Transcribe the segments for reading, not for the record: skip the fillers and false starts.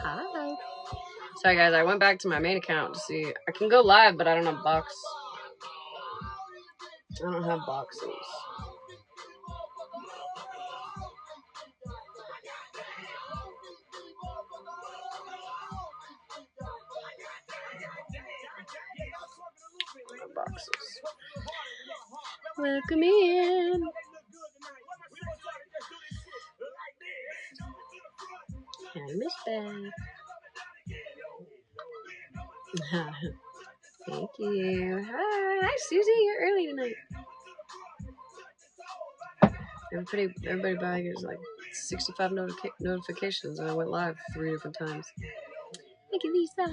Hi. Sorry guys, I went back to my main account to see. I can go live, but I don't have box. I don't have boxes. No boxes. Welcome in. Hi, Miss Beth. Thank you. Hi, Susie. You're early tonight. Everybody probably gets like 65 notifications, and I went live 3 different times. Thank you, Lisa.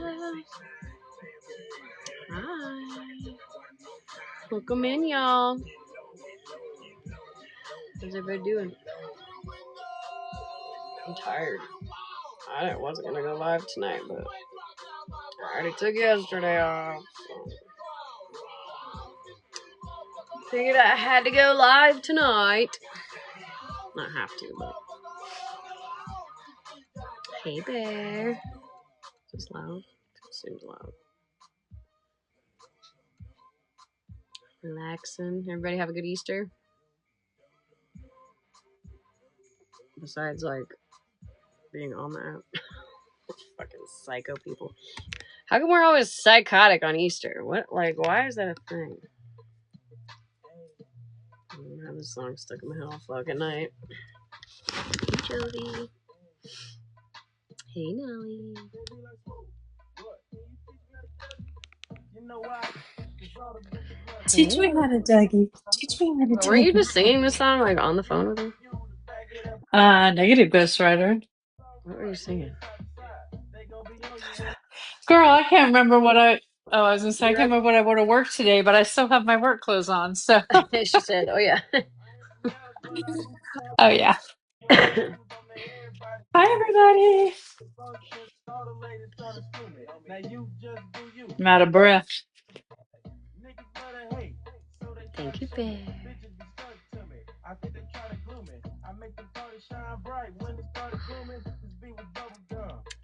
Hi. Welcome in, y'all. How's everybody doing? I'm tired. I wasn't gonna go live tonight, but I already took yesterday off. So. Figured I had to go live tonight. Not have to, but. Hey, Bear. Is this loud? It seems loud. Relaxing. Everybody have a good Easter? Besides, like, being on the app. Fucking psycho people. How come we're always psychotic on Easter? What? Like, why is that a thing? I don't have this song stuck in my head all fucking night. Hey, Jody. Hey, Nelly. Teach me how to Dougie. Teach me how to Dougie. Were you just singing this song, like, on the phone with him? Negative ghostwriter. What were you singing? Girl, I can't remember what I was gonna say I can't remember what I wore to work today, but I still have my work clothes on, so She said, oh, yeah. oh yeah. Hi everybody. I'm out of breath. Thank you, Bear.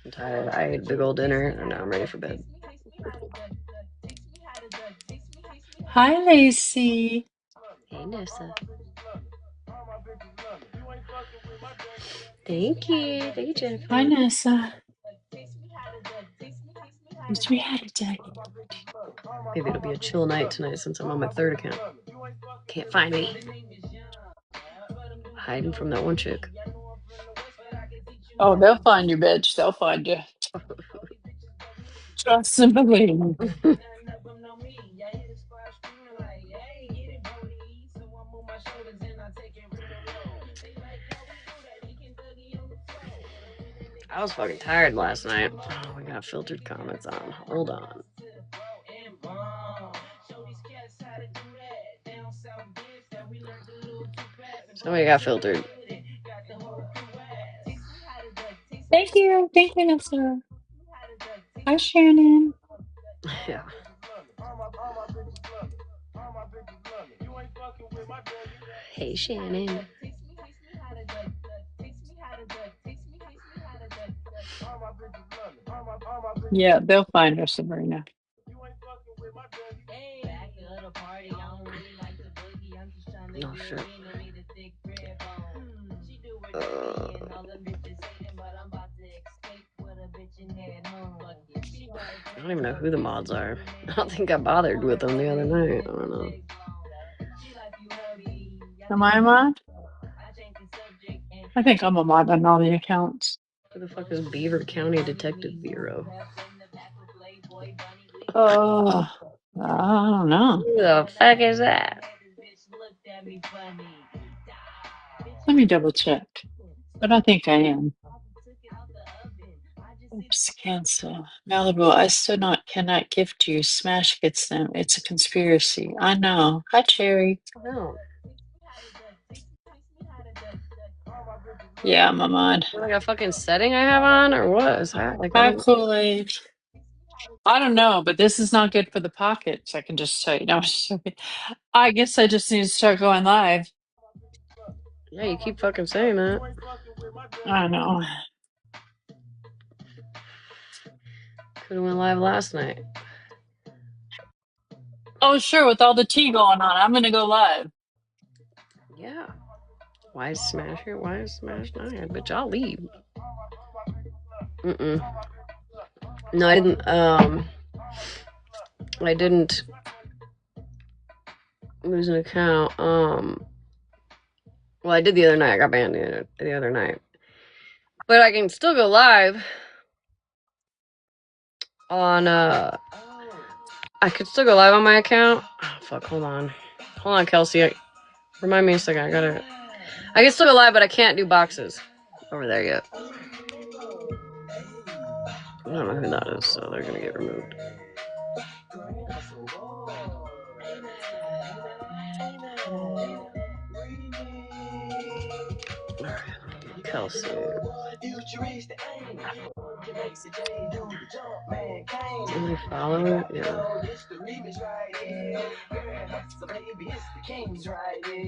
I'm tired. I ate a big old dinner, and now I'm ready for bed. Hi Lacey. Hey, Nessa. Thank you. Thank you, Jennifer. Hi Nessa. Teach me how to Dougie. Maybe it'll be a chill night tonight since I'm on my 3rd account. Can't find me. Hiding from that one chick. Oh, they'll find you, bitch. They'll find you. Trust and believe me. I was fucking tired last night. Oh, we got filtered comments on. Hold on. Somebody got filtered. Thank you. Thank you, Nessa. Hi Shannon. Yeah. Hey, Shannon. Yeah, they'll find her, Sabrina. Oh, shit. don't even know who the mods are. I don't think I bothered with them the other night. I don't know. Am I a mod? I think I'm a mod on all the accounts. Who the fuck is Beaver County Detective Bureau? Oh, I don't know. Who the fuck is that? Let me double check. But I think I am. Oops, cancel. Malibu, I still cannot gift you. Smash gets them. It's a conspiracy. I know. Hi, Cherry. No. Yeah, I'm a mod. Like a fucking setting I have on, or what? Is that like I Hi, don't. Kool-Aid. I don't know, but this is not good for the pockets. I can just tell you. No, I'm just joking. I guess I just need to start going live. Yeah, you keep fucking saying that. I know. Could have went live last night. Oh, sure. With all the tea going on, I'm gonna go live. Yeah. Why is Smash here? Why is Smash not here? Bitch, I'll leave. No, I didn't. I didn't lose an account. Well, I did the other night. I got banned the other night, but I can still go live on. I could still go live on my account. Oh, fuck, hold on, Kelsey. Remind me a second. I can still go live, but I can't do boxes over there yet. I don't know who that is, so they're gonna get removed. Kelsey. Can you follow it? Yeah.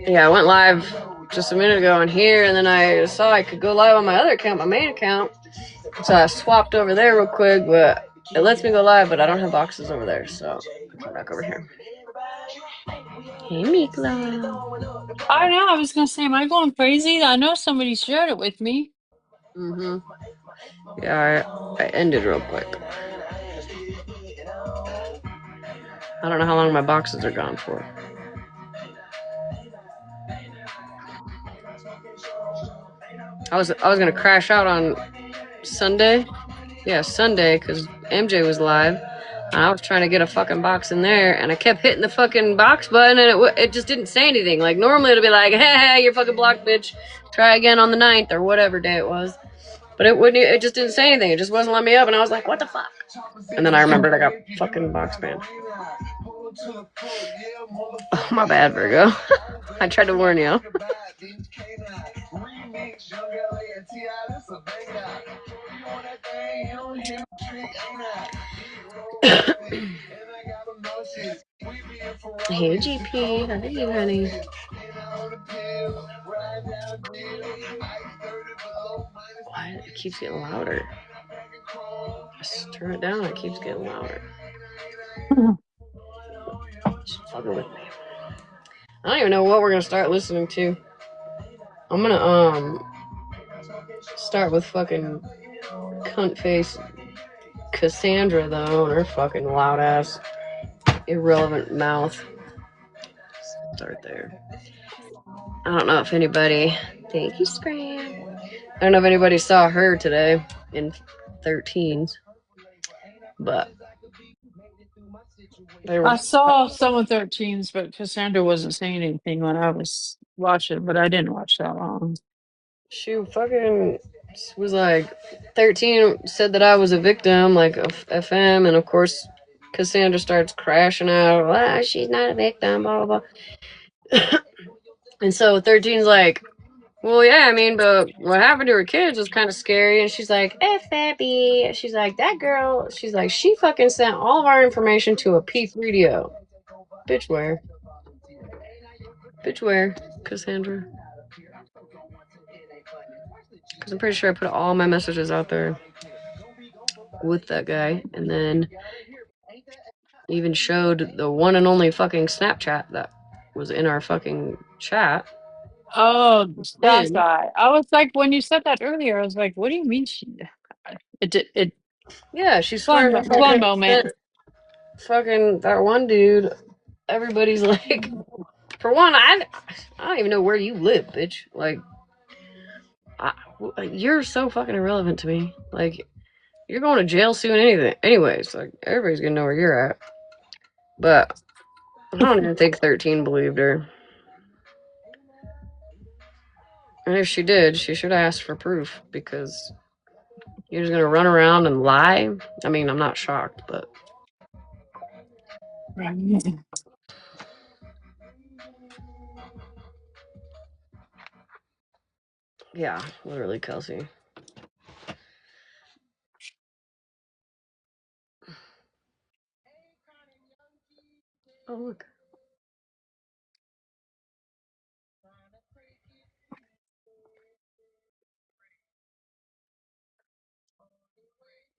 Yeah, I went live just a minute ago on here, and then I saw I could go live on my other account, my main account. So I swapped over there real quick, but it lets me go live, but I don't have boxes over there, so I come back over here. Hey, Mikla. I know. I was gonna say, am I going crazy? I know somebody shared it with me. Yeah, I ended real quick. I don't know how long my boxes are gone for. I was gonna crash out on Sunday. Yeah, Sunday, because MJ was live. And I was trying to get a fucking box in there, and I kept hitting the fucking box button, and it just didn't say anything. Like, normally it'll be like, hey, you're fucking blocked, bitch. Try again on the 9th, or whatever day it was. But it just didn't say anything. It just wasn't letting me up, and I was like, what the fuck? And then I remembered I got fucking box banned. Oh, my bad, Virgo. I tried to warn you. Hey, GP. How are you, honey? Why? It keeps getting louder. Just turn it down. It keeps getting louder. Just fucking with me. I don't even know what we're gonna start listening to. I'm gonna start with fucking cunt face Cassandra though, and her fucking loud ass irrelevant mouth. Start there. I don't know if anybody. Thank you, Scram. I don't know if anybody saw her today in 13s, but they were. I saw some of 13s, but Cassandra wasn't saying anything when I was watching, but I didn't watch that long. She fucking was like 13 said that I was a victim, like of FM, and of course Cassandra starts crashing out. Well, she's not a victim, blah blah blah. And so 13's like, well, yeah, I mean, but what happened to her kids was kind of scary. And she's like, Abby. She's like, that girl. She's like, she fucking sent all of our information to a P3DO. Bitch, where? Bitch, where, Cassandra? Because I'm pretty sure I put all my messages out there with that guy. And then even showed the one and only fucking Snapchat that was in our fucking chat. Oh, that Then, guy. I was like, when you said that earlier, I was like, what do you mean she? It did. It. Yeah, she Fun, swears fun fucking moment. fucking that one dude. Everybody's like, for one, I don't even know where you live, bitch. Like, I, you're so fucking irrelevant to me. Like, you're going to jail soon, anything. Anyways, like everybody's gonna know where you're at. But I don't even think 13 believed her. And if she did, she should have asked for proof because you're just gonna run around and lie. I mean, I'm not shocked, but Right. yeah, literally, Kelsey. Oh look,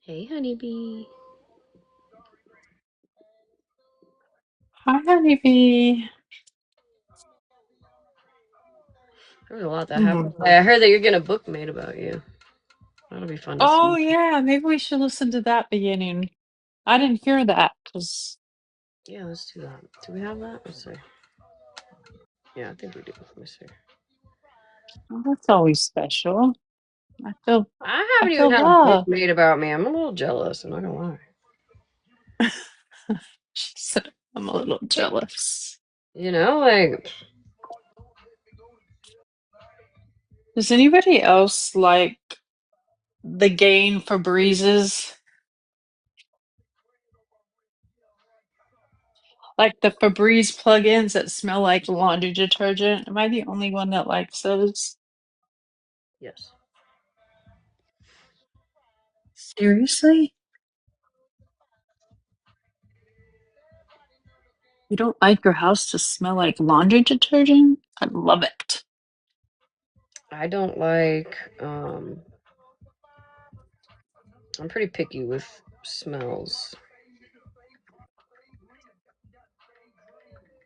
hey, honeybee. Hi, honeybee. There was a lot that happened. Mhm. I heard that you're getting a book made about you. That'll be fun to Oh see. yeah, maybe we should listen to that beginning. I didn't hear that because Yeah, let's do that. Do we have that? Let's see. Yeah, I think we do. Let me see. that's always special. I feel I I haven't even feel had a book love. made about me. I'm a little jealous. I'm not gonna lie. She said I'm a little jealous. You know, like Does anybody else like the Gain Febrezes? Like the Febreze plugins that smell like laundry detergent? Am I the only one that likes those? yes, Seriously? You don't like your house to smell like laundry detergent? I love it. I don't like. I'm pretty picky with smells.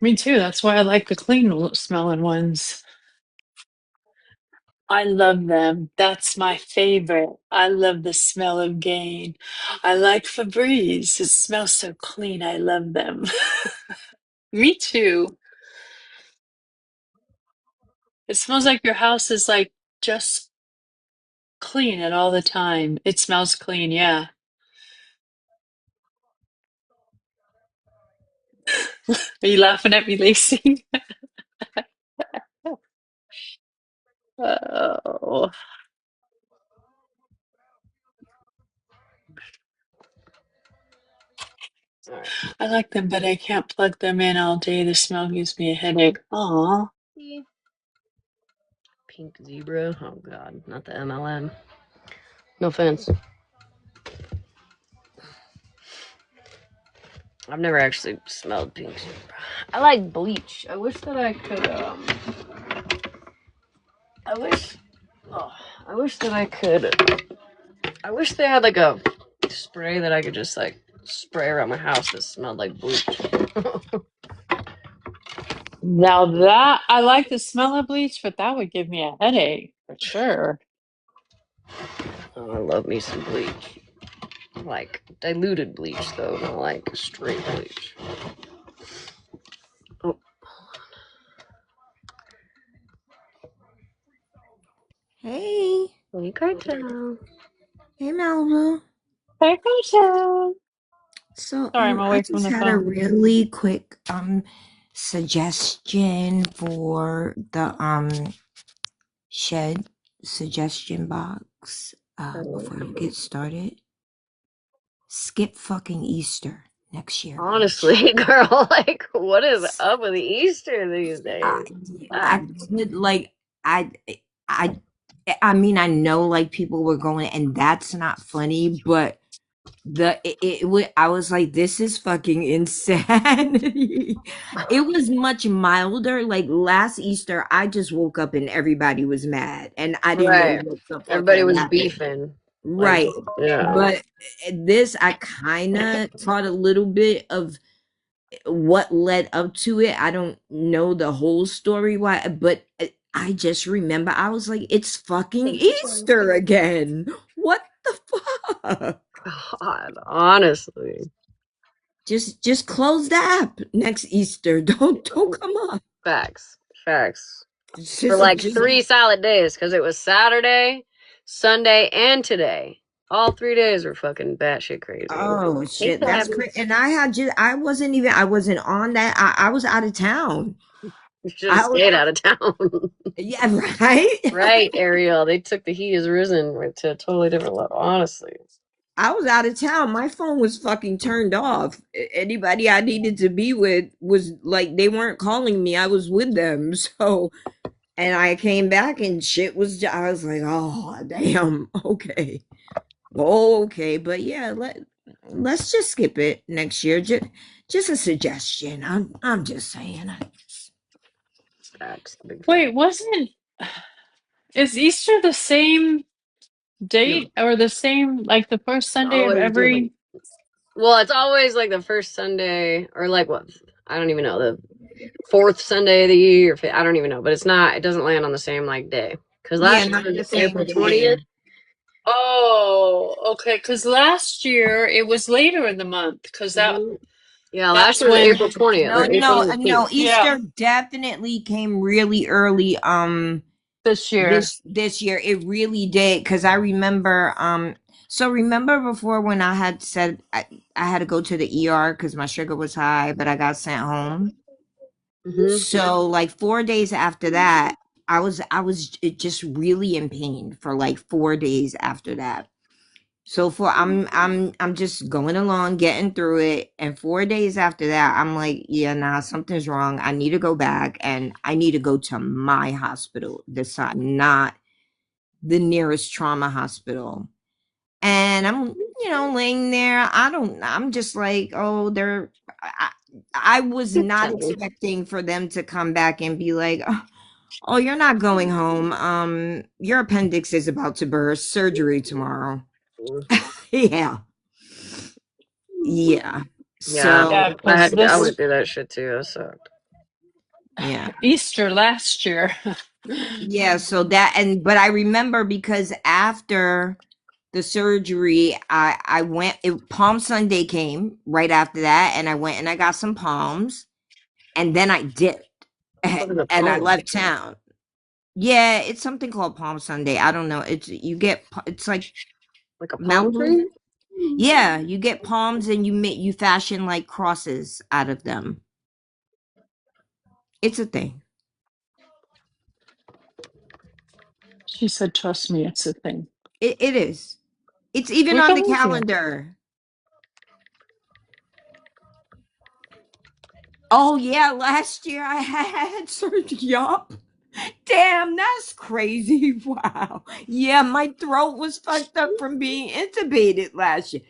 Me too. That's why I like the clean smelling ones. I love them. That's my favorite. I love the smell of Gain. I like Febreze. It smells so clean. I love them. Me too. It smells like your house is like just clean it all the time. It smells clean, yeah. Are you laughing at me, Lacey? Oh, All right. I like them, but I can't plug them in all day. The smell gives me a headache. Aw. Pink zebra. Oh god, not the MLM. No offense. I've never actually smelled pink zebra. I like bleach. I wish that I could. I wish. Oh, I wish that I could. I wish they had like a spray that I could just like spray around my house that smelled like bleach. Now that I like the smell of bleach, but that would give me a headache for sure. Oh, I love me some bleach. Like diluted bleach though, not like straight bleach. Oh, Hey, hey cartel. hey Melville. Hey, Carson. So Sorry, I'm I away from just the had a phone. really quick suggestion for the shed suggestion box before you get started. Skip fucking Easter next year, bitch. Honestly, girl, like what is up with Easter these I, days? I Ah, could like I I I mean I know like people were going and that's not funny, but I was like, this is fucking insanity. It was much milder. Like last Easter, I just woke up and everybody was mad, and I didn't know right. what the fuck Everybody had was happened. beefing. Like, Right, yeah. but this I kind of caught a little bit of what led up to it. I don't know the whole story why, but I just remember I was like, it's fucking Easter again. What the fuck? God, honestly. Just close the app next Easter. Don't come up. Facts. For Just like just 3 solid days, because it was Saturday, Sunday, and today. All 3 days were fucking batshit crazy. oh It shit, still that's happens. crazy. And I wasn't on that. I was out of town. You should have I was stayed out of town. yeah, right. Right, Ariel. They took the heat has risen to a totally different level, honestly. I was out of town. My phone was fucking turned off. Anybody I needed to be with was like they weren't calling me. I was with them. So and I came back and shit was I was like, "Oh, damn. Okay. Okay, but yeah, let's just skip it next year. Just a suggestion. I'm just saying. Facts. Big Wait, facts. wasn't is Easter the same No, date or the same like the first it's Sunday of always different. every? Well, it's always like the first Sunday, or like what? I don't even know. The fourth Sunday of the year. I don't even know, but it's not. It doesn't land on the same like day. Because Yeah, last year not was the same April day. 20th. Oh, okay. Because last year it was later in the month. Because Yeah, last that's year was when April 20th or April No. 19th. yeah, Easter definitely came really early. this year. This year it really did because I remember. So remember before when I had said I had to go to the ER because my sugar was high, but I got sent home. Hmm. So like 4 days after that, just really in pain for like 4 days after that. So for I'm just going along, getting through it, and 4 days after that, I'm like, yeah, nah, something's wrong. I need to go back, and I need to go to my hospital this time, not the nearest trauma hospital. And I'm, laying there. I'm just like, oh, I, I was not expecting for them to come back and be like, oh, you're not going home. Your appendix is about to burst. Surgery tomorrow. Yeah. Yeah. Yeah, Yeah, So, because I this went through that shit too. That sucked. yeah. Easter last year. Yeah, so but I remember because after the surgery, I went Palm Sunday came right after that and I went and I got some palms and then I dipped What is a and I poem? left town. Yeah, it's something called Palm Sunday. I don't know. It's like Like a palm Malibu. tree? Yeah, you get palms and you fashion like crosses out of them. It's a thing. She said, "Trust me, it's a thing." It is. It's even We on the believe you. calendar. Oh yeah, last year I had surgery. Yup. Damn, that's crazy. Wow. Yeah, my throat was fucked up from being intubated last year.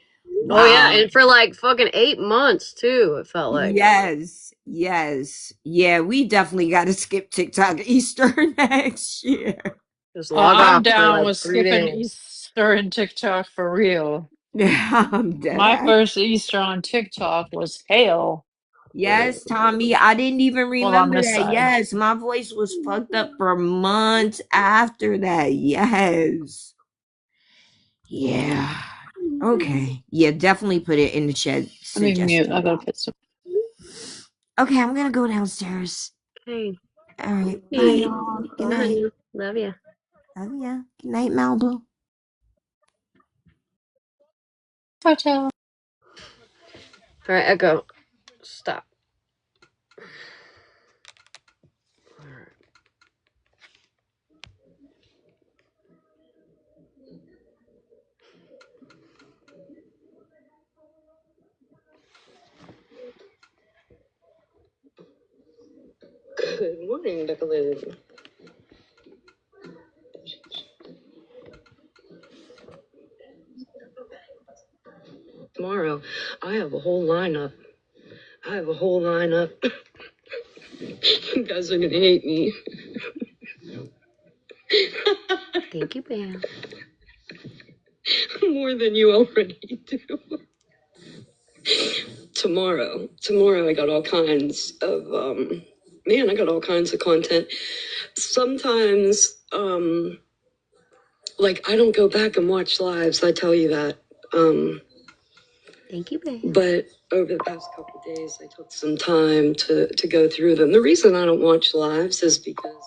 Oh yeah, Wow. and for like fucking 8 months too. It felt like Yes. Yes. Yeah, we definitely got to skip TikTok Easter next year. just Oh, log I'm off for down like with 3 skipping days. Easter and TikTok for real. I'm dead My ass. first Easter on TikTok was hail. Yes, Tommy. I didn't even Well, on remember this that. side. Yes, my voice was fucked up for months after that. Yes. Yeah. Okay. Yeah, definitely put it in the shed Let me mute. suggestion I gotta put box. some. Okay, I'm gonna go downstairs. Hey, All right. Bye, hey, y'all. Good bye, night. honey. Love ya. Love ya. Good night, Malibu. Ciao, ciao. All right, Echo, stop. Good morning, Declan. Tomorrow, I have a whole lineup. You guys are gonna hate me. Thank you, Pam. More than you already do. Tomorrow I got all kinds of I got all kinds of content. Sometimes like I don't go back and watch lives, I tell you that. Thank you, babe. But over the past couple of days, I took some time to go through them. The reason I don't watch lives is because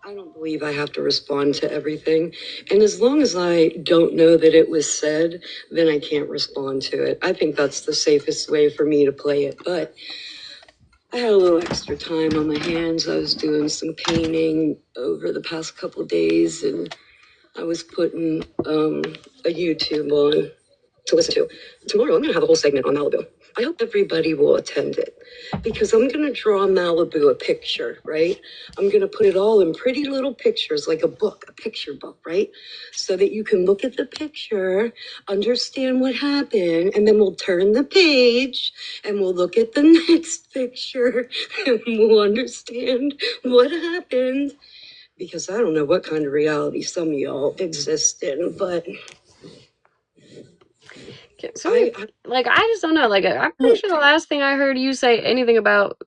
I don't believe I have to respond to everything. And as long as I don't know that it was said, then I can't respond to it. I think that's the safest way for me to play it. But I had a little extra time on my hands. I was doing some painting over the past couple of days, and I was putting a YouTube on to listen to. Tomorrow, I'm going to have a whole segment on Malibu. I hope everybody will attend it because I'm going to draw Malibu a picture, right? I'm going to put it all in pretty little pictures, like a book, a picture book, right? So that you can look at the picture, understand what happened, and then we'll turn the page and we'll look at the next picture and we'll understand what happened. Because I don't know what kind of reality some of y'all exist in, but I just don't know. Like, I'm pretty sure the last thing I heard you say anything about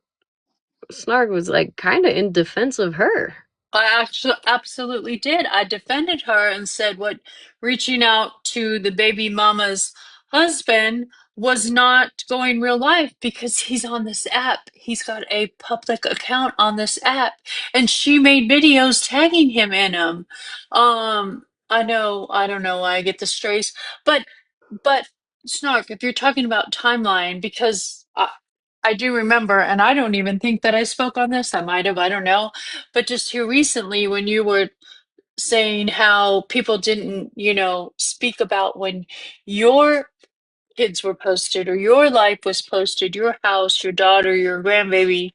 Snark was like kind of in defense of her. I actually absolutely did. I defended her and said what reaching out to the baby mama's husband was not going real life because he's on this app. He's got a public account on this app, and she made videos tagging him in them. I know, I don't know why I get the strays, but Snark, if you're talking about timeline, because I do remember, and I don't even think that I spoke on this. I might have, I don't know. But just here recently, when you were saying how people didn't, speak about when your kids were posted or your life was posted, your house, your daughter, your grandbaby,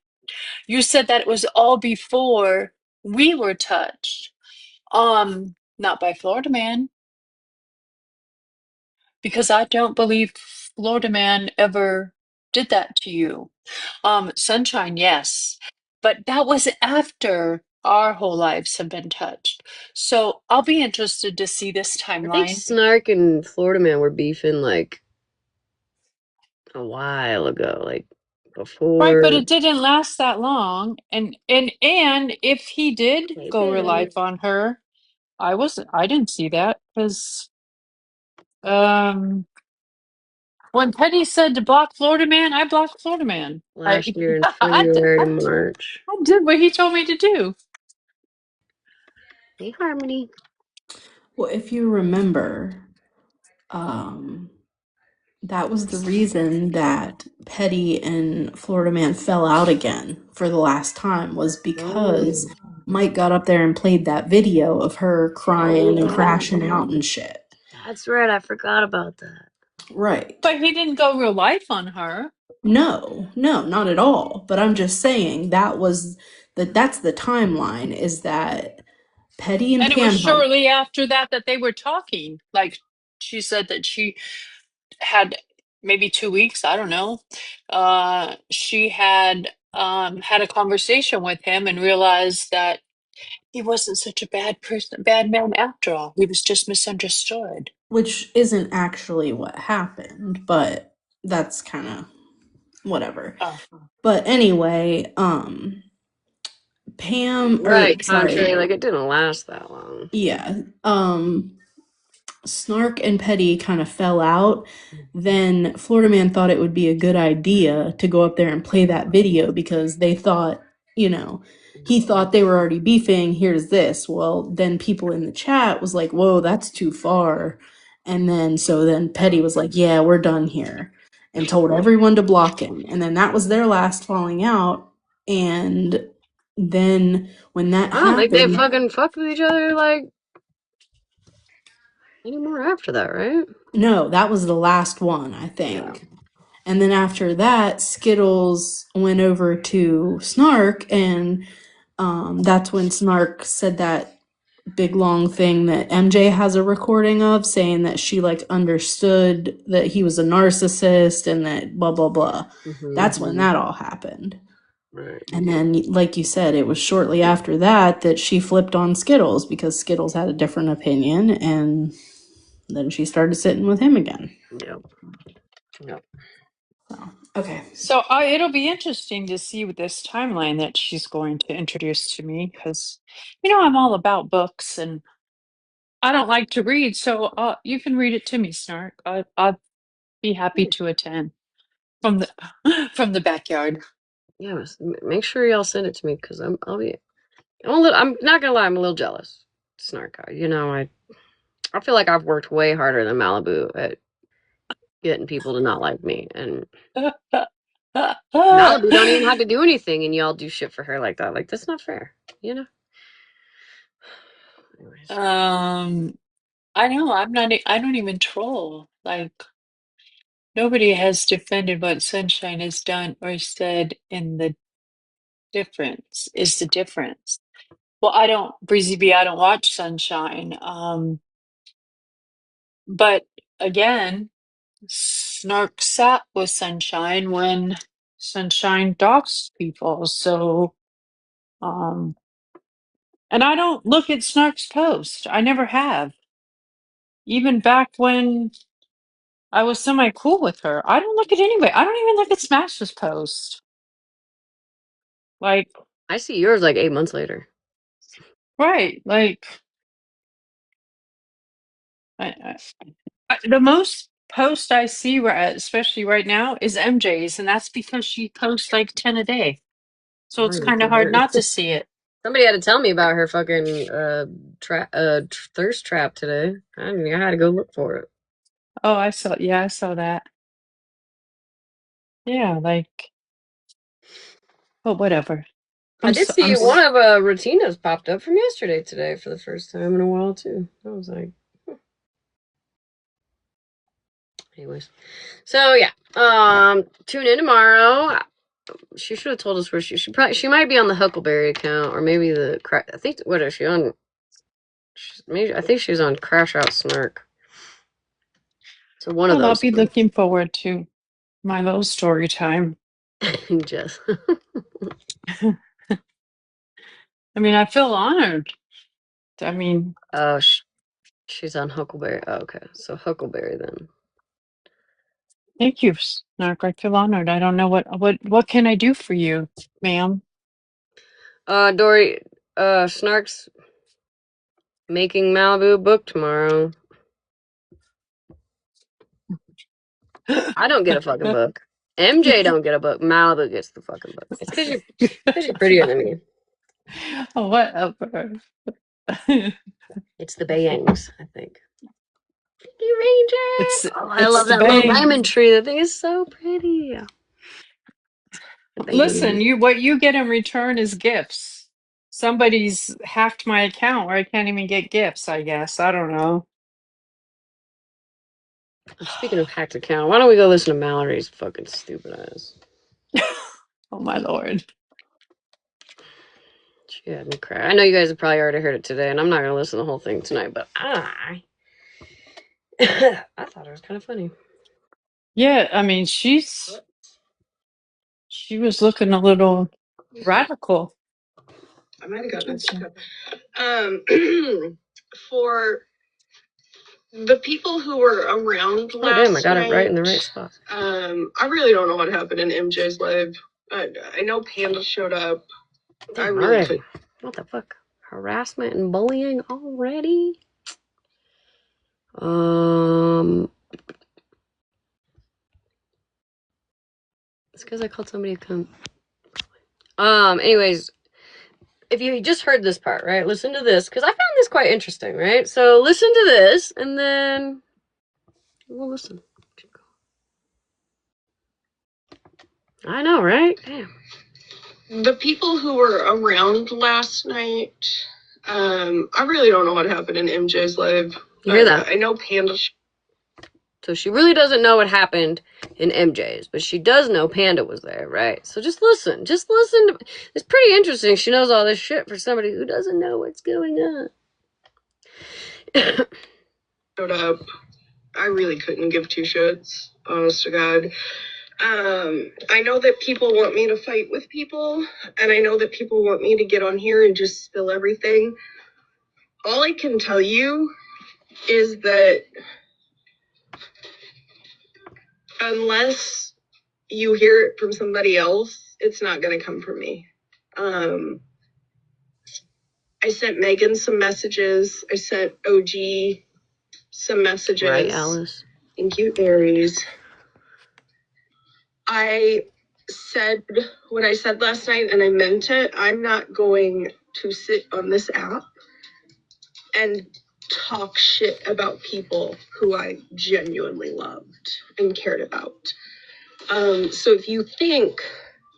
you said that it was all before we were touched. Not by Florida Man, because I don't believe Florida Man ever did that to you. Sunshine, yes, but that was after our whole lives have been touched. So I'll be interested to see this I think timeline. Snark and Florida Man were beefing like a while ago, like Right, but before. it didn't last that long. And if he did Hey, go real babe. life on her, I didn't see that because um when Petty said to block Florida Man, I blocked Florida Man. Last year in I, February to I, March. I did what he told me to do. Hey, Harmony. Well, if you remember, um, that was the reason that Petty and Florida Man fell out again for the last time was because Oh, Mike got up there and played that video of her crying and crashing out oh, and shit. that's right. I forgot about that. Right. But he didn't go real life on her. No, not at all. But I'm just saying that's the timeline is that Petty and And it was Pam had, shortly after that that they were talking. Like she said that she had maybe 2 weeks, I don't know. She had a conversation with him and realized that he wasn't such a bad person, bad man after all. He was just misunderstood. which isn't actually what happened, but that's kind of whatever. Oh. But anyway, Right, sorry, contrary. Like, it didn't last that long. yeah, Snark and Petty kind of fell out. Then Florida Man thought it would be a good idea to go up there and play that video because they thought, he thought they were already beefing. Here's this. Well, then people in the chat was like, whoa, that's too far. And then Petty was like, yeah, we're done here, and told everyone to block him. And then that was their last falling out. And then when that I don't think they happened, fucking fucked with each other, like, anymore after that, right? no, that was the last one, I Yeah. think. And then after that, Skittles went over to Snark, and that's when Snark said that big long thing that MJ has a recording of saying that she like understood that he was a narcissist and that blah blah blah. Mm-hmm. That's when that all happened. Right. And then, like you said, it was shortly after that that she flipped on Skittles because Skittles had a different opinion, and then she started sitting with him again. Yep. Yep. So, okay. So it'll be interesting to see with this timeline that she's going to introduce to me because, I'm all about books and I don't like to read. So you can read it to me, Snark. Be happy to attend from the from the backyard. Yeah, make sure y'all send it to me because I'm not gonna lie, I'm a little jealous. Snark, you know, I feel like I've worked way harder than Malibu at getting people to not like me, and Malibu don't even have to do anything, and y'all do shit for her like that. Like that's not fair, you know. Anyways. I know. I don't even troll. Like nobody has defended what Sunshine has done or said in the difference is the difference. Well, I don't, Breezy B, I don't watch Sunshine. But again, Snark sat with Sunshine when Sunshine doxed people. So, and I don't look at Snark's post. I never have. Even back when I was semi cool with her. I don't look at anybody. I don't even look at Smash's post. Like, I see yours like 8 months later. right. Like, the most post I see, especially right now, is MJ's, and that's because she posts like 10 a day. So it's kind of hard not to see it. Somebody had to tell me about her fucking thirst trap today. I had to go look for it. Oh, I saw that. Yeah, like, but whatever. I did see one of Retina's popped up from yesterday today for the first time in a while too. I was like, anyways. So yeah, tune in tomorrow. She should have told us where she might be on the Huckleberry account or maybe I think what is she on? Maybe I think she's on Crash Out Snark. So one of those. I'll be looking forward to my little story time. Jess. I mean, I feel honored. I mean, oh, she's on Huckleberry. Oh, okay, so Huckleberry then. Thank you, Snark. I feel honored. I don't know what can I do for you, ma'am? Dory, Snark's making Malibu book tomorrow. I don't get a fucking book. MJ don't get a book. Malibu gets the fucking book. It's because you're prettier than me. Oh, whatever. It's the Bayangs, I think. Ranger. I love that little diamond tree. That thing is so pretty. Listen, what you get in return is gifts. Somebody's hacked my account where I can't even get gifts, I guess. I don't know. Speaking of hacked account, why don't we go listen to Mallory's fucking stupid ass? Oh my lord. She had me cry. I know you guys have probably already heard it today, and I'm not gonna listen to the whole thing tonight, but I thought it was kind of funny. Yeah, I mean she was looking a little radical. I might have gotten for the people who were around last I got it right in the right spot. I really don't know what happened in MJ's live. I know Panda showed up. I really could. What the fuck? Harassment and bullying already? It's because I called somebody to come. Anyways, if you just heard this part, right? Listen to this, because I found this quite interesting, right? So listen to this, and then we'll listen. I know, right? Damn. The people who were around last night, I really don't know what happened in MJ's live. You hear that? I know Panda. So she really doesn't know what happened in MJ's, but she does know Panda was there, right? So just listen. Just listen to. It's pretty interesting. She knows all this shit for somebody who doesn't know what's going on. Showed up. I really couldn't give two shits, honest to God. I know that people want me to fight with people, and I know that people want me to get on here and just spill everything. All I can tell you is that unless you hear it from somebody else, it's not going to come from me. I sent Megan some messages. I sent OG some messages. Right, Alice? Thank you, Aries. I said what I said last night and I meant it. I'm not going to sit on this app and talk shit about people who I genuinely loved and cared about. So if you think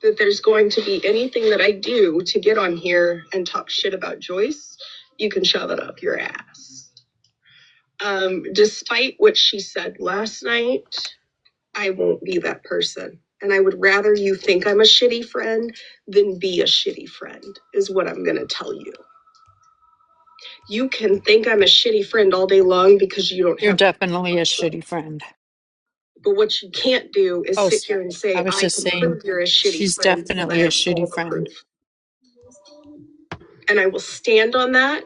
that there's going to be anything that I do to get on here and talk shit about Joyce, you can shove it up your ass. Despite what she said last night, I won't be that person. And I would rather you think I'm a shitty friend than be a shitty friend, is what I'm going to tell you. You can think I'm a shitty friend all day long because you don't You're have. definitely a shitty friend. But what you can't do is Oh, sit here and say, I was I just can saying, prove you're a shitty she's friend because I definitely a have all shitty the friend. proof. And I will stand on that.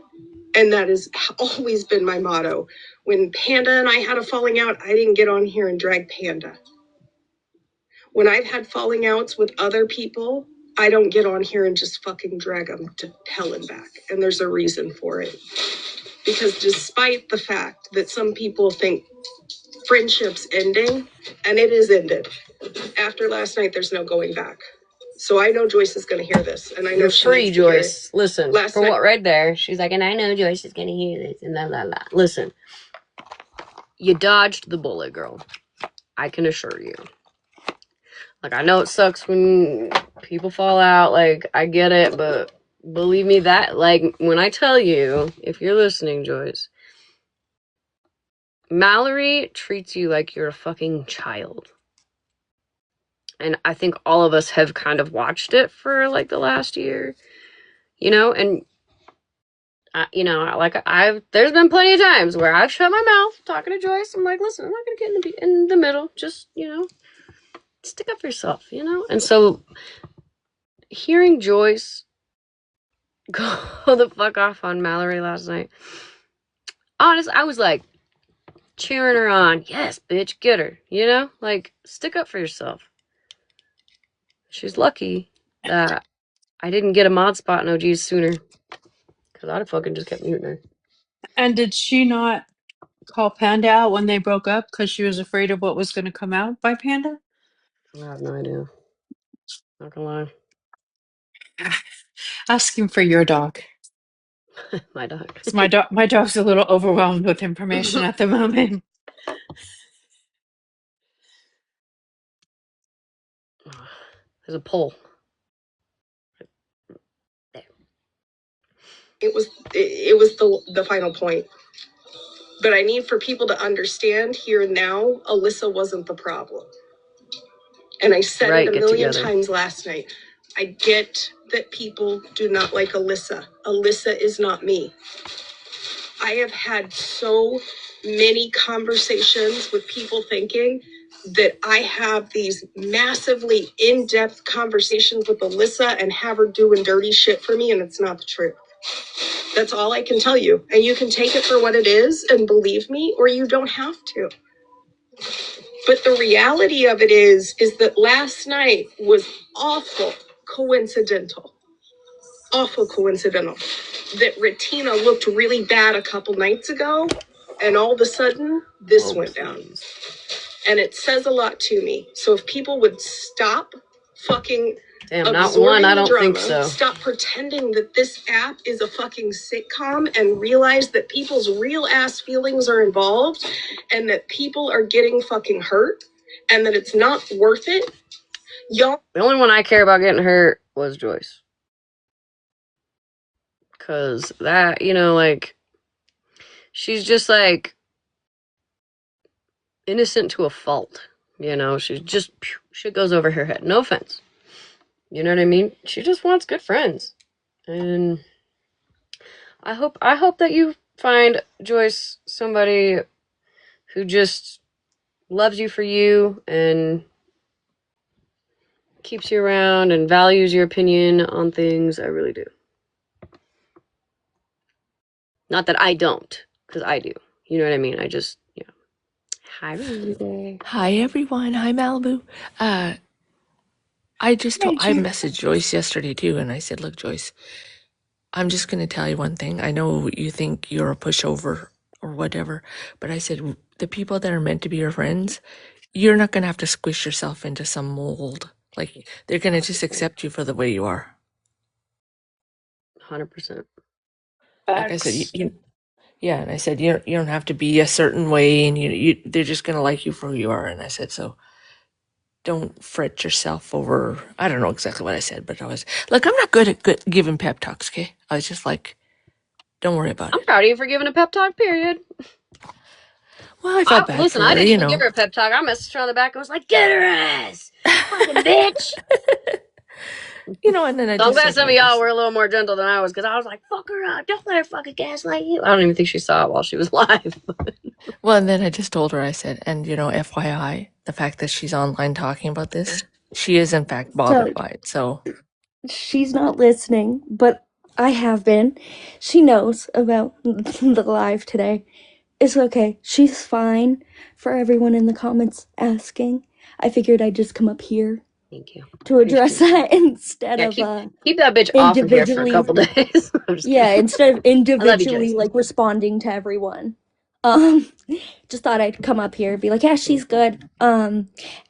And that has always been my motto. When Panda and I had a falling out, I didn't get on here and drag Panda. When I've had falling outs with other people, I don't get on here and just fucking drag them to hell and back. And there's a reason for it. Because despite the fact that some people think friendship's ending, and it is ended, after last night, there's no going back. So I know Joyce is going to hear this, and I know You're she free, needs to hear it. Joyce. Listen, Last for night- what right there, she's like, and I know Joyce is gonna hear this, and la la la. Listen, you dodged the bullet, girl. I can assure you. Like, I know it sucks when people fall out, like, I get it, but believe me, that, like, when I tell you, if you're listening, Joyce, Mallory treats you like you're a fucking child. And I think all of us have kind of watched it for, like, the last year, you know, and you know, there's been plenty of times where I've shut my mouth talking to Joyce. I'm like, listen, I'm not gonna get in the middle. Just, you know, stick up for yourself, you know? And so hearing Joyce go the fuck off on Mallory last night, honest, I was like cheering her on. Yes, bitch, get her, you know? Like, stick up for yourself. She's lucky that I didn't get a mod spot in OGs sooner. Because I'd have fucking just kept muting her. And did she not call Panda out when they broke up because she was afraid of what was going to come out by Panda? I have no idea. Not gonna lie. Asking for your dog. My dog. 'Cause my dog's a little overwhelmed with information at the moment. There's a poll. It was the final point. But I need for people to understand here and now, Alyssa wasn't the problem. And I said Right, it a get million together. times last night. I get that people do not like Alyssa. Alyssa is not me. I have had so many conversations with people thinking that I have these massively in-depth conversations with Alyssa and have her doing dirty shit for me, and it's not the truth. That's all I can tell you. And you can take it for what it is and believe me, or you don't have to. But the reality of it is that last night was awful coincidental. Awful coincidental. That Retina looked really bad a couple nights ago, and all of a sudden, this went down. And it says a lot to me. So if people would stop fucking Damn, not one, I don't drama, think so. stop pretending that this app is a fucking sitcom and realize that people's real ass feelings are involved and that people are getting fucking hurt and that it's not worth it. Y'all. The only one I care about getting hurt was Joyce. Because that, you know, like, she's just like innocent to a fault. You know, she's just, shit goes over her head. No offense. You know what I mean? She just wants good friends. And I hope that you find, Joyce, somebody who just loves you for you and keeps you around and values your opinion on things. I really do. Not that I don't, because I do. You know what I mean? I just, yeah. Hi, Ruby. Hi everyone. Hi Malibu. I messaged Joyce yesterday too, and I said, "Look, Joyce, I'm just gonna tell you one thing. I know you think you're a pushover or whatever, but I said the people that are meant to be your friends, you're not going to have to squish yourself into some mold. Like, they're going to just accept you for the way you are. 100%. Like I said, Facts. yeah, and I said, you don't have to be a certain way, and they're just going to like you for who you are. And I said, so don't fret yourself over, I don't know exactly what I said, but I was like, I'm not good at giving pep talks, okay? I was just like, don't worry about I'm it. proud of you for giving a pep talk, period. Well, I felt bad Listen, for I her, didn't you even know. give her a pep talk. I messaged her on the back and was like, get her ass, fucking bitch. You know, and then I So I'm just glad said, some of like, y'all were a little more gentle than I was, because I was like, fuck her up. Don't let her fucking gaslight you. I don't even think she saw it while she was live. well, and then I just told her, I said, and you know, FYI, the fact that she's online talking about this, she is in fact bothered So by it. So, she's not listening, but I have been. She knows about the live today. It's okay. She's fine. For everyone in the comments asking, I figured I'd just come up here Thank you. to address Appreciate that instead Yeah, of keep that bitch off of here for a individually. couple days. I'm just Yeah, kidding. instead of I love you, individually Joyce. like responding to everyone. Um, just thought I'd come up here and be like, yeah, she's good.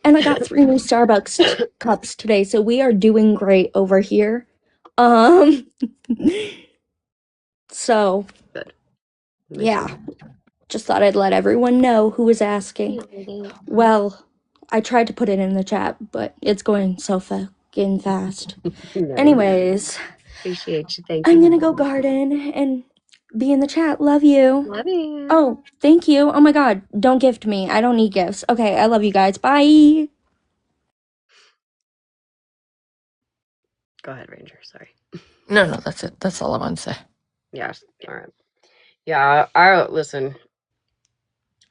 And I got 3 new Starbucks cups today, so we are doing great over here. Um, so Good. Makes yeah, sense. just thought I'd let everyone know who was asking. Well, I tried to put it in the chat, but it's going so fucking fast. No, Anyways, appreciate you. Thank I'm you. gonna go garden and be in the chat. Love you. Love you. Oh, thank you. Oh my god, don't gift me. I don't need gifts. Okay, I love you guys. Bye. Go ahead, Ranger. Sorry. no, that's it. That's all I want to say. Yes. All right. Yeah, I listen.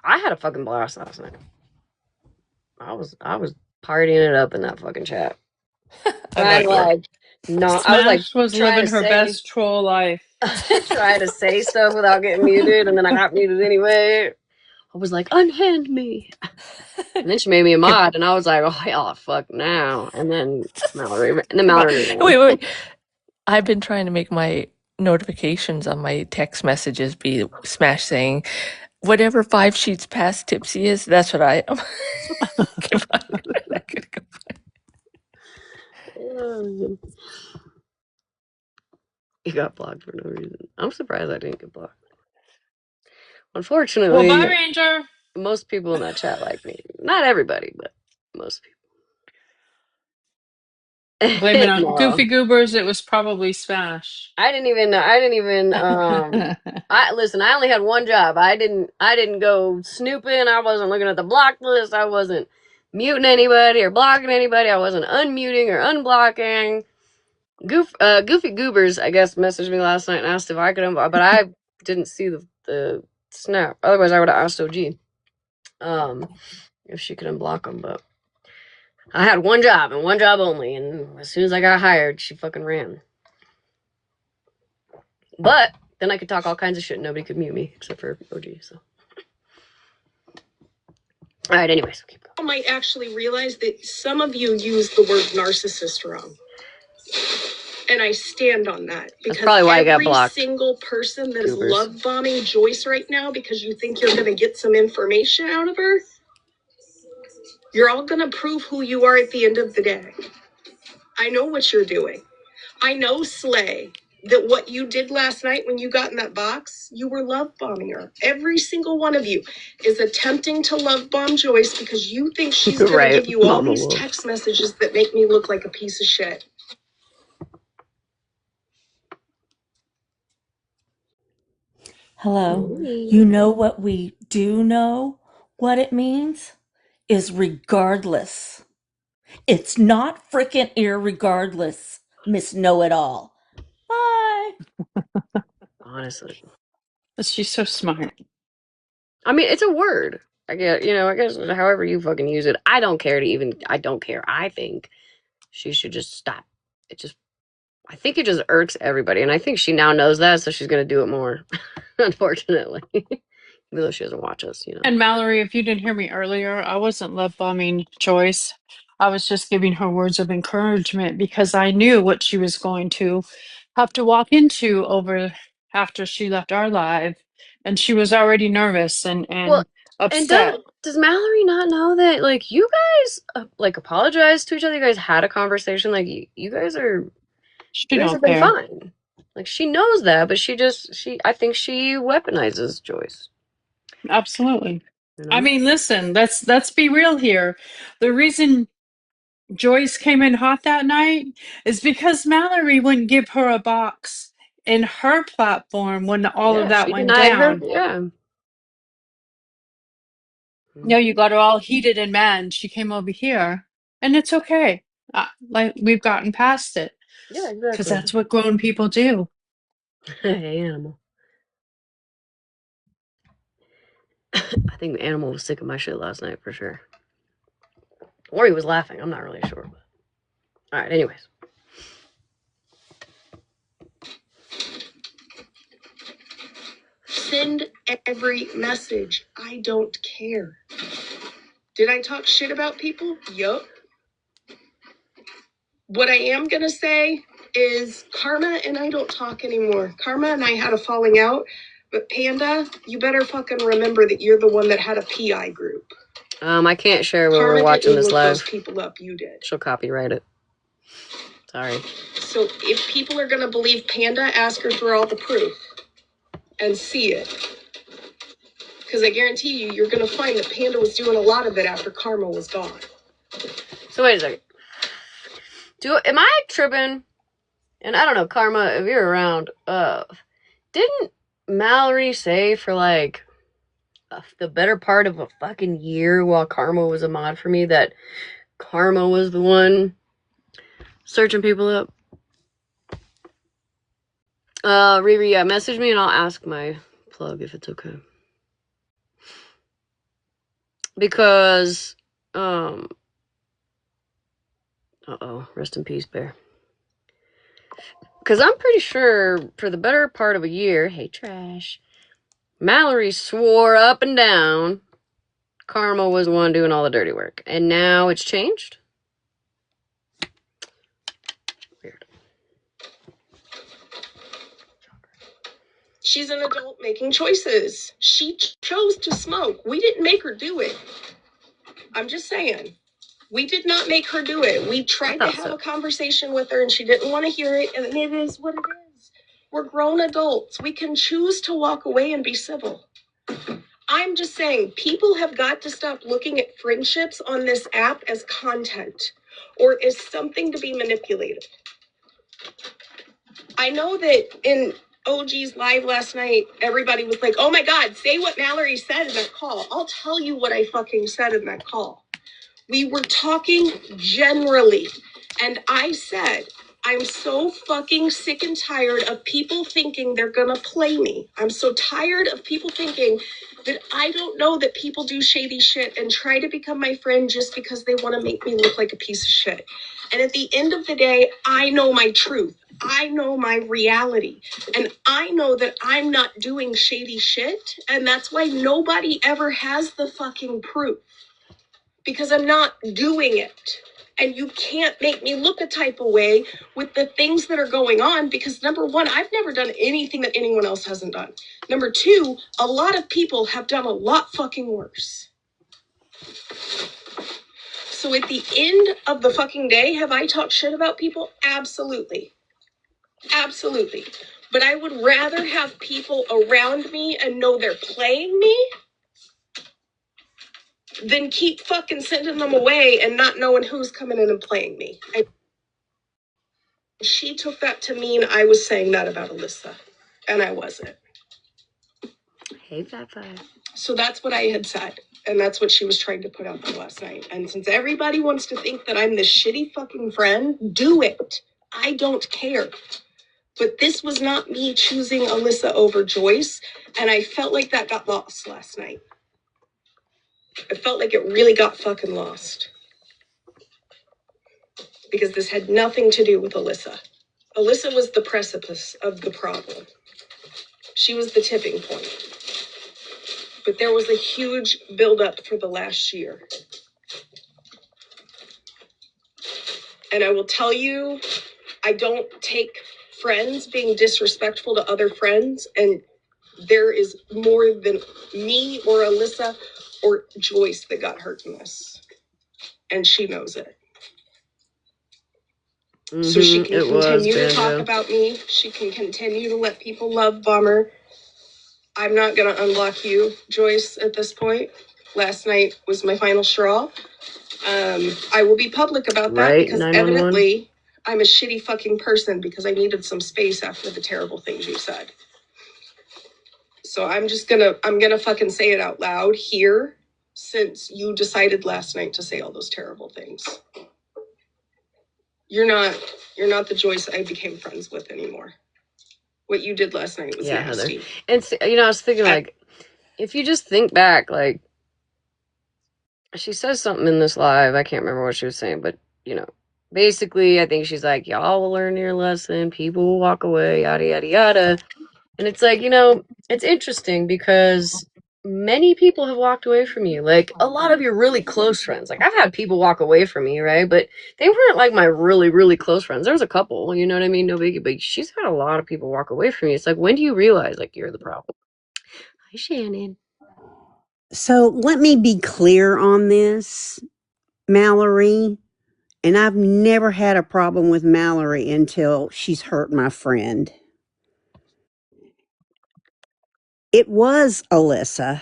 I had a fucking blast last night. I was partying it up in that fucking chat. I Trying to bet you were. I was like Smash was trying living to her say best troll life. trying to say stuff without getting muted, and then I got muted anyway. I was like, unhand me. And then she made me a mod, and I was like, oh hell, fuck now. And then Mallory Wait. I've been trying to make my notifications on my text messages be Smash saying, whatever 5 sheets past Tipsy is, that's what I am. You got blocked for no reason. I'm surprised I didn't get blocked. Well, Unfortunately, bye, Ranger. most people in that chat like me. Not everybody, but most people. Blame it on No. Goofy Goobers. It was probably Smash. I didn't even I listen, I only had one job. I didn't go snooping. I wasn't looking at the block list. I wasn't muting anybody or blocking anybody. I wasn't unmuting or unblocking. Goofy Goobers, I guess, messaged me last night and asked if I could unblock, but I didn't see the snap. Otherwise, I would have asked OG if she could unblock them. But I had one job and one job only, and as soon as I got hired, she fucking ran. But then I could talk all kinds of shit and nobody could mute me except for OG. So, all right. Anyways, keep going. I might actually realize that some of you use the word narcissist wrong. And I stand on that because probably why I got blocked. Every single person that is Goobers. love bombing Joyce right now because you think you're going to get some information out of her, you're all going to prove who you are at the end of the day. I know what you're doing. I know, Slay, that what you did last night when you got in that box, you were love bombing her. Every single one of you is attempting to love bomb Joyce because you think she's going Right, to give you all Mama these Wolf. text messages that make me look like a piece of shit. Hello. You know what we do know? What it means is regardless. It's not frickin' irregardless, Miss Know It All. Bye. Honestly, She's so smart. I mean, it's a word. I guess however you fucking use it. I don't care. I think she should just stop. I think it just irks everybody, and I think she now knows that, so she's gonna do it more. Unfortunately, even though she doesn't watch us, And Mallory, if you didn't hear me earlier, I wasn't love bombing Joyce. I was just giving her words of encouragement because I knew what she was going to have to walk into over after she left our live, and she was already nervous and Well, and upset. does Mallory not know that, like, you guys, like, apologized to each other? You guys had a conversation. Like, you guys have She don't been care. fine. Like, she knows that, but I think she weaponizes Joyce. Absolutely. You I know? mean, listen, let's be real here. The reason Joyce came in hot that night is because Mallory wouldn't give her a box in her platform when all of Yeah, that she went denied her. down. Yeah. No, you got her all heated and mad. And she came over here, and it's okay. Like we've gotten past it Yeah, because exactly. that's what grown people do. Hey, Animal. I think the Animal was sick of my shit last night for sure. Or he was laughing. I'm not really sure. All right, anyways. Send every message. I don't care. Did I talk shit about people? Yup. What I am gonna say is Karma and I don't talk anymore. Karma and I had a falling out, but Panda, you better fucking remember that you're the one that had a PI group. I can't share when Karma we're watching didn't this look live. those people up. You did. She'll copyright it. Sorry. So if people are gonna believe Panda, ask her for all the proof and see it. Because I guarantee you, you're gonna find that Panda was doing a lot of it after Karma was gone. So wait a second. Am I tripping? And I don't know, Karma, if you're around, didn't Mallory say for like the better part of a fucking year while Karma was a mod for me that Karma was the one searching people up? Riri, yeah, message me and I'll ask my plug if it's okay. Because, rest in peace, Bear. Because I'm pretty sure for the better part of a year, hey, Trash, Mallory swore up and down Karma was the one doing all the dirty work. And now it's changed? Weird. She's an adult making choices. She chose to smoke. We didn't make her do it. I'm just saying. We did not make her do it. We tried to have a conversation with her and she didn't want to hear it. And it is what it is. We're grown adults. We can choose to walk away and be civil. I'm just saying, people have got to stop looking at friendships on this app as content or as something to be manipulated. I know that in OG's live last night, everybody was like, oh my God, say what Mallory said in that call. I'll tell you what I fucking said in that call. We were talking generally, and I said, I'm so fucking sick and tired of people thinking they're gonna play me. I'm so tired of people thinking that I don't know that people do shady shit and try to become my friend just because they want to make me look like a piece of shit. And at the end of the day, I know my truth. I know my reality. And I know that I'm not doing shady shit. And that's why nobody ever has the fucking proof. Because I'm not doing it. And you can't make me look a type of way with the things that are going on because number one, I've never done anything that anyone else hasn't done. Number two, a lot of people have done a lot fucking worse. So at the end of the fucking day, have I talked shit about people? Absolutely. Absolutely. But I would rather have people around me and know they're playing me than keep fucking sending them away and not knowing who's coming in and playing me. She took that to mean I was saying that about Alyssa, and I wasn't. Hey, Fat Five. So that's what I had said, and that's what she was trying to put out there last night. And since everybody wants to think that I'm this shitty fucking friend, do it. I don't care. But this was not me choosing Alyssa over Joyce, and I felt like that got lost last night. I felt like it really got fucking lost. Because this had nothing to do with Alyssa. Alyssa was the precipice of the problem. She was the tipping point. But there was a huge buildup for the last year. And I will tell you, I don't take friends being disrespectful to other friends. And there is more than me or Alyssa or Joyce that got hurt in this. And she knows it. So she can continue to talk about me. She can continue to let people love Bomber. I'm not going to unblock you, Joyce, at this point. Last night was my final straw. I will be public about that because evidently I'm a shitty fucking person because I needed some space after the terrible things you said. So I'm gonna fucking say it out loud here since you decided last night to say all those terrible things. You're not the Joyce I became friends with anymore. What you did last night was nasty. Heather. And I was thinking, like, if you just think back, like, she says something in this live, I can't remember what she was saying, but, basically, I think she's like, y'all will learn your lesson, people will walk away, yada, yada, yada. And it's like, it's interesting because many people have walked away from you. Like, a lot of your really close friends. Like, I've had people walk away from me, right? But they weren't, like, my really, really close friends. There was a couple, you know what I mean? No biggie. But she's had a lot of people walk away from you. It's like, when do you realize, like, you're the problem? Hi, Shannon. So let me be clear on this, Mallory. And I've never had a problem with Mallory until she's hurt my friend. It was Alyssa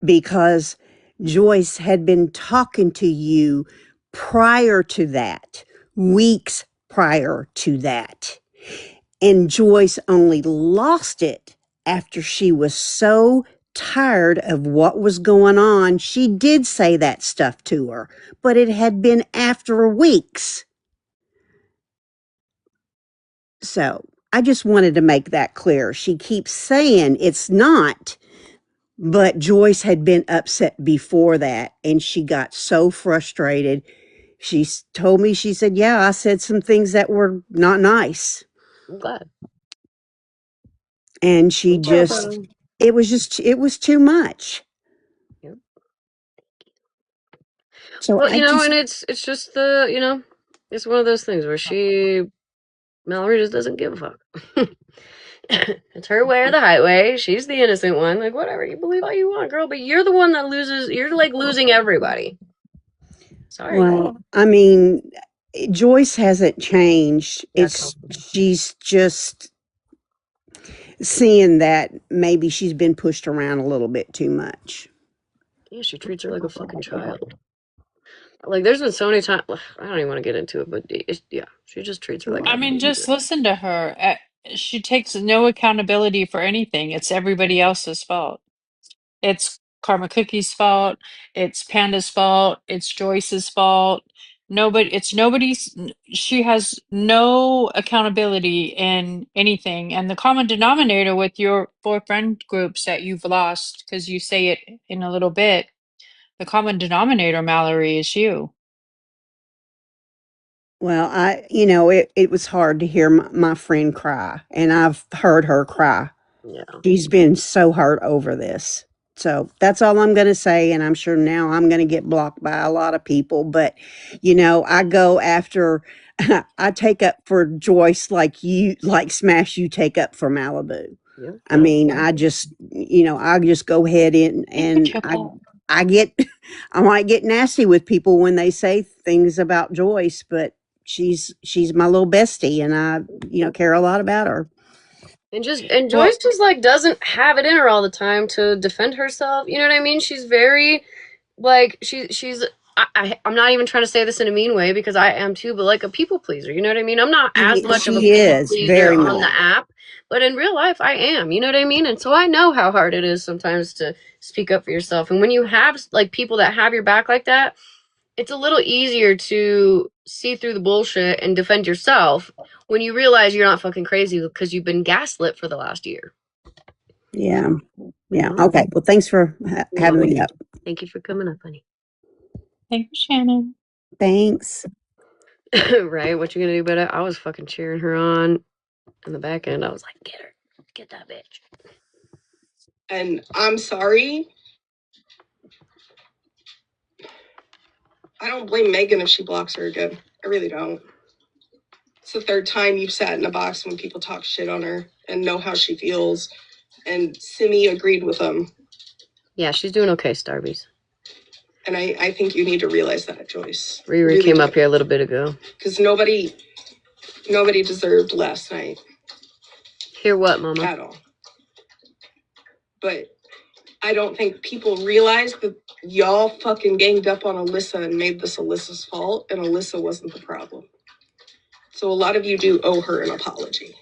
because Joyce had been talking to you prior to that, weeks prior to that. And Joyce only lost it after she was so tired of what was going on. She did say that stuff to her, but it had been after weeks. So I just wanted to make that clear. She keeps saying it's not, but Joyce had been upset before that, and she got so frustrated. She told me, she said, yeah, I said some things that were not nice. I'm glad. And she just, it was too much. Yep. So well, and it's just it's one of those things where Mallory just doesn't give a fuck. It's her way or the highway. She's the innocent one. Like, whatever, you believe all you want, girl, but you're the one that loses. You're like losing everybody. Sorry. Well, I mean, Joyce hasn't changed. She's just seeing that maybe she's been pushed around a little bit too much. Yeah, she treats her like a fucking child. Like, there's been so many times. I don't even want to get into it, but she just treats her like. I mean, just listen to her. She takes no accountability for anything. It's everybody else's fault. It's Karma Cookie's fault. It's Panda's fault. It's Joyce's fault. It's nobody's. She has no accountability in anything. And the common denominator with your boyfriend groups that you've lost, because you say it in a little bit, the common denominator, Mallory, is you. Well, it was hard to hear my friend cry, and I've heard her cry. Yeah. She's been so hurt over this. So that's all I'm going to say. And I'm sure now I'm going to get blocked by a lot of people. But, I go after, I take up for Joyce like Smash, you take up for Malibu. Yeah. I mean, I just go ahead and I might get nasty with people when they say things about Joyce, but she's my little bestie, and I, care a lot about her. And Joyce just like doesn't have it in her all the time to defend herself. You know what I mean? She's very like she's I'm not even trying to say this in a mean way because I am too, but like a people pleaser. You know what I mean? I'm not as much of a people pleaser on the app, but in real life I am. You know what I mean? And so I know how hard it is sometimes to speak up for yourself. And when you have like people that have your back like that, it's a little easier to see through the bullshit and defend yourself when you realize you're not fucking crazy because you've been gaslit for the last year. Yeah. Yeah. Okay. Well, thanks for having me up. Thank you for coming up, honey. Thank you, Shannon. Thanks. Right? What you gonna do about it? I was fucking cheering her on in the back end. I was like, get her. Get that bitch. And I'm sorry. I don't blame Megan if she blocks her again. I really don't. It's the third time you've sat in a box when people talk shit on her and know how she feels. And Simi agreed with them. Yeah, she's doing okay, Starbies. And I think you need to realize that, Joyce. Riri Really came do. up here a little bit ago. Because nobody deserved last night Hear what, Mama? at all. But I don't think people realize that y'all fucking ganged up on Alyssa and made this Alyssa's fault, and Alyssa wasn't the problem. So a lot of you do owe her an apology.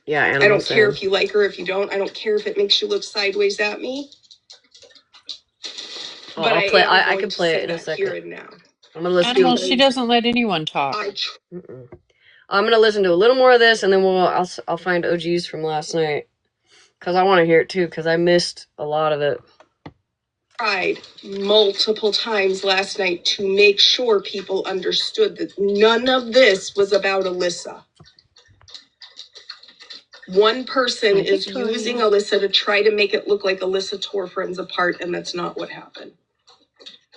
Yeah, I don't care if you like her, if you don't. I don't care if it makes you look sideways at me. Oh, But I'll play. I going can to play say it in a that second. here and now. I'm gonna listen Animal, to. she doesn't let anyone talk. I'm gonna listen to a little more of this, and then I'll find OGs from last night, cause I want to hear it too, cause I missed a lot of it. Tried multiple times last night to make sure people understood that none of this was about Alyssa. One person is using Alyssa to try to make it look like Alyssa tore friends apart, and that's not what happened.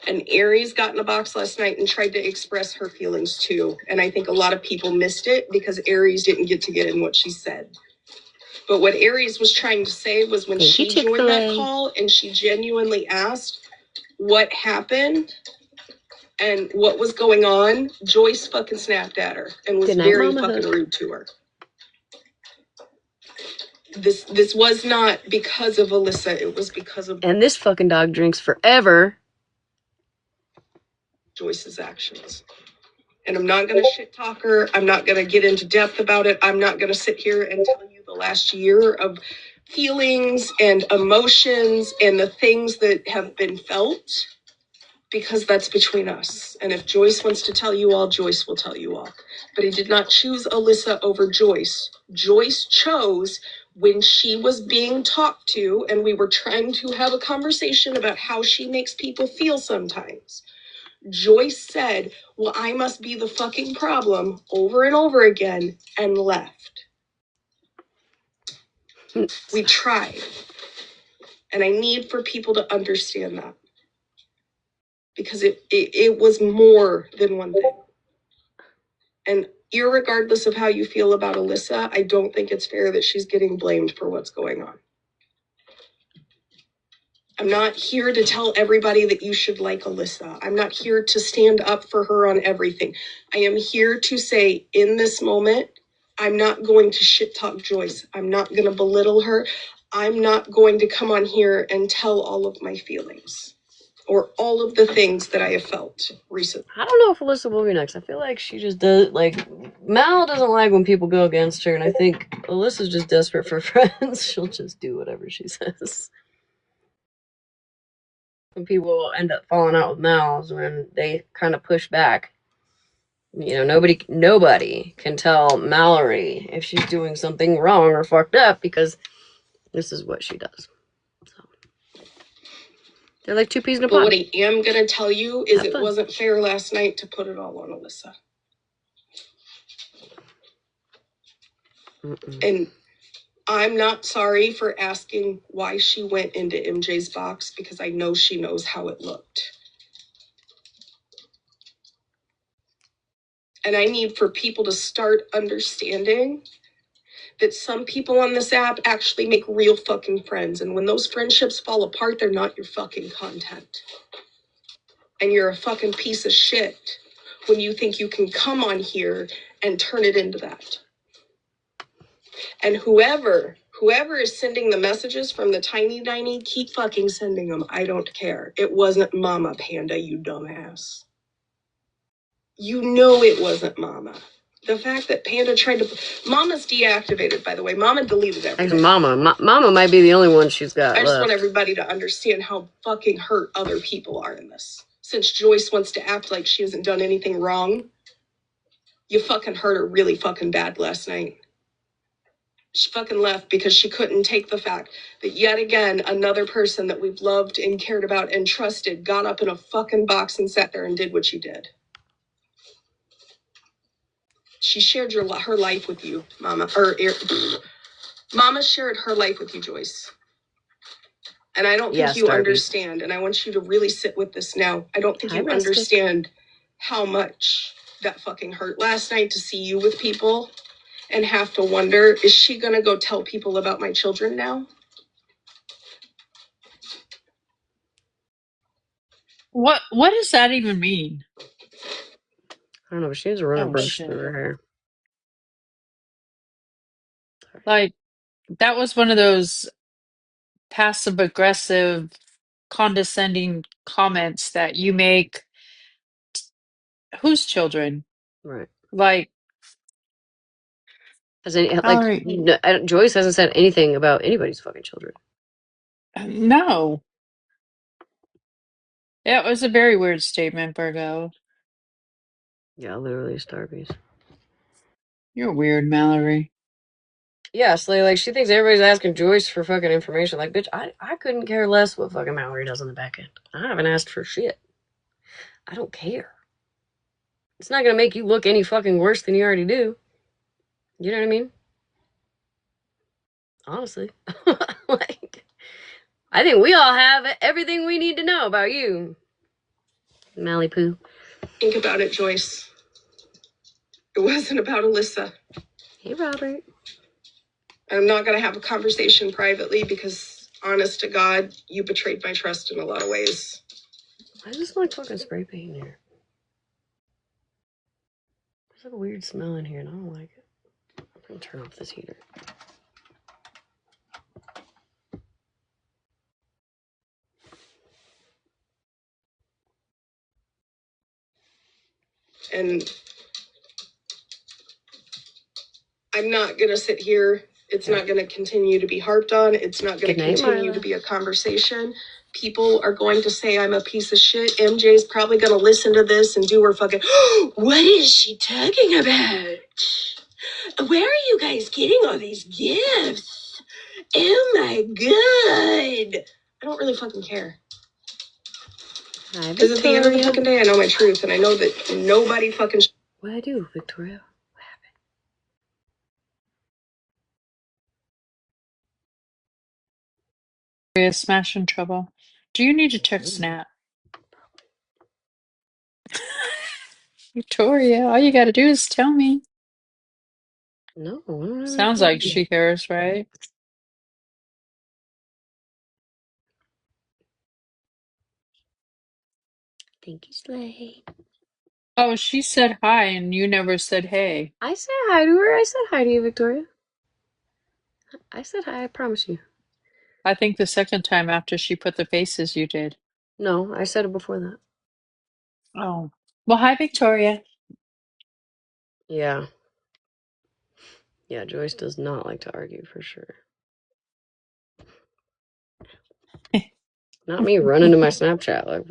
And Aries got in a box last night and tried to express her feelings too. And I think a lot of people missed it because Aries didn't get in what she said. But what Aries was trying to say was when she joined that call and she genuinely asked what happened and what was going on, Joyce fucking snapped at her and was very fucking rude to her. This was not because of Alyssa. It was because of And this fucking dog drinks forever. Joyce's actions. And I'm not going to shit talk her. I'm not going to get into depth about it. I'm not going to sit here and tell you the last year of feelings and emotions and the things that have been felt, because that's between us. And if Joyce wants to tell you all, Joyce will tell you all. But he did not choose Alyssa over Joyce. Joyce chose when she was being talked to and we were trying to have a conversation about how she makes people feel sometimes. Joyce said, well, I must be the fucking problem over and over again, and left. We tried. And I need for people to understand that. Because it was more than one thing. And irregardless of how you feel about Alyssa, I don't think it's fair that she's getting blamed for what's going on. I'm not here to tell everybody that you should like Alyssa. I'm not here to stand up for her on everything. I am here to say, in this moment, I'm not going to shit talk Joyce. I'm not going to belittle her. I'm not going to come on here and tell all of my feelings or all of the things that I have felt recently. I don't know if Alyssa will be next. I feel like she just does, like, Mal doesn't like when people go against her, and I think Alyssa's just desperate for friends. She'll just do whatever she says. When people end up falling out with Mal is when they kind of push back. You know, nobody can tell Mallory if she's doing something wrong or fucked up, because this is what she does. So they're like two peas in a pod. But what I am going to tell you is it wasn't fair last night to put it all on Alyssa. And I'm not sorry for asking why she went into MJ's box, because I know she knows how it looked. And I need for people to start understanding that some people on this app actually make real fucking friends. And when those friendships fall apart, they're not your fucking content. And you're a fucking piece of shit when you think you can come on here and turn it into that. And whoever is sending the messages from the Tiny Diny, keep fucking sending them. I don't care. It wasn't Mama, Panda, you dumbass. You know it wasn't Mama. The fact that Panda tried to... Mama's deactivated, by the way. Mama deleted everything. Mama might be the only one she's got I just left. want everybody to understand how fucking hurt other people are in this. Since Joyce wants to act like she hasn't done anything wrong, you fucking hurt her really fucking bad last night. She fucking left because she couldn't take the fact that yet again, another person that we've loved and cared about and trusted got up in a fucking box and sat there and did what you did. She shared her life with you, Mama. Mama shared her life with you, Joyce. And I don't think you understand. And I want you to really sit with this now. I don't think you understand how much that fucking hurt last night to see you with people and have to wonder, is she going to go tell people about my children now? What does that even mean? I don't know, but she needs to run a Oh brush through shit. her hair. Like that was one of those passive aggressive condescending comments that you make whose children? Right. Like Has any like Mallory, no, Joyce hasn't said anything about anybody's fucking children. no. Yeah, it was a very weird statement, Virgo. Yeah, literally Starbies. You're weird, Mallory. Yeah, so like she thinks everybody's asking Joyce for fucking information. Like, bitch, I couldn't care less what fucking Mallory does on the back end. I haven't asked for shit. I don't care. It's not gonna make you look any fucking worse than you already do. You know what I mean? Honestly. Like, I think we all have everything we need to know about you. Mally Poo. Think about it, Joyce. It wasn't about Alyssa. Hey, Robert. I'm not going to have a conversation privately because, honest to God, you betrayed my trust in a lot of ways. I just like fucking spray paint in here. There's like a weird smell in here and I don't like it. I'm gonna turn off this heater. And I'm not going to sit here. It's not going to continue to be harped on. It's not going to continue to be a conversation. People are going to say I'm a piece of shit. MJ's probably going to listen to this and do her fucking, what is she talking about? Where are you guys getting all these gifts? Oh my god. I don't really fucking care. Because at the end of the fucking day, I know my truth, and I know that nobody fucking... What'd I do, Victoria? Smash in trouble. Do you need to check Snap? Victoria, all you gotta do is tell me. No, I don't have Sounds like she cares, right? Thank you, Slay. Oh, she said hi and you never said hey. I said hi to her. I said hi to you, Victoria. I said hi, I promise you. I think the second time after she put the faces you did. No, I said it before that. Oh. Well, hi, Victoria. Yeah. Yeah, Joyce does not like to argue for sure. Not me running to my Snapchat like.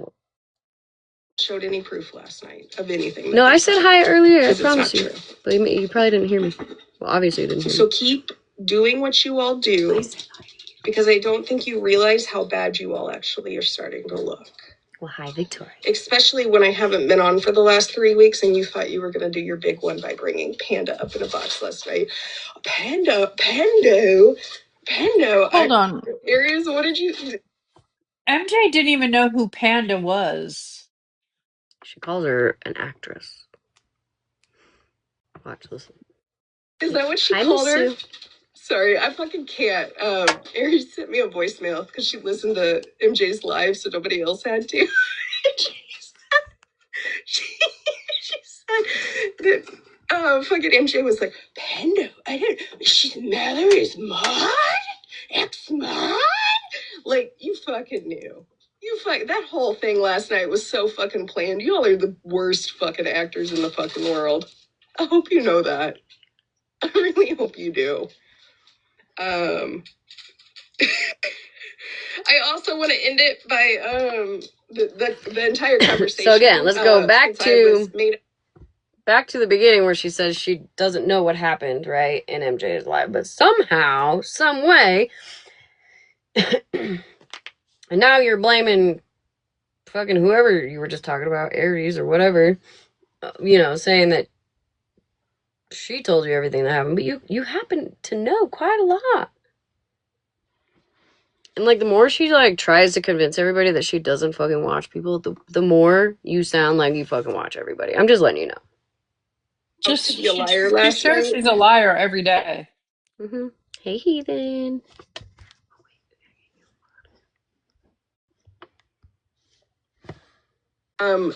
Showed any proof last night of anything. No, I said hi earlier. I promise you. True. But you probably didn't hear me. Well, obviously you didn't hear me. So keep doing what you all do, because I don't think you realize how bad you all actually are starting to look. Well, hi, Victoria. Especially when I haven't been on for the last 3 weeks and you thought you were going to do your big one by bringing Panda up in a box last night. Pando. Hold on. Aries, what did you... MJ didn't even know who Panda was. She calls her an actress. Watch, listen. Is that what she called her? Sorry, I fucking can't. Aries sent me a voicemail because she listened to MJ's live, so nobody else had to. she said that fucking MJ was like, Pando, she's Mallory's mod? Ex-mod? Like, you fucking knew. That whole thing last night was so fucking planned. You all are the worst fucking actors in the fucking world. I hope you know that. I really hope you do. I also want to end it by the entire conversation. So again, let's go back to the beginning where she says she doesn't know what happened, right, in MJ's life, but somehow, some way, and now you're blaming fucking whoever you were just talking about, Aries or whatever, saying that she told you everything that happened, but you happen to know quite a lot. And, like, the more she, like, tries to convince everybody that she doesn't fucking watch people, the more you sound like you fucking watch everybody. I'm just letting you know. Just to be a liar last sure night. she's a liar every day. Mm-hmm. Hey, heathen.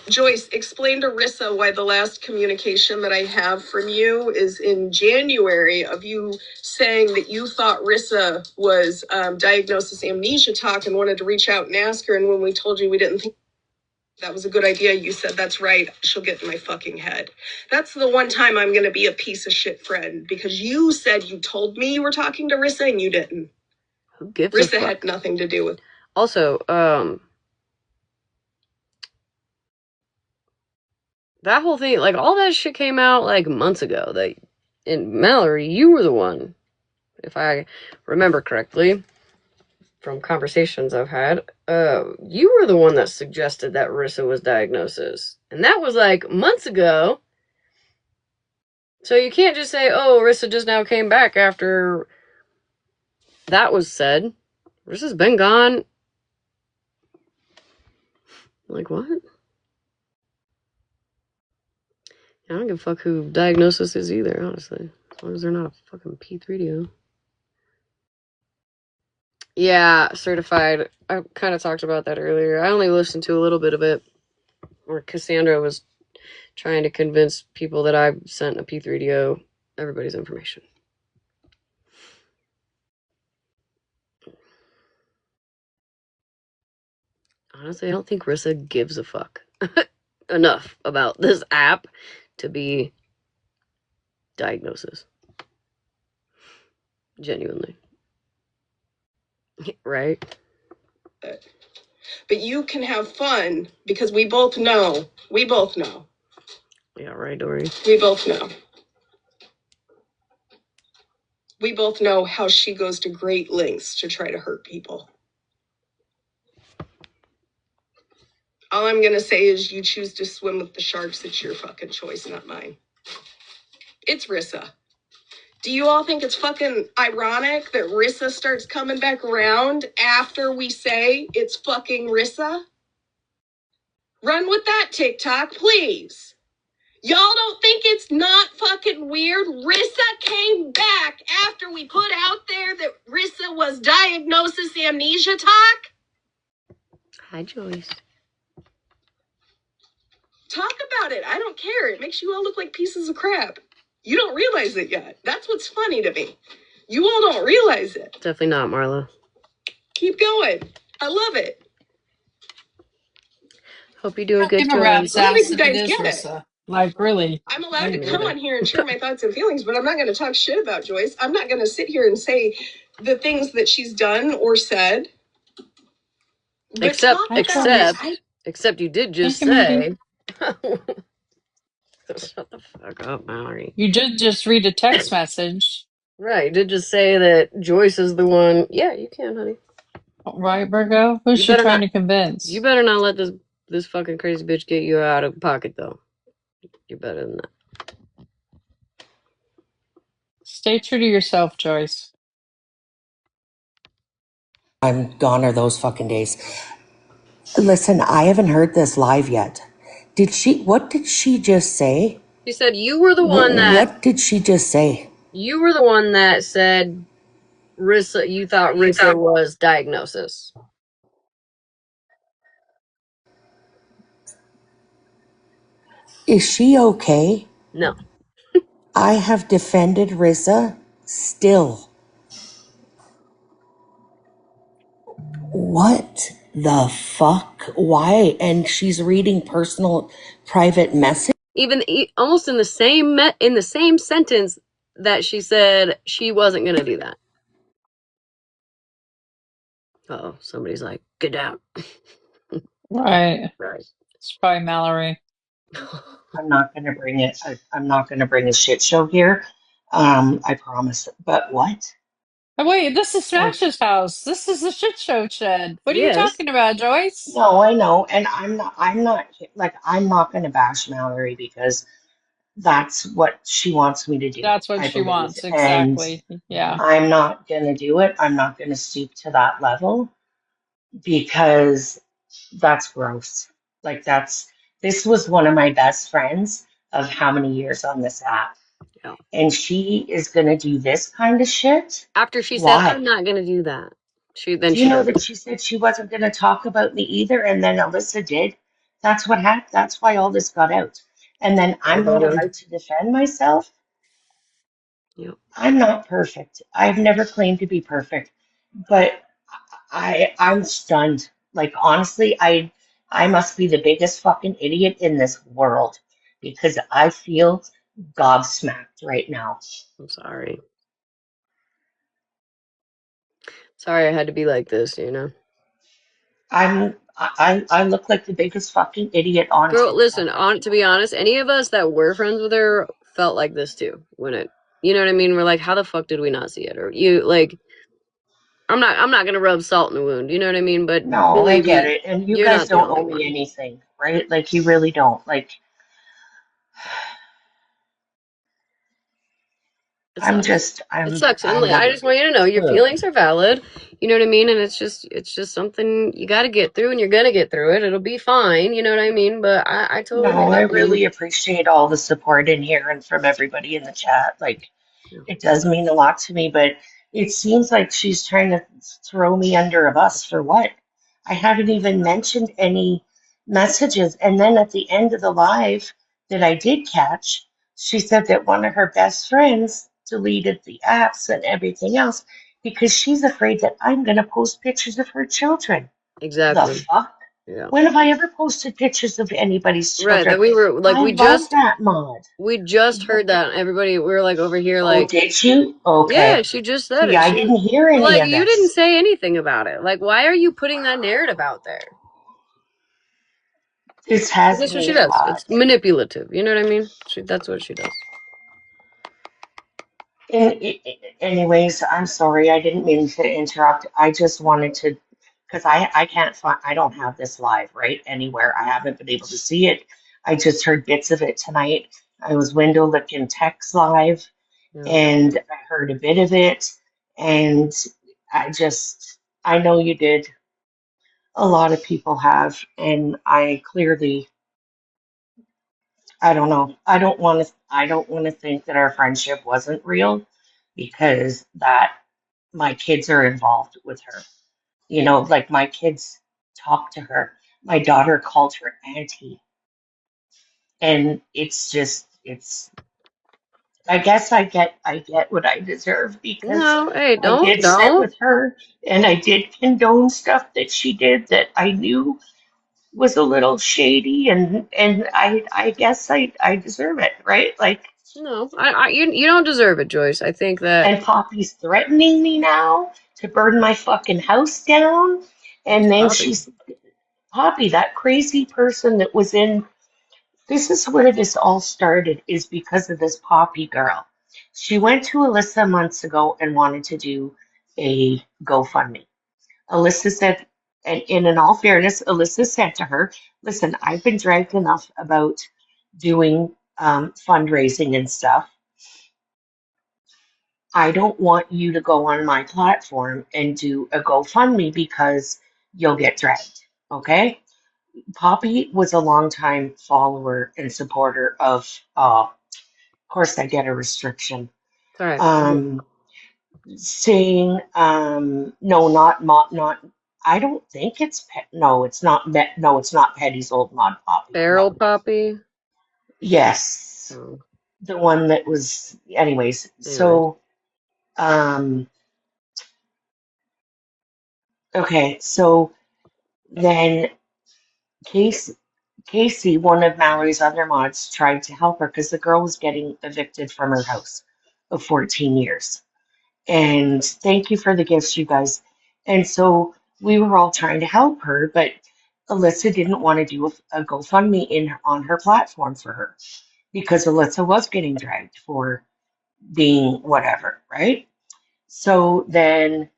Joyce, explain to Rissa why the last communication that I have from you is in January of you saying that you thought Rissa was diagnosed as amnesia talk and wanted to reach out and ask her. And when we told you we didn't think that was a good idea, you said, that's right, she'll get in my fucking head. That's the one time I'm going to be a piece of shit friend, because you said you told me you were talking to Rissa and you didn't. Who gives a Rissa fuck? had nothing to do with it. Also, that whole thing, like, all that shit came out, like, months ago. And Mallory, you were the one, if I remember correctly, from conversations I've had, you were the one that suggested that Rissa was diagnosis. And that was, like, months ago. So you can't just say, oh, Rissa just now came back after that was said. Rissa's been gone. Like, what? I don't give a fuck who diagnosis is either, honestly. As long as they're not a fucking P3DO. Yeah, certified. I kind of talked about that earlier. I only listened to a little bit of it, where Cassandra was trying to convince people that I sent a P3DO everybody's information. Honestly, I don't think Rissa gives a fuck enough about this app to be diagnosis. Genuinely. Right? But you can have fun, because we both know. Yeah, right, Dory? We both know. We both know how she goes to great lengths to try to hurt people. All I'm gonna say is you choose to swim with the sharks. It's your fucking choice, not mine. It's Rissa. Do you all think it's fucking ironic that Rissa starts coming back around after we say it's fucking Rissa? Run with that, TikTok, please. Y'all don't think it's not fucking weird? Rissa came back after we put out there that Rissa was diagnosis amnesia talk? Hi, Joyce. Talk about it. I don't care. It makes you all look like pieces of crap. You don't realize it yet. That's what's funny to me. You all don't realize it. Definitely not, Marla. Keep going. I love it. Hope you do a good Give a job. rat's Let me ass you if it guys is get it. Rissa. Like, really. I'm allowed to Me come neither. on here and share my thoughts and feelings, but I'm not going to talk shit about Joyce. I'm not going to sit here and say the things that she's done or said. But Except talk about it. except you did just Thank you, say. Shut the fuck up, Mallory. You did just read a text message. Right, you did just say that Joyce is the one. Yeah, you can, honey. Right, Virgo? Who's You she better trying not. to convince? You better not let this fucking crazy bitch get you out of pocket, though. You're better than that. Stay true to yourself, Joyce. I'm gone are those fucking days. Listen, I haven't heard this live yet. What did she just say? She said you were the one that. What did she just say? You were the one that said Rissa. You thought Rissa was diagnosis. Is she okay? No. I have defended Rissa still. What the fuck? Why? And she's reading personal, private messages? Even almost in the same sentence that she said she wasn't gonna do that. Uh-oh, somebody's like, get down. Right. Right. It's probably Mallory. I'm not going to bring it. I'm not going to bring a shit show here. I promise. But what? Oh, wait, this is Like, Smash's house. This is the shit show shed. What are you Yes. talking about, Joyce? no, I know. And I'm not going to bash Mallory because that's what she wants me to do, That's what I she believe. wants, And exactly. Yeah. I'm not going to do it. I'm not going to stoop to that level because that's gross. This was one of my best friends of how many years on this app. Yeah. And she is going to do this kind of shit? After she said, Why? I'm not gonna do that. Do you know that she said she wasn't going to talk about me either? And then Alyssa did. That's what happened. That's why all this got out. And then Sorry I'm about not him. allowed to defend myself. Yep. I'm not perfect. I've never claimed to be perfect, but I'm stunned. Like honestly, I must be the biggest fucking idiot in this world because I feel gobsmacked right now. I'm sorry. Sorry I had to be like this, you know. I look like the biggest fucking idiot, Girl, honest to God. listen, to be honest, any of us that were friends with her felt like this too when it, you know what I mean? We're like, how the fuck did we not see it? Or you like, I'm not gonna rub salt in the wound, you know what I mean? But No, I believe get me, it. And you you're guys not the don't only owe me one. anything, right? Like you really don't. Like It sucks. It sucks, and like, I just want you to know your ugh. feelings are valid. You know what I mean? And it's just something you got to get through, and you're gonna get through it. It'll be fine. You know what I mean? But I totally No, I believe you. really appreciate all the support in here and from everybody in the chat. Like Yeah. it does mean a lot to me, but it seems like she's trying to throw me under a bus for what? I haven't even mentioned any messages. And then at the end of the live that I did catch, she said that one of her best friends deleted the apps and everything else because she's afraid that I'm going to post pictures of her children. The Exactly. fuck? Yeah. When have I ever posted pictures of anybody's Right. children? That we were like, I love that mod. we just heard that. Everybody, we were like over here, Oh, like, did you? yeah, Okay. she just said See, it. I She, didn't hear any like, of you didn't this. say anything about it. Like, why are you putting that narrative out there? This has That's what she meant a does. lot. It's manipulative. You know what I mean? That's what she does. Anyways, I'm sorry. I didn't mean to interrupt. I just wanted to, because I can't find, I don't have this live, right? Anywhere. I haven't been able to see it. I just heard bits of it tonight. I was window looking text live Yeah. and I heard a bit of it. And I know you did. A lot of people have. And I clearly, I don't know. I don't want to think that our friendship wasn't real because that my kids are involved with her. You know, like my kids talk to her. My daughter called her auntie. And it's just it's I get what I deserve because No, hey, I did sit don't. with her and I did condone stuff that she did that I knew was a little shady and I guess I deserve it, right? Like No, you don't deserve it, Joyce. I think that and Poppy's threatening me now to burn my fucking house down. it's And then Poppy. she's Poppy, that crazy person that was in. This is where this all started, is because of this Poppy girl. She went to Alyssa months ago and wanted to do a GoFundMe. Alyssa said, and in all fairness, Alyssa said to her, listen, I've been dragged enough about doing fundraising and stuff. I don't want you to go on my platform and do a GoFundMe because you'll get dragged. Okay? Poppy was a longtime follower and supporter of course, I get a restriction. It's all right. Saying, no, not, I don't think it's, no, it's not, no, it's not Petty's old mod Poppy. Feral No. Poppy. Yes. Oh, The one that was, anyways. anyways. So, okay, so then Casey, one of Mallory's other mods, tried to help her because the girl was getting evicted from her house of 14 years. And thank you for the gifts, you guys. And so we were all trying to help her, but Alyssa didn't want to do a GoFundMe on her platform for her because Alyssa was getting dragged for being whatever, right? So then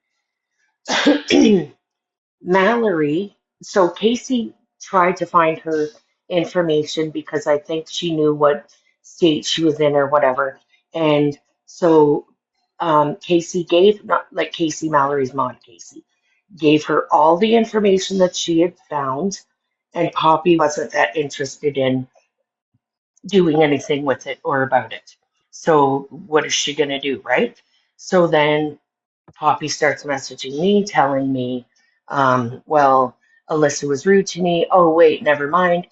Mallory, so Casey tried to find her information because I think she knew what state she was in or whatever. And so Casey gave, not like Casey, Mallory's mom, Casey, gave her all the information that she had found. And Poppy wasn't that interested in doing anything with it or about it. So what is she going to do, right? So then Poppy starts messaging me, telling me, well, Alyssa was rude to me. Oh, wait, never mind.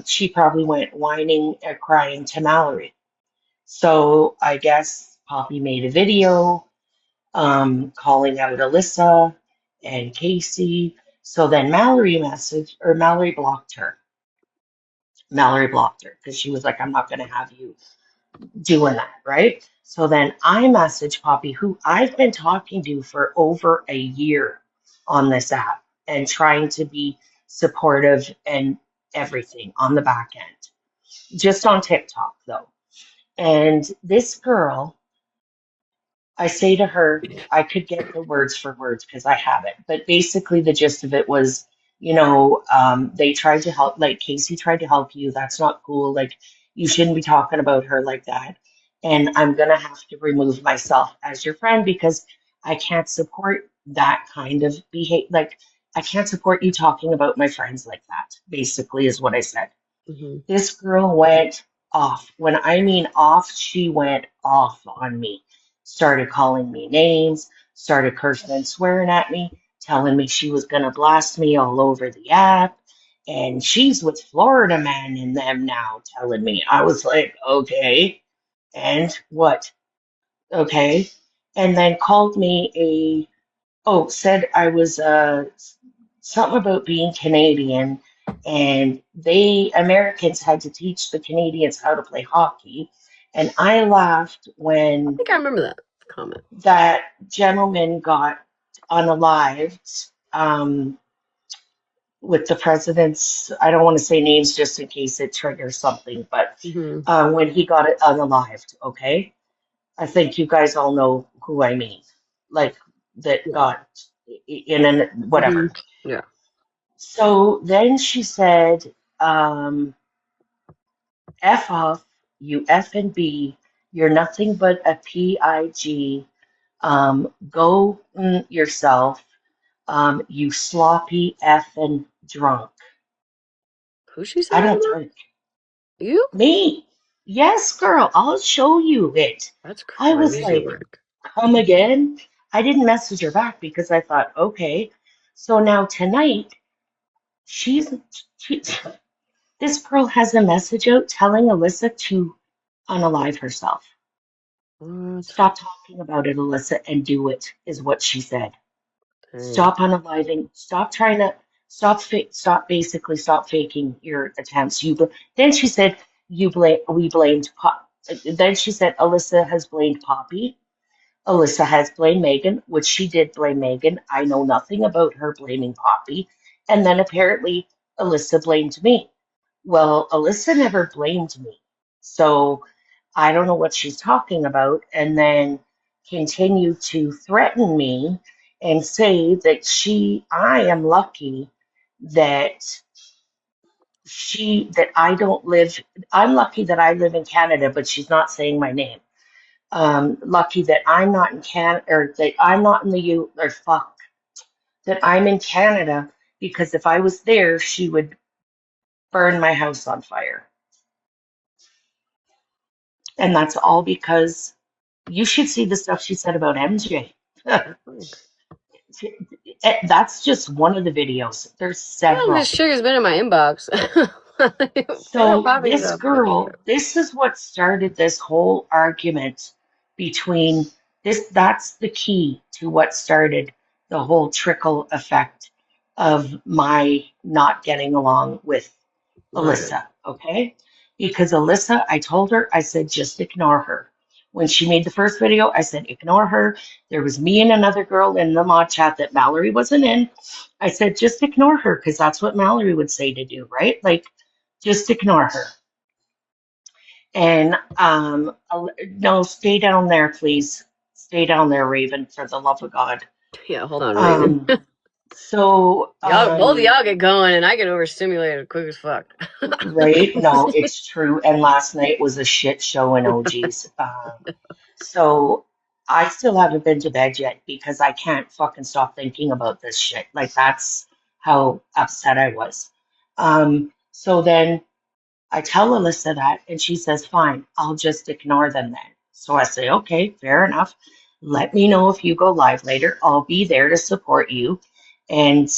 She probably went whining and crying to Mallory. So I guess Poppy made a video calling out Alyssa and Casey. So then Mallory blocked her. Mallory blocked her because she was like, I'm not going to have you doing that, right? So then I messaged Poppy, who I've been talking to for over a year on this app and trying to be supportive and everything on the back end, just on TikTok though. And this girl, I say to her, I could get the words for words because I have it. But basically, the gist of it was, they tried to help, like Casey tried to help you. That's not cool. Like, you shouldn't be talking about her like that. And I'm going to have to remove myself as your friend because I can't support that kind of behavior. Like, I can't support you talking about my friends like that, basically, is what I said. Mm-hmm. This girl went off. When I mean off, she went off on me. Started calling me names, started cursing and swearing at me, telling me she was going to blast me all over the app. And she's with Florida Man in them now, telling me. I was like, okay. And what? Okay. And then called me said I was something about being Canadian, and they Americans had to teach the Canadians how to play hockey. And I laughed I when think I remember that comment. that gentleman got unalived with the president's. I don't want to say names just in case it triggers something, but Mm-hmm. when he got it unalived, okay? I think you guys all know who I mean, like that Yeah. got in an whatever. Mm-hmm. Yeah. So then she said, F off, you F and B, you're nothing but a PIG. Go yourself, you sloppy F and drunk. Who she I saying don't that drink. about? You? Me. Yes, girl, I'll show you it. That's I was crazy like, work. come again? I didn't message her back because I thought, okay. So now tonight, she's she, this girl has a message out telling Alyssa to unalive herself. What? Stop talking about it, Alyssa, and do it, is what she said. Dang. Stop unaliving. Stop trying to stop faking your attempts. Then she said we blamed Pop. Then she said Alyssa has blamed Poppy. Alyssa has blamed Megan, which she did blame Megan. I know nothing about her blaming Poppy. And then apparently Alyssa blamed me. Well, Alyssa never blamed me. So I don't know what she's talking about. And then continue to threaten me and say that I am lucky that that I don't live, I'm lucky that I live in Canada, but she's not saying my name. Lucky that I'm not in Canada, or that I'm not in the or fuck, that I'm in Canada, because if I was there, she would burn my house on fire. And that's all because you should see the stuff she said about MJ. That's just one of the videos. There's Well, this several. sugar's been in my inbox. Tell So Bobby this about that shit. girl, this is what started this whole argument between that's the key to what started the whole trickle effect of my not getting along with Right. Alyssa, okay? Because Alyssa, I told her, I said, just ignore her. When she made the first video, I said, ignore her. There was me and another girl in the mod chat that Mallory wasn't in. I said, just ignore her, because that's what Mallory would say to do, right? Like, just ignore her. And no, stay down there, please. Stay down there, Raven, for the love of God. Yeah, hold on, Raven. So, Both of y'all get going, and I get overstimulated quick as fuck. right? No, it's true. And last night was a shit show in OG's. So I still haven't been to bed yet because I can't fucking stop thinking about this shit. Like, that's how upset I was. So then I tell Alyssa that, and she says, fine, I'll just ignore them then. So I say, okay, fair enough. Let me know if you go live later. I'll be there to support you. And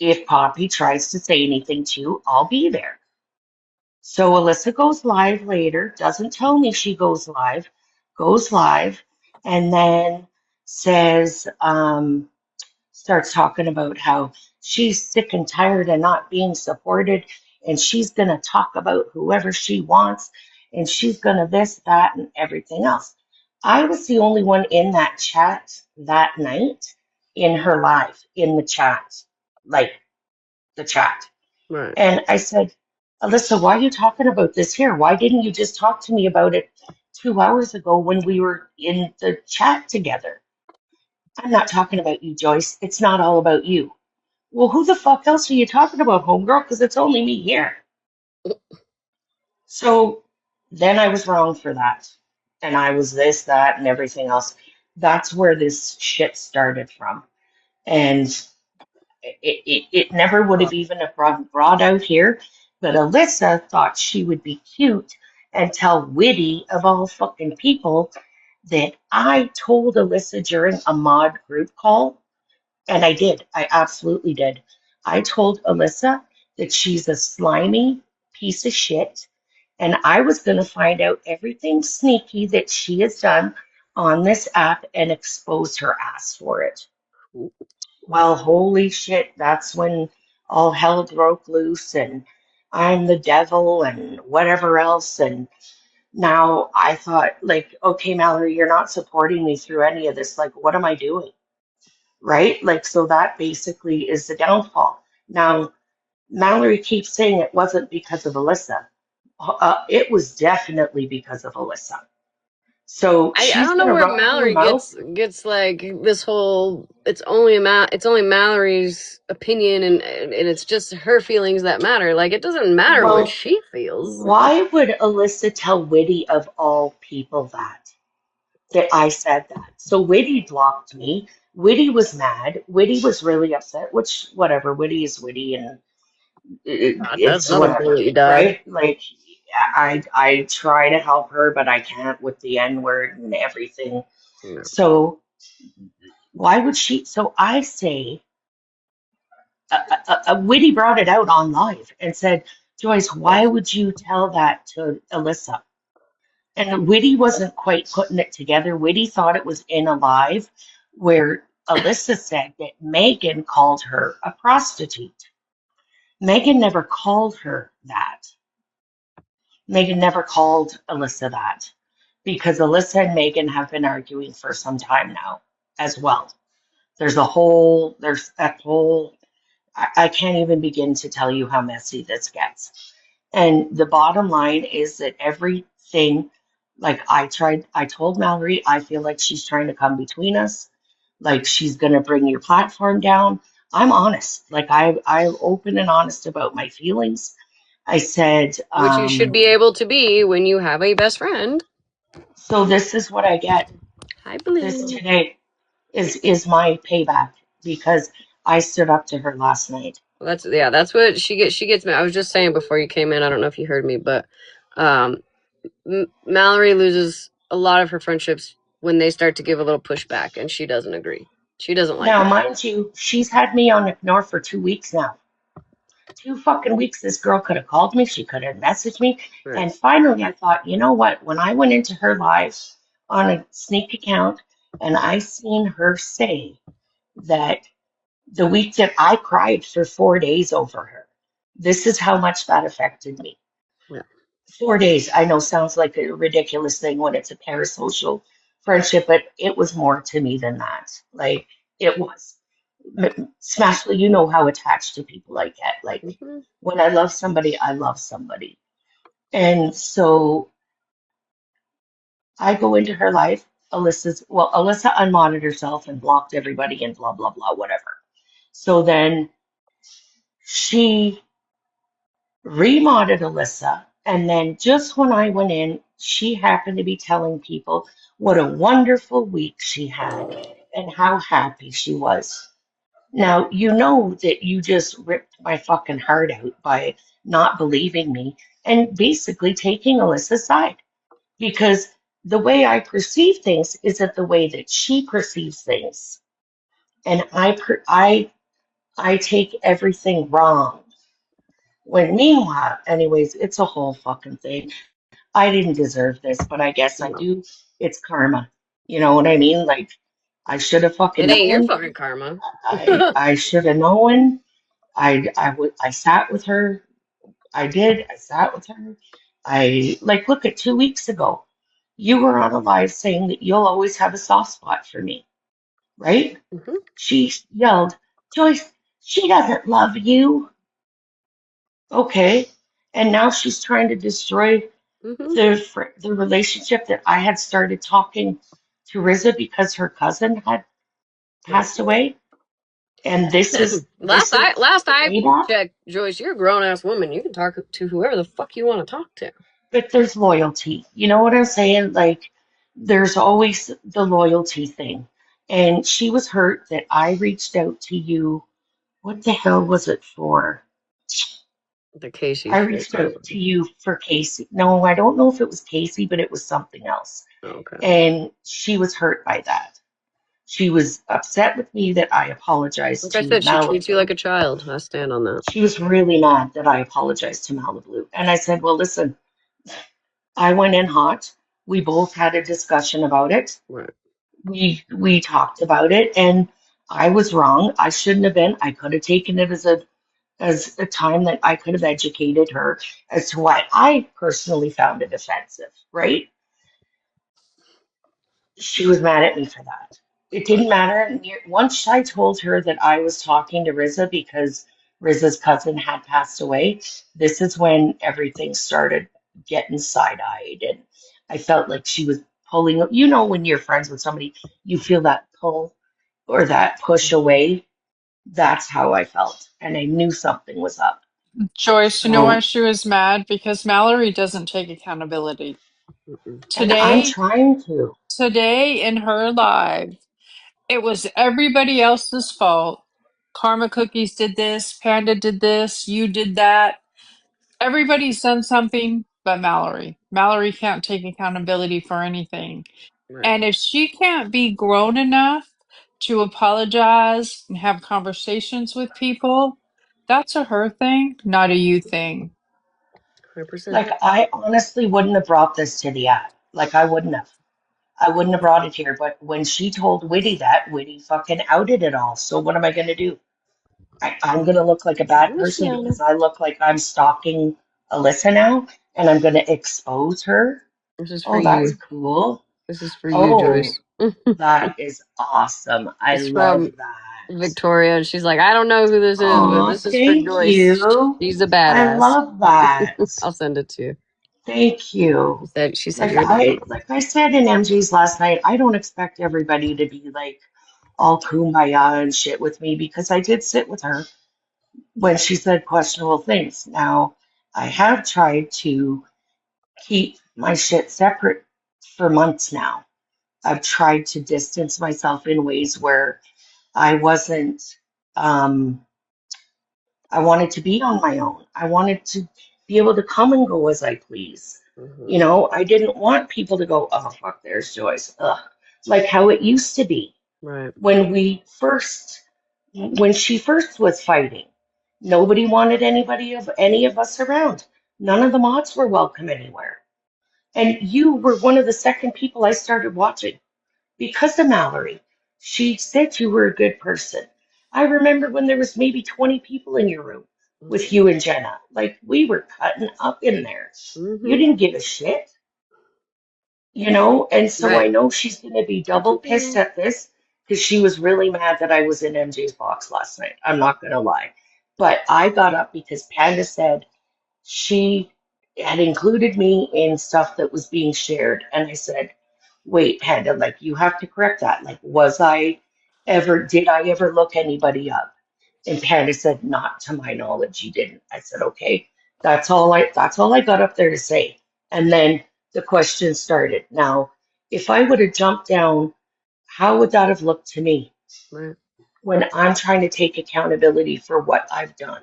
If Poppy tries to say anything to you, I'll be there. So Alyssa goes live later, doesn't tell me she goes live, and then says, starts talking about how she's sick and tired of not being supported, and she's going to talk about whoever she wants, and she's going to this, that, and everything else. I was the only one in that chat that night in her live, in the chat, like the chat. Right. And I said, Alyssa, why are you talking about this here? Why didn't you just talk to me about it 2 hours ago when we were in the chat together? I'm not talking about you, Joyce. It's not all about you. Well, who the fuck else are you talking about, homegirl? Because it's only me here. So then I was wrong for that. And I was this, that, and everything else. That's where this shit started from. And it never would have even have brought out here. But Alyssa thought she would be cute and tell Witty, of all fucking people, that I told Alyssa during a mod group call. And I did. I absolutely did. I told Alyssa that she's a slimy piece of shit, and I was going to find out everything sneaky that she has done on this app and expose her ass for it. Well, holy shit, that's when all hell broke loose, and I'm the devil and whatever else. And now I thought, like, okay, Mallory, you're not supporting me through any of this. Like, what am I doing? Right? Like, so that basically is the downfall. Now, Mallory keeps saying it wasn't because of Alyssa. It was definitely because of Alyssa. So I she's don't know gonna where run her Mallory mouth. gets like this whole it's only Mallory's opinion and it's just her feelings that matter. Like it doesn't matter what Well, she feels. why would Alyssa tell Witty of all people that I said that? So Witty blocked me. Witty was mad. Witty was really upset, which whatever, Witty is Witty and That's it's not a whatever, bully dog. right? Like I try to help her, but I can't with the N word and everything. No. So why would she? So I say, Witty brought it out on live and said, Joyce, why would you tell that to Alyssa? And Witty wasn't quite putting it together. Witty thought it was in a live where Alyssa said that Megan called her a prostitute. Megan never called her that. Megan never called Alyssa that because Alyssa and Megan have been arguing for some time now as well. There's that whole, I can't even begin to tell you how messy this gets. And the bottom line is that everything, like I told Mallory, I feel like she's trying to come between us, like she's going to bring your platform down. I'm honest. Like I'm open and honest about my feelings. I said, Which you should be able to be when you have a best friend. so this is what I get. I This believe. today is my payback because I stood up to her last night. Well, that's what she gets. She gets me. I was just saying before you came in. I don't know if you heard me, but Mallory loses a lot of her friendships when they start to give a little pushback, and she doesn't agree. She doesn't like Now, that. mind you, she's had me on ignore for 2 weeks now. 2 fucking weeks, this girl could have called me, she could have messaged me. Right. And finally, I thought, you know what? When I went into her live on a sneak account and I seen her say that the week that I cried for 4 days over her, this is how much that affected me. Yeah. 4 days, I know sounds like a ridiculous thing when it's a parasocial friendship, but it was more to me than that. Like, it was. Smashly, you know how attached to people I get. Like, Mm-hmm. when I love somebody, I love somebody. And so I go into her life. Alyssa unmodded herself and blocked everybody and blah, blah, blah, whatever. So then she remodded Alyssa. And then just when I went in, she happened to be telling people what a wonderful week she had and how happy she was. Now, you know that you just ripped my fucking heart out by not believing me and basically taking Alyssa's side. Because the way I perceive things isn't the way that she perceives things. And I take everything wrong. When meanwhile, anyways, it's a whole fucking thing. I didn't deserve this, but I guess I No. do. It's karma. You know what I mean? Like, I should have fucking It ain't your known. fucking karma. I should have known. I sat with her. I did. I sat with her. Look at 2 weeks ago. You were on a live saying that you'll always have a soft spot for me, right? Hmm. She yelled, Joyce, she doesn't love you. Okay. And now she's trying to destroy Hmm. the relationship that I had started talking to Riza because her cousin had Right. passed away. And this is last I payback. checked, Joyce, you're a grown ass woman. You can talk to whoever the fuck you want to talk to. But there's loyalty. You know what I'm saying? Like, there's always the loyalty thing. And she was hurt that I reached out to you. What the hell was it for? The Casey I shit, reached out probably. to you for Casey. No, I don't know if it was Casey, but it was something else. Okay. And she was hurt by that. She was upset with me that I apologized Like I to said, she treats you Malibu. like a child. I stand on that. She was really mad that I apologized to Malibu. And I said, well, listen, I went in hot. We both had a discussion about it. Right. We talked about it, and I was wrong. I shouldn't have been. I could have taken it as a time that I could have educated her as to why I personally found it offensive, right? She was mad at me for that. It didn't matter. Once I told her that I was talking to Riza because Riza's cousin had passed away, this is when everything started getting side-eyed. And I felt like she was pulling, you know, when you're friends with somebody, you feel that pull or that push away. That's how I felt. And I knew something was up. Joyce, you know why So, she was mad? Because Mallory doesn't take accountability. Mm-mm. and I'm Today, trying to. today in her live, it was everybody else's fault. Karma Cookies did this, Panda did this, you did that. Everybody's done something but Mallory. Mallory can't take accountability for anything. Right. And if she can't be grown enough to apologize and have conversations with people, that's a her thing, not a you thing. 100%. Like, I honestly wouldn't have brought this to the app. Like, I wouldn't have. I wouldn't have brought it here, but when she told Witty that, Witty fucking outed it all. So what am I going to do? I'm going to look like a bad person Luciana. because I look like I'm stalking Alyssa now, and I'm going to expose her. This is for Oh, that's you. cool. This is for you, Oh, Joyce. that is awesome. I It's love from that. Victoria, and she's like, I don't know who this is, but Oh, this is for thank Joyce. you. She's a I badass. love that. I'll send it to you. Thank you. She said you're the bomb. Like I said in MG's last night, I don't expect everybody to be like all kumbaya and shit with me because I did sit with her when she said questionable things. Now, I have tried to keep my shit separate for months now. I've tried to distance myself in ways where I wasn't, um, I wanted to be on my own. I wanted to be able to come and go as I please. Hmm. You know, I didn't want people to go, oh, fuck, there's Joyce. Ugh. Like how it used to be Right. when when she first was fighting. Nobody wanted any of us around. None of the mods were welcome anywhere. And you were one of the second people I started watching because of Mallory. She said you were a good person. I remember when there was maybe 20 people in your room with you and Jenna. Like we were cutting up in there. You Mm-hmm. didn't give a shit, you know? And so I Right. know she's going to be That's double what they pissed want. at this because she was really mad that I was in MJ's box last night. I'm not going to lie. But I got up because Panda said she had included me in stuff that was being shared. And I said, wait, Panda, like, you have to correct that. Like, did I ever look anybody up? And Panda said, not to my knowledge, you didn't. I said, okay, that's all I got up there to say. And then the question started. Now, if I would have jumped down, how would that have looked to me Right. when I'm trying to take accountability for what I've done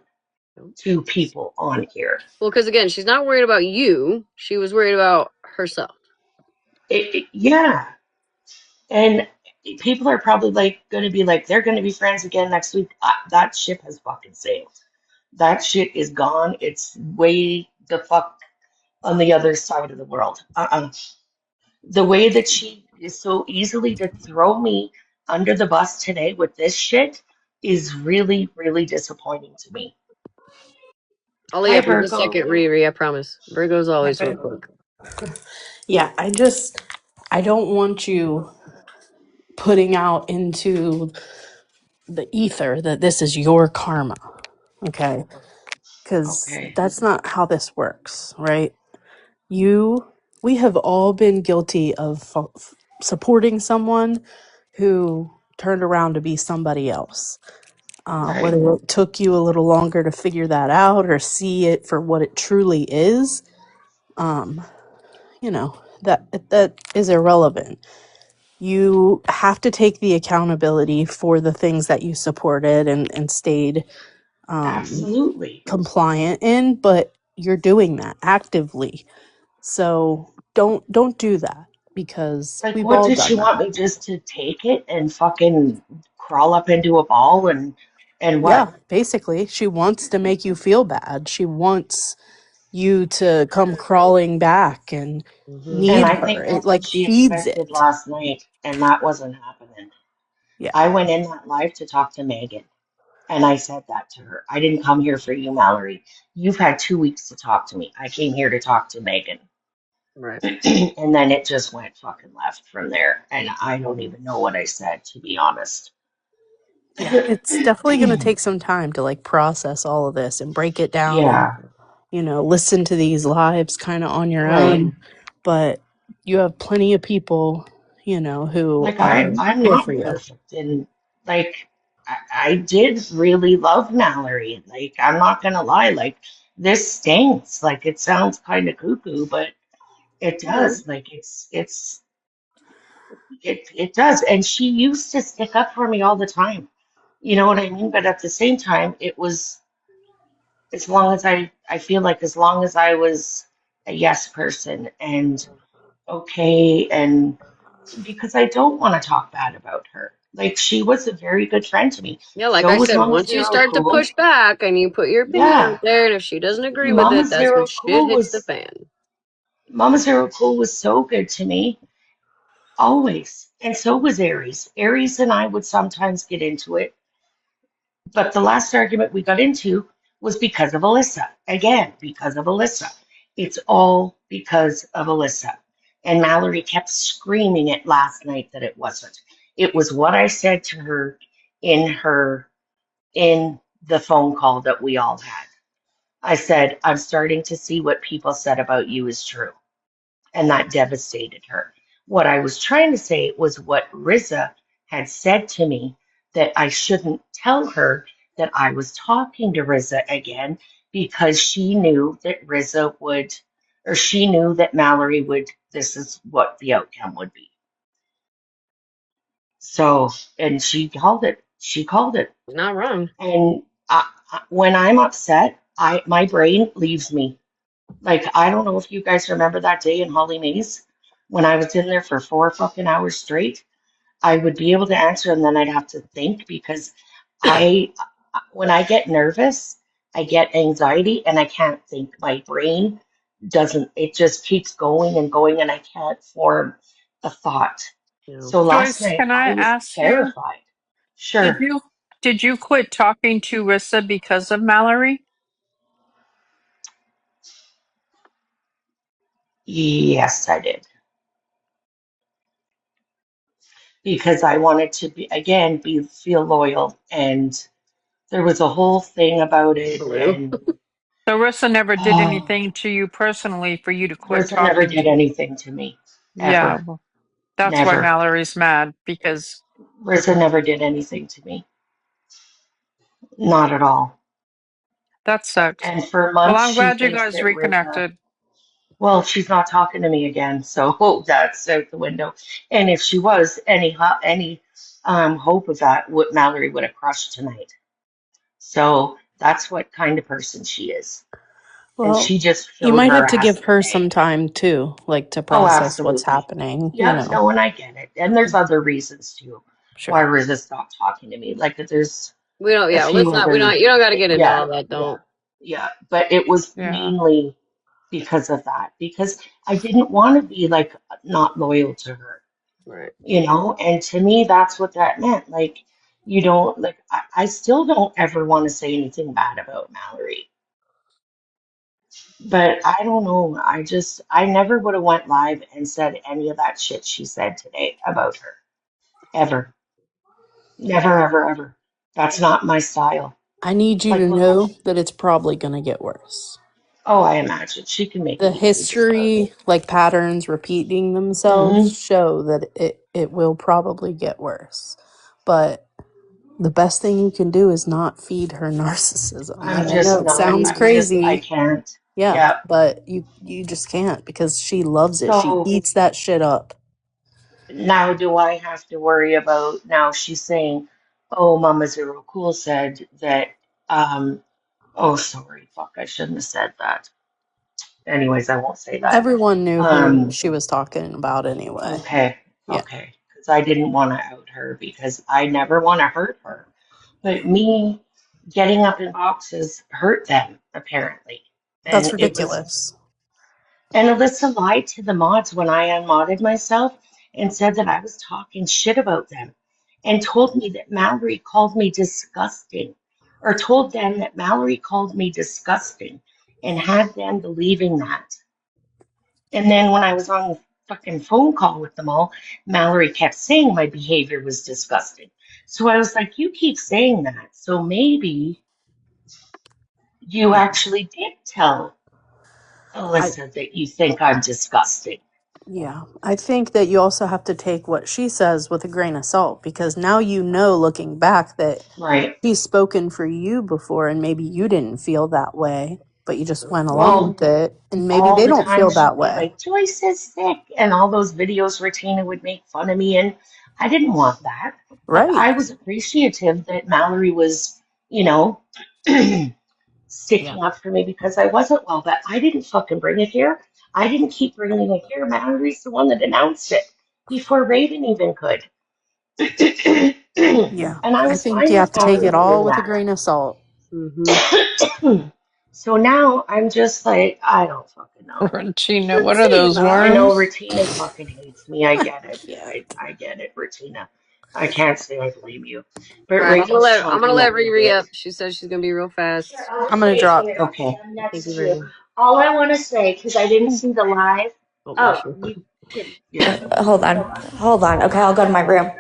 Nope. to people on here? Well, because again, she's not worried about you. She was worried about herself. Yeah. And people are probably like going to be like, they're going to be friends again next week. That ship has fucking sailed. That shit is gone. It's way the fuck on the other side of the world. The way that she is so easily to throw me under the bus today with this shit is really, really disappointing to me. I'll Hi, leave for just a Virgo. second, Riri, I promise. Virgo's always so Okay. quick. Yeah, I don't want you putting out into the ether that this is your karma, okay? Because Okay. that's not how this works, right? You, we have all been guilty of supporting someone who turned around to be somebody else. Right. Whether it took you a little longer to figure that out or see it for what it truly is, um, that is irrelevant. You have to take the accountability for the things that you supported and stayed Absolutely. compliant in, but you're doing that actively. So don't do that because Like, we've what all did she done that. want me just to take it and fucking crawl up into a ball and Yeah, what? basically, she wants to make you feel bad. She wants you to come crawling back and Hmm. And need I her. think It that's what like she feeds expected it. last night, and that wasn't happening. Yeah. I went in that live to talk to Megan, and I said that to her. I didn't come here for you, Mallory. You've had 2 weeks to talk to me. I came here to talk to Megan. Right. And then it just went fucking left from there, and I don't even know what I said, to be honest. Yeah, it's definitely going to take some time to like process all of this and break it down and, Yeah, listen to these lives kind of on your right. own. But you have plenty of people, who Like are I'm here for not you. perfect, and like I did really love Mallory. Like I'm not gonna lie, like this stinks. Like it sounds kind of cuckoo, but it No. does. Like it does. And she used to stick up for me all the time. You know what I mean? But at the same time, it was as long as I feel like as long as I was a yes person and okay and because I don't want to talk bad about her. Like she was a very good friend to me. Yeah, like So I was said, Mama once you Zero start to Cool. push back and you put your opinion Yeah, out there, and if she doesn't agree with Mama it, that's when Zero shit Cool hits the was fan. Mama Zero Cool was so good to me always, and so was Aries. Aries and I would sometimes get into it, but the last argument we got into was because of Alyssa. Again, because of Alyssa. It's all because of Alyssa. And Mallory kept screaming it last night that it wasn't. It was what I said to her in her in the phone call that we all had. I said, I'm starting to see what people said about you is true. And that devastated her. What I was trying to say was what Riza had said to me that I shouldn't tell her that I was talking to Riza again because she knew that Riza would, or she knew that Mallory would, this is what the outcome would be. So, and she called it. She called it. Not wrong. And when I'm upset, my brain leaves me. Like I don't know if you guys remember that day in Holly Maze when I was in there for 4 fucking hours straight. I would be able to answer and then I'd have to think because I when I get nervous, I get anxiety and I can't think. My brain doesn't. It just keeps going and going and I can't form a thought. You know. So last Joyce, night can I I was ask you, terrified. did Sure. you did you quit talking to Rissa because of Mallory? Yes, I did. Because I wanted to be again be feel loyal and there was a whole thing about it Blue. and So Rissa never did oh, anything to you personally for you to quit Rissa never talking did to. anything to me Yeah, ever. well, that's why Never. Mallory's mad because Rissa never did anything to me. Not at all. that sucks. And for Well, months I'm she glad you thinks guys that Rissa reconnected. well, she's not talking to me again, so that's out the window. And if she was, any hope of that, what Mallory would have crushed tonight. So that's what kind of person she is. and Well, she just you showed might her have to ass give her today. some time too, like to Oh, process what's absolutely. happening, you Yep, know. no, and I get it. And there's other reasons too why Sure. Riz is not talking to me. Like there's We don't. a Yeah. Let's few not. We other, don't. You don't got to get into yeah, all that. yeah, Don't. yeah. But it was Yeah. mainly because of that, because I didn't want to be like not loyal to her, Right. you know? And to me, that's what that meant. Like, you don't, like, I still don't ever want to say anything bad about Mallory. But I don't know. I never would have went live and said any of that shit she said today about her. Ever. Never, ever, ever. That's not my style. I need you Like to when know that it's probably going to get worse. oh, I imagine she can make The it easy to start with. history, like patterns repeating themselves, Hmm. show that it will probably get worse. But the best thing you can do is not feed her narcissism. I'm And I know just it not. sounds I crazy. can't. Yeah, Yeah. but you just can't because she loves it. She So eats that shit up. now do I have to worry about now she's saying, oh, Mama Zero Cool said that, oh, sorry, fuck, I shouldn't have said that. Anyways, I won't say that. Everyone knew who Um, she was talking about anyway. okay, Yeah. okay. Because I didn't want to out her because I never want to hurt her. But me getting up in boxes hurt them, apparently. That's And it was, ridiculous. and Alyssa lied to the mods when I unmodded myself and said that I was talking shit about them and told me that Mallory called me disgusting, or told them that Mallory called me disgusting and had them believing that. And then when I was on the fucking phone call with them all, Mallory kept saying my behavior was disgusting. So I was like, you keep saying that. So maybe you Yeah. actually did tell I Alyssa that you think I'm disgusting. Yeah, I think that you also have to take what she says with a grain of salt because now you know, looking back, that Right. she's spoken for you before and maybe you didn't feel that way, but you just went along Well, with it. And maybe all they the don't time feel she'd that be way. like, Joyce is sick, and all those videos Regina would make fun of me, and I didn't want that. Like, Right. I was appreciative that Mallory was, you know, Yeah. sticking up for me because I wasn't well, but I didn't fucking bring it here. I didn't keep bringing it here. Mallory's the one that announced it before Raven even could. Yeah. And I I was think fine you have with to take Mallory it all doing with a that. grain of salt. Mm-hmm. So now I'm just like, I don't fucking know. Regina, what are those Regina. I know worms? Retina fucking hates me. I get it. Yeah. I get it, Retina. I can't say I blame you. But All right. Raven's I'm gonna chomping let at the Riri bit. up. She says she's gonna be real fast. Here, I'll I'm just going to wait drop. here. Okay. I'm Thank you, next to you. Riri. All I want to say, because I didn't see the live. Oh, Oh, bless you. you can. Uh, Yeah. hold on. Hold on. Hold on. Okay, I'll go to my room.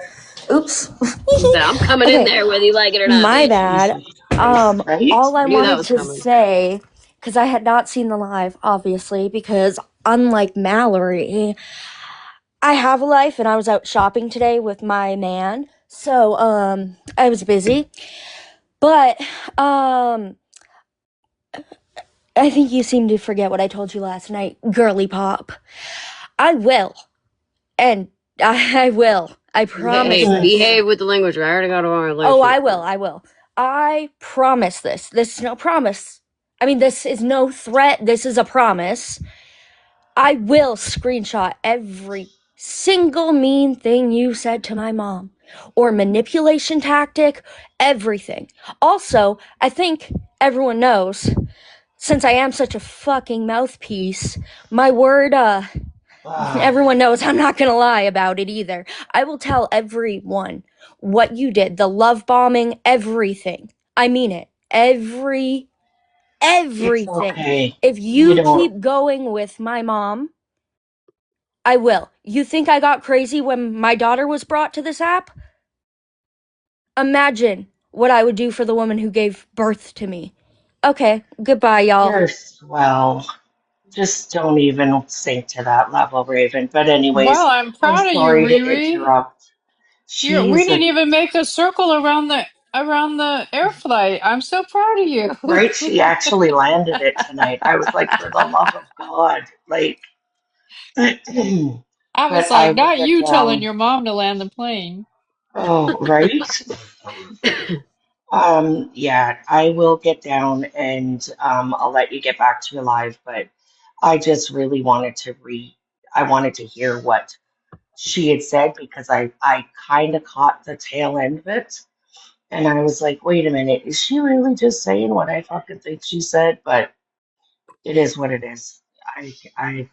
Oops. He said, "I'm coming in Okay, there whether you like it or not, my bitch." bad. Jesus Christ. Right? All I Knew that wanted was to coming. say, because I had not seen the live, obviously, because unlike Mallory, I have a life and I was out shopping today with my man. So, I was busy. But, I think you seem to forget what I told you last night, girly pop. I will. And I will. I promise Hey, this. behave with the language. I already got all our Oh, relationship. I will. I will. I promise this. This is no promise. I mean, this is no threat. This is a promise. I will screenshot every single mean thing you said to my mom or manipulation tactic, everything. Also, I think everyone knows, since I am such a fucking mouthpiece, my word, everyone knows I'm not gonna lie about it either. I will tell everyone what you did, the love bombing, everything. I mean it. It's Everything. okay. If You you don't. keep going with my mom, I will. You think I got crazy when my daughter was brought to this app? Imagine what I would do for the woman who gave birth to me. Okay, goodbye, y'all. You're swell. Just don't even sink to that level, Raven. But Well, anyways, I'm I'm proud of you, sorry to Riri. interrupt. We She's didn't a even make a circle around the air flight. I'm so proud of you. right. She actually landed it tonight. I was like, for the love of God, like. But I was I like, will not get you telling down. your mom to land the plane. Oh, right. Yeah, I will get down and I'll let you get back to your live, but I just really wanted to I wanted to hear what she had said because I kind of caught the tail end of it. And I was like, wait a minute, is she really just saying what I fucking think she said? But it is what it is. I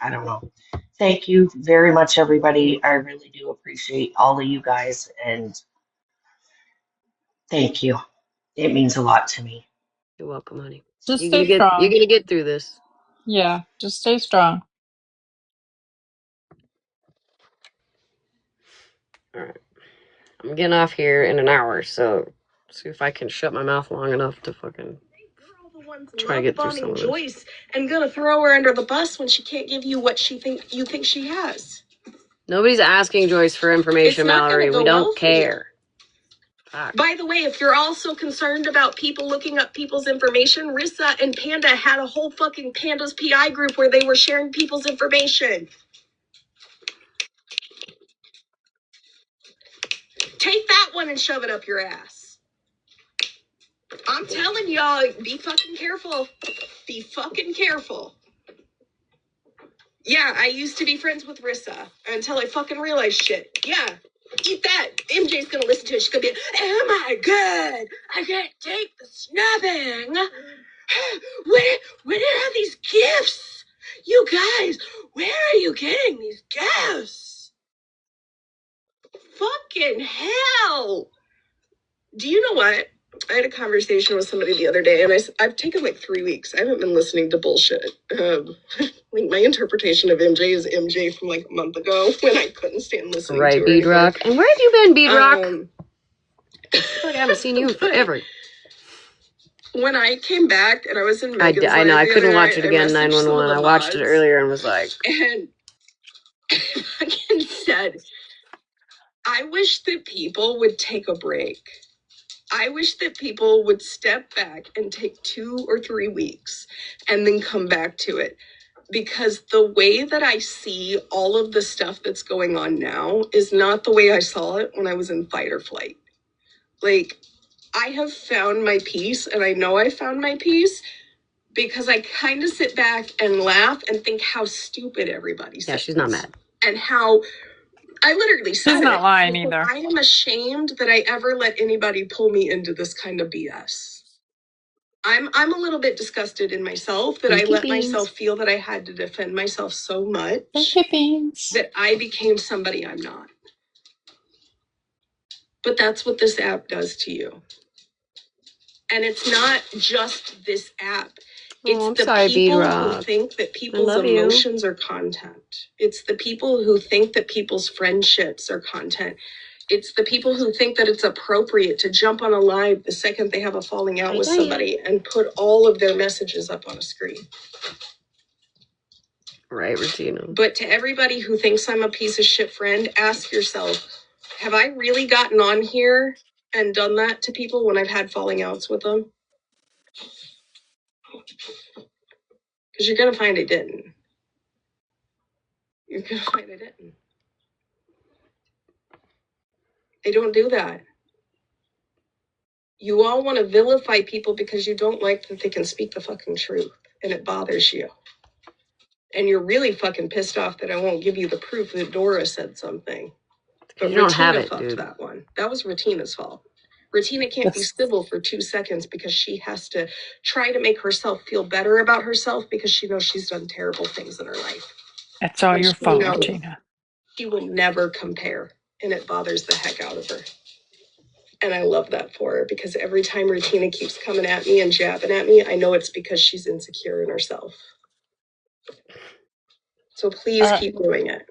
I don't know. Thank you very much, everybody. I really do appreciate all of you guys, and thank you. It means a lot to me. You're welcome, honey. Just You're stay gonna get. You're strong. gonna get through this. Yeah, just stay strong. All right. I'm getting off here in an hour, so see if I can shut my mouth long enough to fucking try to get through some of this. Joyce and gonna throw her under the bus when she can't give you what you think she has. Nobody's asking Joyce for information, Mallory. We don't care. Fuck. By the way, if you're also concerned about people looking up people's information, Rissa and Panda had a whole fucking Panda's PI group where they were sharing people's information. Take that one and shove it up your ass. I'm telling y'all, be fucking careful. Be fucking careful. Yeah, I used to be friends with Rissa until I fucking realized shit. Yeah, eat that. MJ's gonna listen to it. She's gonna be, oh my god, I can't take the snubbing. Where are these gifts? You guys, where are you getting these gifts? Fucking hell. Do you know what? I had a conversation with somebody the other day, and I've taken like 3 weeks. I haven't been listening to bullshit. Like my interpretation of MJ is MJ from like a month ago when I couldn't stand listening to her. Right, Beadrock. And where have you been, Beadrock? I feel like I haven't seen you in forever. When I came back and I was in Megan's I know, I couldn't watch it again, 911. I watched it earlier and was like... And I fucking said, I wish that people would take a break. I wish that people would step back and take 2 or 3 weeks and then come back to it. Because the way that I see all of the stuff that's going on now is not the way I saw it when I was in fight or flight. Like, I have found my peace, and I know I found my peace because I kind of sit back and laugh and think how stupid everybody says. Yeah, she's not mad. And how I literally said She's not lying either. I am ashamed that I ever let anybody pull me into this kind of BS. I'm a little bit disgusted in myself that I let myself feel that I had to defend myself so much that I became somebody I'm not. But that's what this app does to you. And it's not just this app. It's people who think that people's emotions are content. It's the people who think that people's friendships are content. It's the people who think that it's appropriate to jump on a live the second they have a falling out with somebody and put all of their messages up on a screen. Right, Regina. But to everybody who thinks I'm a piece of shit friend, ask yourself, have I really gotten on here and done that to people when I've had falling outs with them? Because you're going to find I didn't. You're going to find I didn't. I don't do that. You all want to vilify people because you don't like that they can speak the fucking truth, and it bothers you. And you're really fucking pissed off that I won't give you the proof that Dora said something. But you don't have it, dude. That one. That was Retina's fault. Retina can't be civil for 2 seconds because she has to try to make herself feel better about herself because she knows she's done terrible things in her life. That's all your fault, Retina. She will never compare, and it bothers the heck out of her. And I love that for her because every time Retina keeps coming at me and jabbing at me, I know it's because she's insecure in herself. So please keep doing it.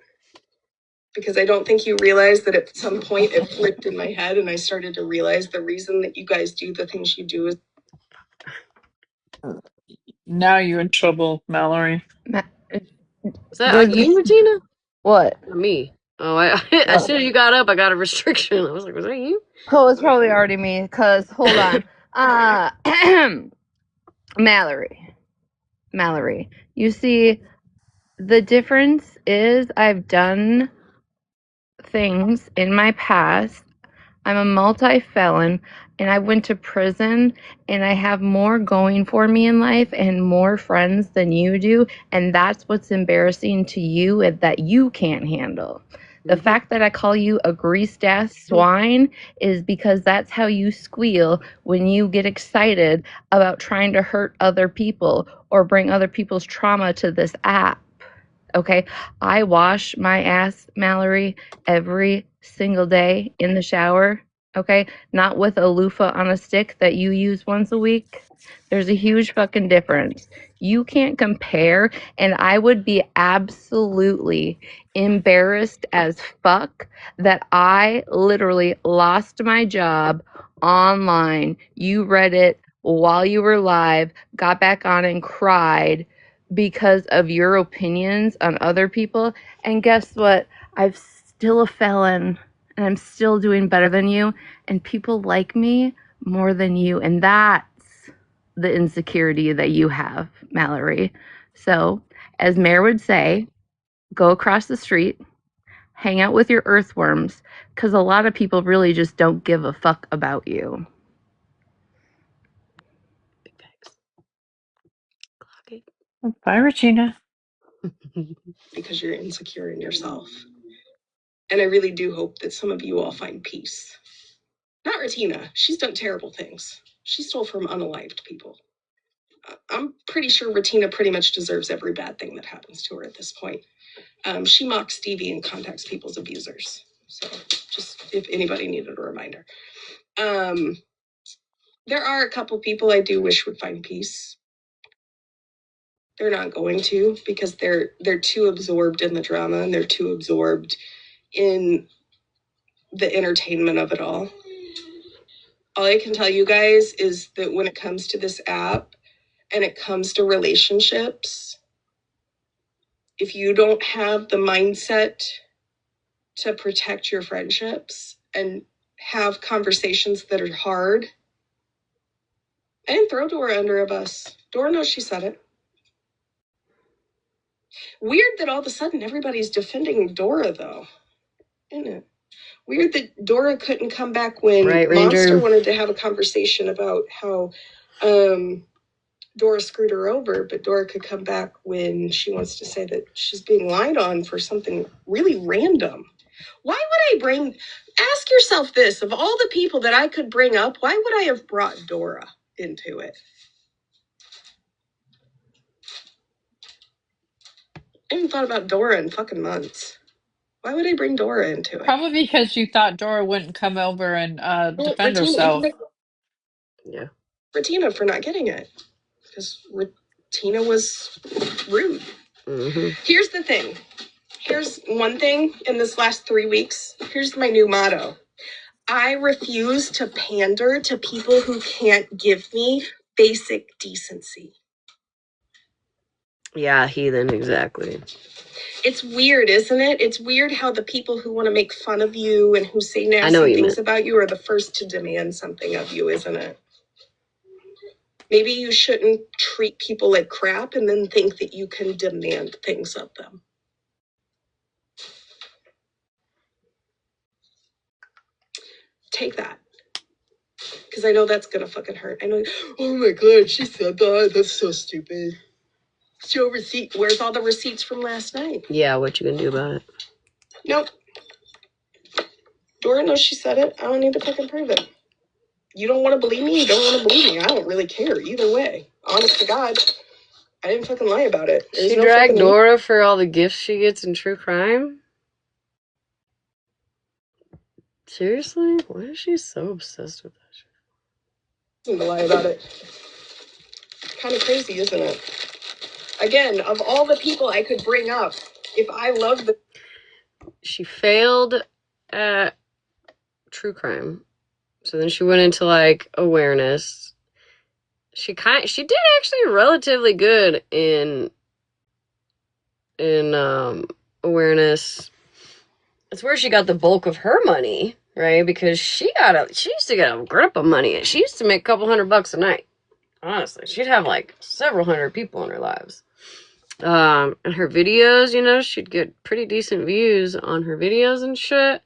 Because I don't think you realize that at some point it flipped in my head and I started to realize the reason that you guys do the things you do is... Now you're in trouble, Mallory. Is that you, Regina? What? Me. Oh, as soon as you got up, I got a restriction. I was like, was that you? Oh, it's probably already me, because, hold on. Mallory. You see, the difference is I've done things in my past. I'm a multi-felon, and I went to prison, and I have more going for me in life and more friends than you do, and that's what's embarrassing to you and that you can't handle. The fact that I call you a greased ass swine is because that's how you squeal when you get excited about trying to hurt other people or bring other people's trauma to this app. Okay, I wash my ass, Mallory, every single day in the shower. Okay, not with a loofah on a stick that you use once a week. There's a huge fucking difference. You can't compare, and I would be absolutely embarrassed as fuck that I literally lost my job online. You read it while you were live, got back on and cried because of your opinions on other people. And guess what? I'm still a felon and I'm still doing better than you. And people like me more than you. And that's the insecurity that you have, Mallory. So, as Mayor would say, go across the street, hang out with your earthworms, because a lot of people really just don't give a fuck about you. Big bags. Clock it. Bye, Regina. Because you're insecure in yourself. And I really do hope that some of you all find peace. Not Retina. She's done terrible things. She stole from unalived people. I'm pretty sure Retina pretty much deserves every bad thing that happens to her at this point. She mocks Stevie and contacts people's abusers. So just if anybody needed a reminder. There are a couple people I do wish would find peace. They're not going to because they're too absorbed in the drama and they're too absorbed in the entertainment of it all. All I can tell you guys is that when it comes to this app and it comes to relationships, if you don't have the mindset to protect your friendships and have conversations that are hard, I didn't throw Dora under a bus. Dora knows she said it. Weird that all of a sudden everybody's defending Dora, though, isn't it? Weird that Dora couldn't come back when Right, Monster Ranger. wanted to have a conversation about how Dora screwed her over, but Dora could come back when she wants to say that she's being lied on for something really random. Why would I ask yourself this, of all the people that I could bring up, why would I have brought Dora into it? I haven't thought about Dora in fucking months. Why would I bring Dora into it? Probably because you thought Dora wouldn't come over and defend Retina, herself. Yeah. Retina for not getting it. Because Retina was rude. Mm-hmm. Here's the thing. Here's one thing in this last 3 weeks. Here's my new motto. I refuse to pander to people who can't give me basic decency. Yeah, heathen, exactly. It's weird, isn't it? It's weird how the people who want to make fun of you and who say I know what nasty you things meant. about you are the first to demand something of you, isn't it? Maybe you shouldn't treat people like crap and then think that you can demand things of them. Take that. Because I know that's going to fucking hurt. I know, oh my God, she said that. That's so stupid. Show receipt. Where's all the receipts from last night? Yeah, what you gonna do about it? Nope. Dora knows she said it. I don't need to fucking prove it. You don't want to believe me? You don't want to believe me. I don't really care either way. Honest to God, I didn't fucking lie about it. There's She no dragged fucking Dora for all the gifts she gets in true crime? Seriously? Why is she so obsessed with that shit? reason to lie about it. Kind of crazy, isn't it? Again, of all the people I could bring up, if I loved the... She failed at true crime. So then she went into like awareness. She did actually relatively good in awareness. That's where she got the bulk of her money, right? Because she used to get a grip of money. She used to make a couple $100 a night. Honestly, she'd have like several hundred people in her lives. And her videos, she'd get pretty decent views on her videos and shit.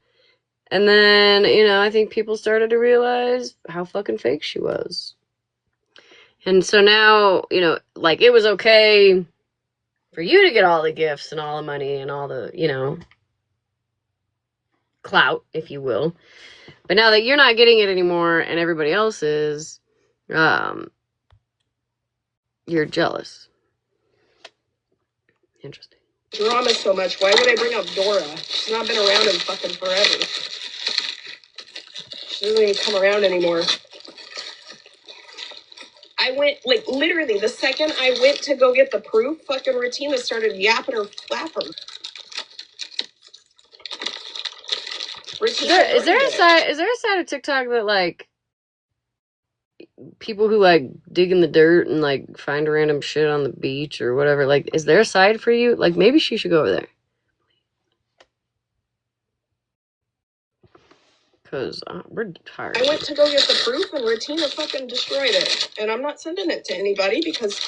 And then, I think people started to realize how fucking fake she was. And so now, like, it was okay for you to get all the gifts and all the money and all the, clout, if you will. But now that you're not getting it anymore and everybody else is, you're jealous. Interesting. Drama so much. Why would I bring up Dora? She's not been around in fucking forever. She doesn't even come around anymore. I went, like, literally, the second I went to go get the proof, fucking Ratina started yapping her flapper. Is there a side of TikTok that, like, people who, like, dig in the dirt and, like, find random shit on the beach or whatever, like, is there a side for you? Like, maybe she should go over there. Because we're tired. I went to go get the proof and Ratina fucking destroyed it. And I'm not sending it to anybody because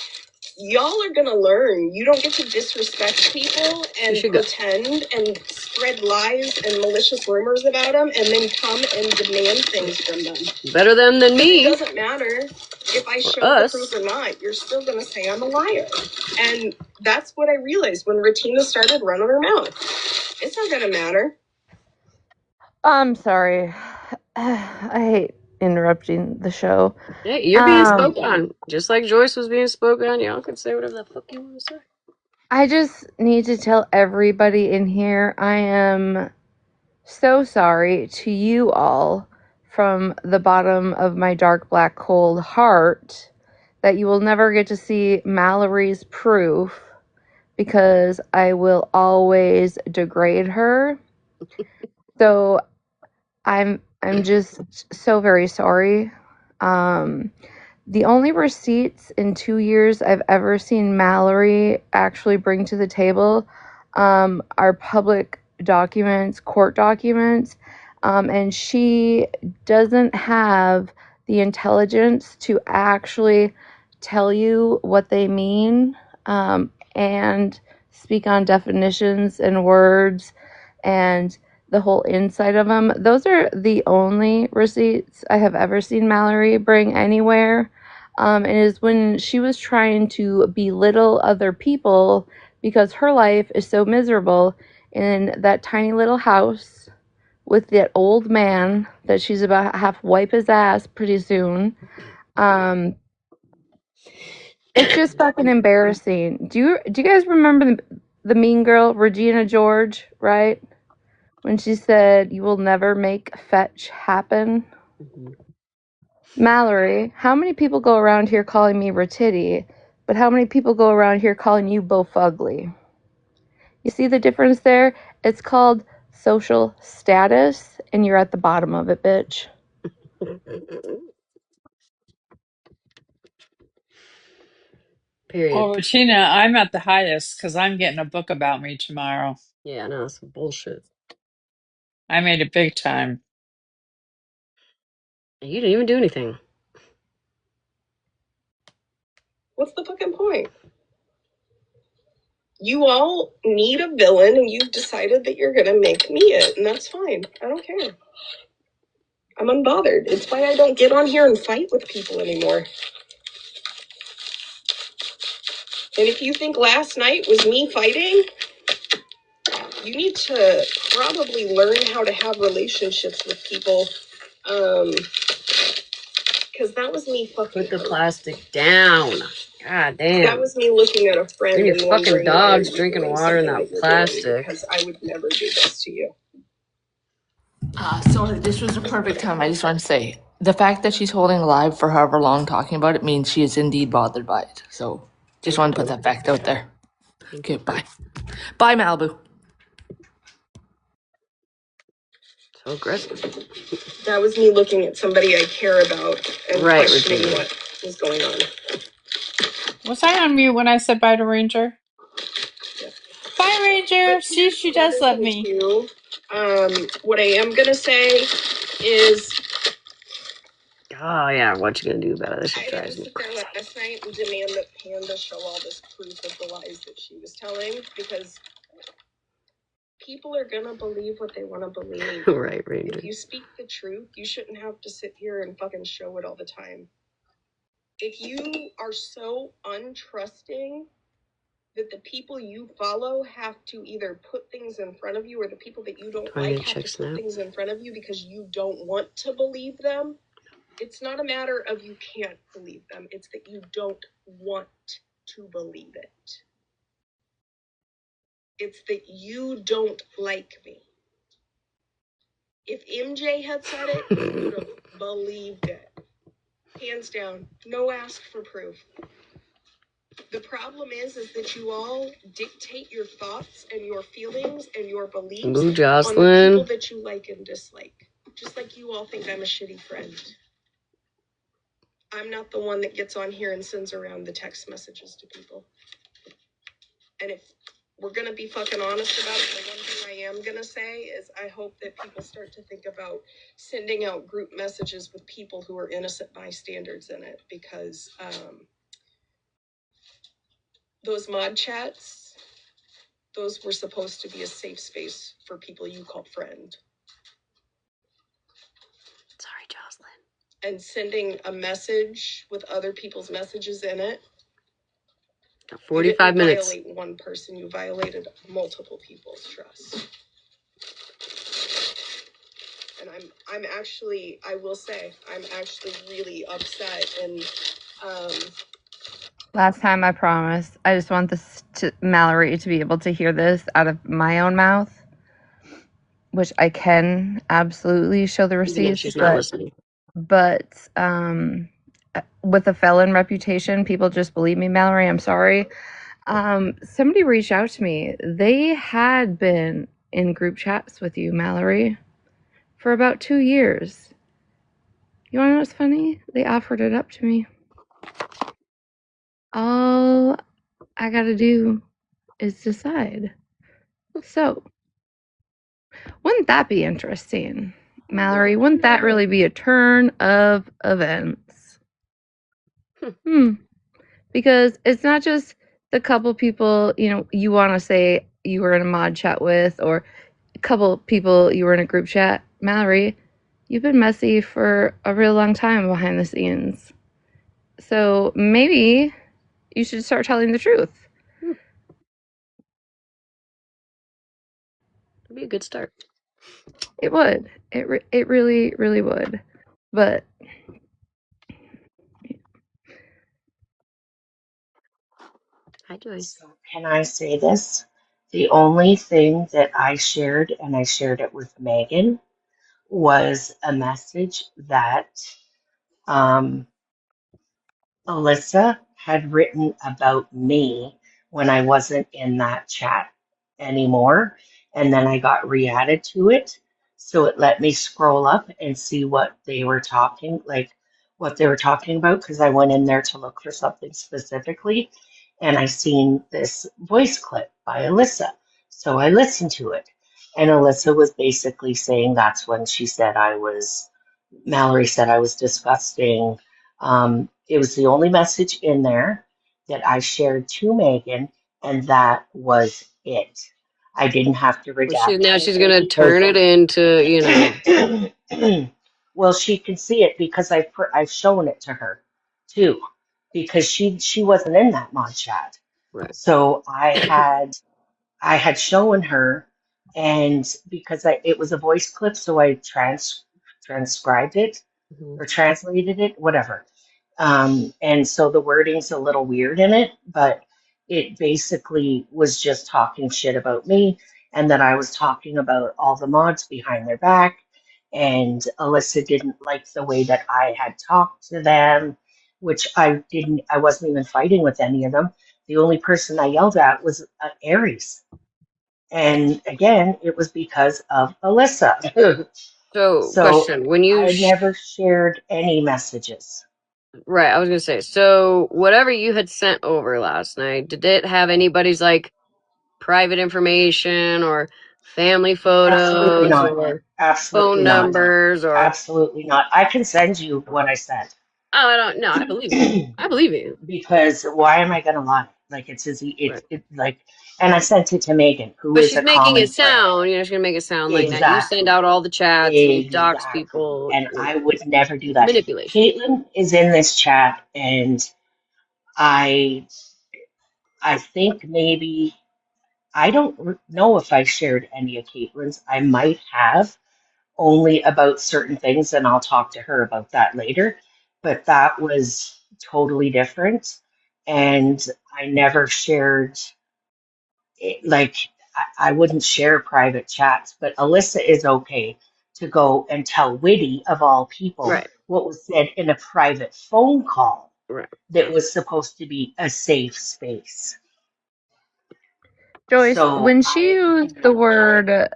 y'all are gonna learn. You don't get to disrespect people and pretend and spread lies and malicious rumors about them and then come and demand things from them. Better them than me. It doesn't matter if I show the proof or not. You're still gonna say I'm a liar. And that's what I realized when Ratina started running her mouth. It's not gonna matter. I'm sorry. I hate interrupting the show. Yeah, you're being spoke on. Just like Joyce was being spoke on. Y'all can say whatever the fuck you want to say. I just need to tell everybody in here I am so sorry to you all from the bottom of my dark, black, cold heart that you will never get to see Mallory's proof because I will always degrade her. So I'm just so very sorry. The only receipts in 2 years I've ever seen Mallory actually bring to the table are public documents, court documents, and she doesn't have the intelligence to actually tell you what they mean and speak on definitions and words and the whole inside of them. Those are the only receipts I have ever seen Mallory bring anywhere. And is when she was trying to belittle other people because her life is so miserable in that tiny little house with that old man that she's about to have to wipe his ass pretty soon. It's just fucking embarrassing. Do you guys remember the mean girl, Regina George, right? When she said, "You will never make fetch happen." Mm-hmm. Mallory, how many people go around here calling me Ratitty, but how many people go around here calling you Bofugly? You see the difference there? It's called social status, and you're at the bottom of it, bitch. Period. Oh, Regina, I'm at the highest because I'm getting a book about me tomorrow. Yeah, no, some bullshit. I made it big time. You didn't even do anything. What's the fucking point? You all need a villain and you've decided that you're gonna make me it, and that's fine. I don't care. I'm unbothered. It's why I don't get on here and fight with people anymore. And if you think last night was me fighting, you need to probably learn how to have relationships with people. Because that was me fucking. Put the plastic down. God damn. That was me looking at a friend and your and fucking wondering dog's why you drinking doing water in something that you're plastic. doing, because I would never do this to you. So this was a perfect time. I just want to say the fact that she's holding live for however long talking about it means she is indeed bothered by it. So just want to put that fact out there. Okay, bye. Bye, Malibu. So aggressive. That was me looking at somebody I care about and questioning Regina. what was going on. Was I on mute when I said bye to Ranger? Yeah. Bye, Ranger. But See, here's she the does other love thing, me. too. What I am gonna say is, Oh yeah, what you gonna do about it? This I shit didn't drives me sit there crazy. last night and demand that Panda show all this proof of the lies that she was telling, because People are gonna believe what they want to believe. Right, Ranger. If you speak the truth, you shouldn't have to sit here and fucking show it all the time. If you are so untrusting that the people you follow have to either put things in front of you, or the people that you don't like have to put things in front of you because you don't want to believe them, it's not a matter of you can't believe them. It's that you don't want to believe it. It's that you don't like me. If MJ had said it, you would have believed it. Hands down, no ask for proof. The problem is that you all dictate your thoughts and your feelings and your beliefs Ooh, on the Jocelyn. people that you like and dislike. Just like you all think I'm a shitty friend. I'm not the one that gets on here and sends around the text messages to people. And if we're going to be fucking honest about it, the one thing I am going to say is I hope that people start to think about sending out group messages with people who are innocent bystanders in it, because those mod chats, those were supposed to be a safe space for people you called friend. Sorry, Jocelyn. And sending a message with other people's messages in it. 45 minutes. You didn't violate one person, you violated multiple people's trust. And I'm actually, I will say, I'm actually really upset. And Last time, I promise. I just want Mallory to be able to hear this out of my own mouth, which I can absolutely show the receipts. She's not listening. But with a felon reputation, people just believe me, Mallory. I'm sorry. Somebody reached out to me. They had been in group chats with you, Mallory, for about 2 years. You want to know what's funny? They offered it up to me. All I gotta do is decide. So, wouldn't that be interesting, Mallory? Wouldn't that really be a turn of events? Because it's not just the couple people, you want to say you were in a mod chat with, or a couple people you were in a group chat. Mallory, you've been messy for a real long time behind the scenes. So maybe you should start telling the truth. It'd be a good start. It would. It really, really would. But Hi, Joyce. So can I say this? The only thing that I shared, and I shared it with Megan, was a message that Alyssa had written about me when I wasn't in that chat anymore. And then I got re-added to it. So it let me scroll up and see what they were talking, about, because I went in there to look for something specifically. And I seen this voice clip by Alyssa. So I listened to it. And Alyssa was basically saying that's when Mallory said I was disgusting. It was the only message in there that I shared to Megan, and that was it. I didn't have to Well, redact now she's anything gonna turn it into, well, she can see it because I've shown it to her too, because she wasn't in that mod chat. Right. So I had shown her, and because it was a voice clip, so I transcribed it or translated it, whatever. And so the wording's a little weird in it, but it basically was just talking shit about me, and that I was talking about all the mods behind their back, and Alyssa didn't like the way that I had talked to them, which I wasn't even fighting with any of them. The only person I yelled at was Aries. And again, it was because of Alyssa. So, question, when you I never shared any messages. Right, I was gonna say, so whatever you had sent over last night, did it have anybody's private information or family Absolutely photos not. or Absolutely phone not. numbers or Absolutely not. I can send you what I sent. I don't know, I believe you. I believe you. Because why am I going to lie? Like it's as e- Right. it like, and I sent it to Megan, who But is she's a making it common friend. sound, she's gonna make it sound like that you send Exactly. out all the chats and you dox Exactly. people. And I would never do that. Manipulation. Caitlin is in this chat, and I think maybe I don't know if I shared any of Caitlin's. I might have, only about certain things, and I'll talk to her about that later. But that was totally different. And I never shared it, like, I wouldn't share private chats, but Alyssa is okay to go and tell Witty, of all people, Right. what was said in a private phone call Right. that was supposed to be a safe space. Joyce, So when she used the word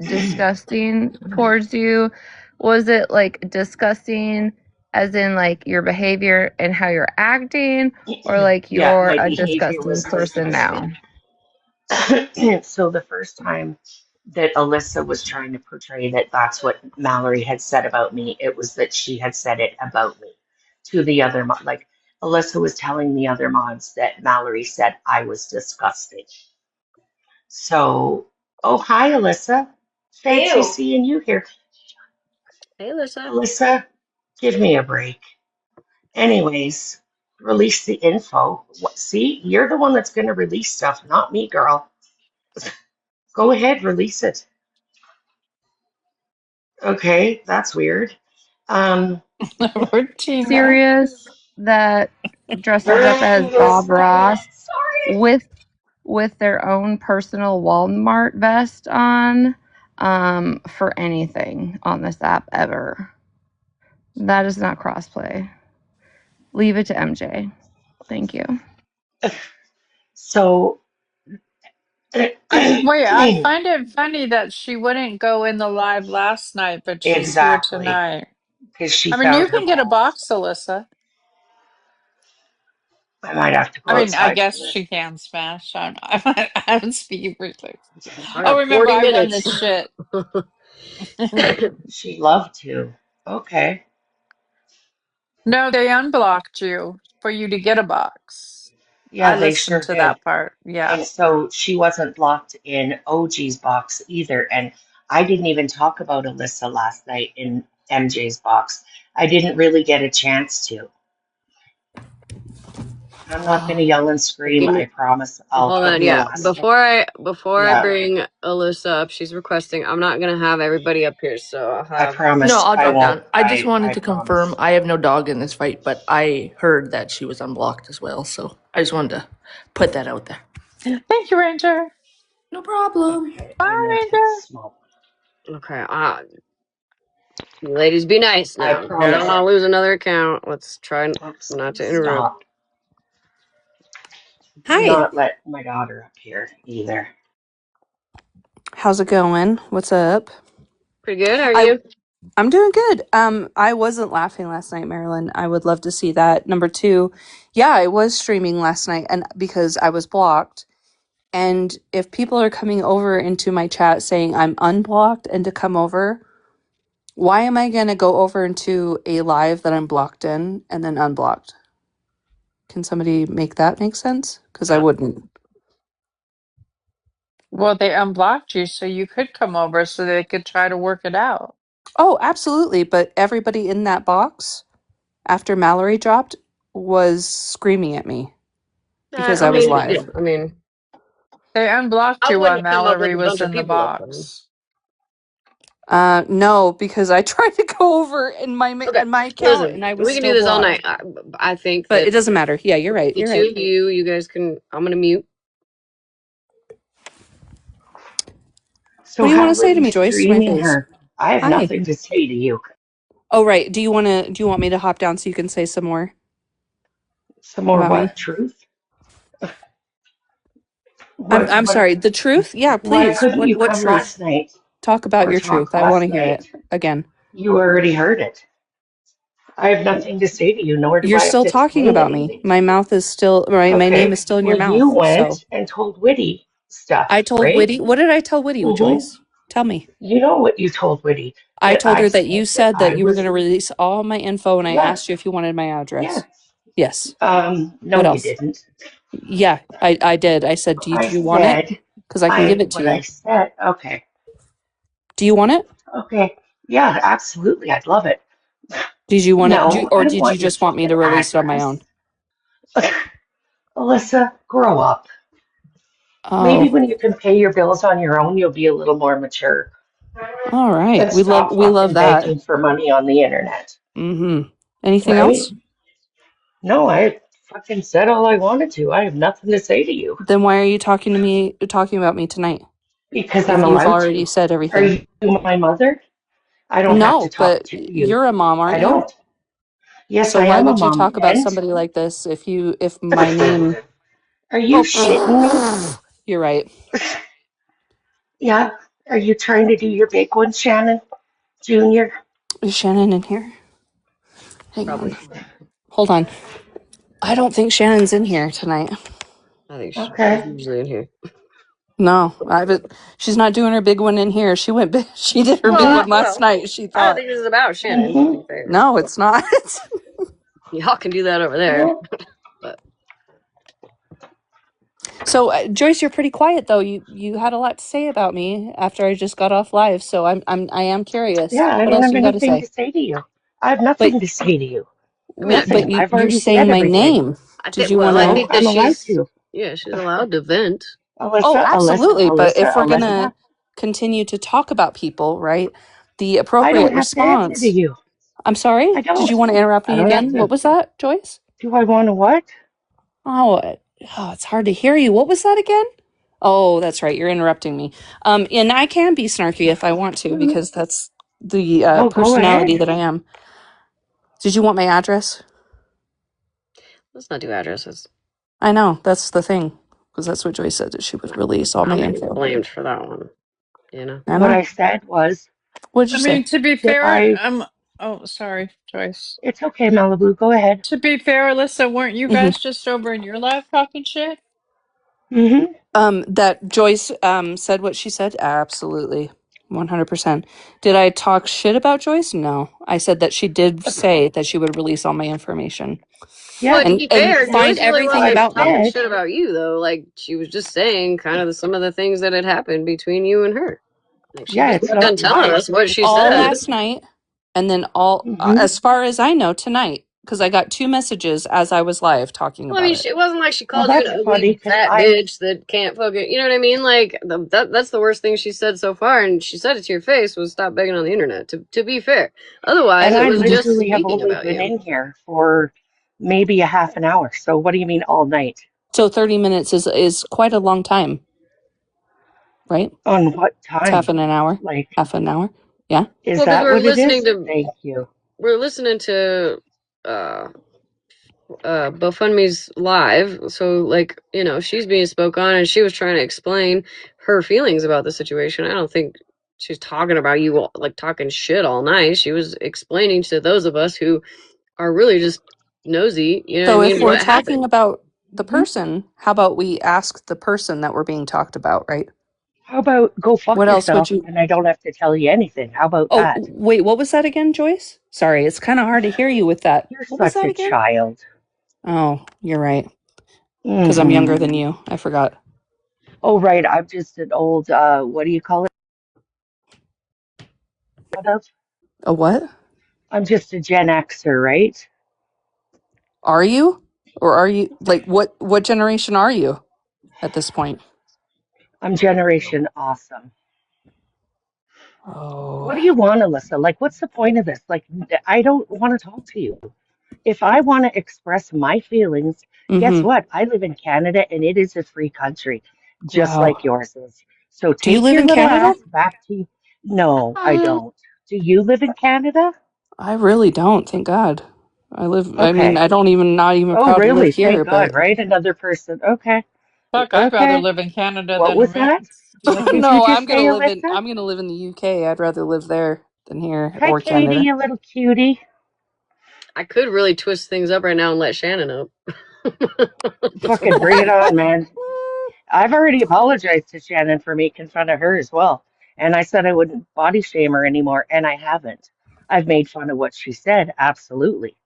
disgusting towards you, was it like disgusting as in like your behavior and how you're acting, or like yeah, you're my a behavior disgusting was person now? disgusting. So the first time that Alyssa was trying to portray that that's what Mallory had said about me, it was that she had said it about me to the other mod. Like Alyssa was telling the other mods that Mallory said I was disgusting. So, oh, hi, Alyssa. Fancy Ew. seeing you here. Hey, Alyssa. Alyssa, give me a break. Anyways, release the info. See, you're the one that's going to release stuff, not me, girl. Go ahead, release it. Okay, that's weird. We're team up. Serious that dresses up as Bob Ross with their own personal Walmart vest on for anything on this app ever. That is not crossplay. Leave it to MJ. Thank you. So, Wait, I find it funny that she wouldn't go in the live last night, but she's here exactly, tonight. because she I mean, found you her can get a balls. box, Alyssa. I might have to go I mean, I outside guess for she can smash. I'm speaking briefly. it. I Oh, got remember, 40 I run minutes. this shit. She'd love to. Okay. No, they unblocked you for you to get a box. Yeah, I they listened sure to did. that part. Yeah. And so she wasn't blocked in OG's box either. And I didn't even talk about Alyssa last night in MJ's box. I didn't really get a chance to. I'm not going to yell and scream. Give I me, promise. I'll hold give on, me a yeah. last. Before I Yeah, bring Alyssa up, she's requesting. I'm not gonna have everybody up here, so I'll I have. No, promise I'll I drop won't. down. I just wanted I to confirm promise. I have no dog in this fight, but I heard that she was unblocked as well, so I just wanted to put that out there. Thank you, Ranger. No problem. Okay, Bye, I'm going to take Ranger. smoke. Okay. You ladies, be nice I now. I don't promise. want to lose another account. Let's try Oops, not to interrupt. stop. Do Hi, not let my daughter up here either. how's it going? What's up? Pretty good. How are I you? I'm doing good. I wasn't laughing last night, Marilyn. I would love to see that. Number two, yeah, I was streaming last night and because I was blocked. And if people are coming over into my chat saying I'm unblocked and to come over, why am I gonna go over into a live that I'm blocked in and then unblocked? Can somebody make that make sense? Because I wouldn't. Well, they unblocked you so you could come over so they could try to work it out. Oh, absolutely. But everybody in that box after Mallory dropped was screaming at me because I I was mean, live. yeah, I mean, They unblocked I you while wouldn't come up with Mallory a was bunch of in the people up there. box. No, because I tried to go over in Okay, my account listen, and I was we can do still this all blocked. night. I think But it that doesn't matter. Yeah, you're right. the You're two right. of you guys can. I'm gonna mute. What So do you want to how are say to you me, Joyce, to my streaming face? her? I have Hi. nothing to say to you. Oh, right. Do you want me to hop down so you can say some more Some more about me? what? Truth? I'm sorry. The truth? Yeah, Why please. couldn't you What come truth? last night Talk about or your talk truth. I want last to hear it night? again. You already heard it. I have nothing to say to you, nor do You're I have still to talking explain about me. anything to My you. mouth is still my name Okay. is still in your Well, you mouth. So went and told Witty I stuff, told right? Witty. What did I tell Witty, Mm-hmm. Joyce? Tell me. You know what you told Witty? I That told I her that you said that said that I you were was, going to release all my info and I yes, asked you if you wanted my yes, address. Yes. No, What you else? didn't. Yeah, I did. I said, do I you want it? said, Because I can give it to what I you. said, okay. Do you want it? Okay. Yeah, absolutely. I'd love it. Did you want it? No, I Or don't did you want your just want me to fucking release it on my own? address. Alyssa, grow up. Maybe Oh, when you can pay your bills on your own, you'll be a little more mature. all right. And stop We love fucking that. begging for money on the internet. Mm-hmm. Anything Right? else? No, I fucking said all I wanted to. I have nothing to say to you Then why are you talking about me tonight? because If I'm you've allowed already to. said Are everything. you my mother? I don't have to No, talk but to you. you're a mom, I aren't you? don't. Yes, So I why am a would you mom. talk about And somebody like this if my name? are you shitting me? Oh, you're right. Yeah. Are you trying to do your big one, Shannon Jr.? Is Shannon in here? Hang on. Probably. Hold on. I don't think Shannon's in here tonight. I think she's Okay. usually in here. No, she's not doing her big one in here. She went big. She did her big one last night. She I don't thought, think this is about Shannon, to Mm-hmm. be fair. no, it's not. Y'all can do that over there. Well, But So Joyce, you're pretty quiet though. You had a lot to say about me after I just got off live. So I am curious. yeah, I What don't else have you got to anything to say? say to you. I have But nothing to say to you. I mean, but Nothing. I've you're already saying said my everything. name. I Did think, you want well, I to? Well, think that I'm allowed to. she's allowed to vent. Oh, Alyssa, absolutely. But if we're Alyssa. gonna continue to talk about people, right? The I don't appropriate have to answer to response. you. I'm sorry. I Did don't. you want to interrupt I me don't have again? to. What was that, Joyce? Do I want to what? It's hard to hear you. What was that again? Oh, that's right. You're interrupting me. And I can be snarky if I want to because that's the Well, go personality ahead. that I am. Did you want my address? Let's not do addresses. I know that's the thing because that's what Joyce said that she would release all my I'm getting info. blamed for that one. You know. I What I know. said was What did I you say? mean, to be that fair, I. oh, sorry, Joyce. It's okay, Malibu. Go ahead. To be fair, Alyssa, weren't you hmm guys just over in your live talking shit? Mm-hmm. That Joyce said what she said. Absolutely, 100%. Did I talk shit about Joyce? No, I said that she did say that she would release all my information Well, Yeah, to and be and fair, find Joyce really everything I wasn't about me. talking said. shit about you though. Like she was just saying kind of some of the things that had happened between you and her. Like she Yeah, just it's got done not telling mine. us what she All said. last night, and then all Mm-hmm. as far as I know tonight, because I got 2 messages as I was live talking Well, I about mean, it. it wasn't like she Well, called you that's an funny ugly because fat bitch that can't fucking. You know what I mean? Like that's the worst thing she said so far, and she said it to your face was stop begging on the internet. To be fair, otherwise and it I was just literally have speaking only about been you. in here for maybe a half an hour. So what do you mean all night? So 30 minutes is quite a long time, right? On what It's time? an hour. Like, Half an hour. Yeah. is Well, because that what it is? Thank you. we're listening to uh GoFundMe's live, so like she's being spoke on, and she was trying to explain her feelings about the situation. I don't think she's talking about you like talking shit all night. She was explaining to those of us who are really just nosy. You know what I So if mean? we're What talking happened? about the Hmm. person, how about we ask the person that we're being talked about, right? How about go fuck What else would yourself you? and I don't have to tell you anything? How about Oh, that? wait, what was that again, Joyce? Sorry, it's kind of hard to hear you with that. You're What was such that a again? child. Oh, you're right. Because I'm Hmm. younger than you. I forgot. Oh, right. I'm just an old, what do you call it? A what? I'm just a Gen Xer, right? Are you? Or are you like what generation are you at this point? I'm Generation Awesome. Oh. What do you want, Alyssa? Like, what's the point of this? Like, I don't want to talk to you. If I want to express my feelings, guess Mm-hmm. what? I live in Canada and it is a free country, just like Wow. yours is. So Do you take live your in little Canada? ass back to. No, I don't. Do you live in Canada? I really don't, thank God. I mean, Okay. I don't even not even Oh, proud to live really? here, Thank but God, right? Another person. Okay. Fuck, I'd rather Okay. live in Canada What than was that? What did you no, just say, Alyssa? I'm gonna live in the UK. I'd rather live there than here Hi, or Katie, Canada. you little cutie. I could really twist things up right now and let Shannon up. Fucking bring it on, man. I've already apologized to Shannon for making fun of her as well. And I said I wouldn't body shame her anymore, and I haven't. I've made fun of what she said, absolutely.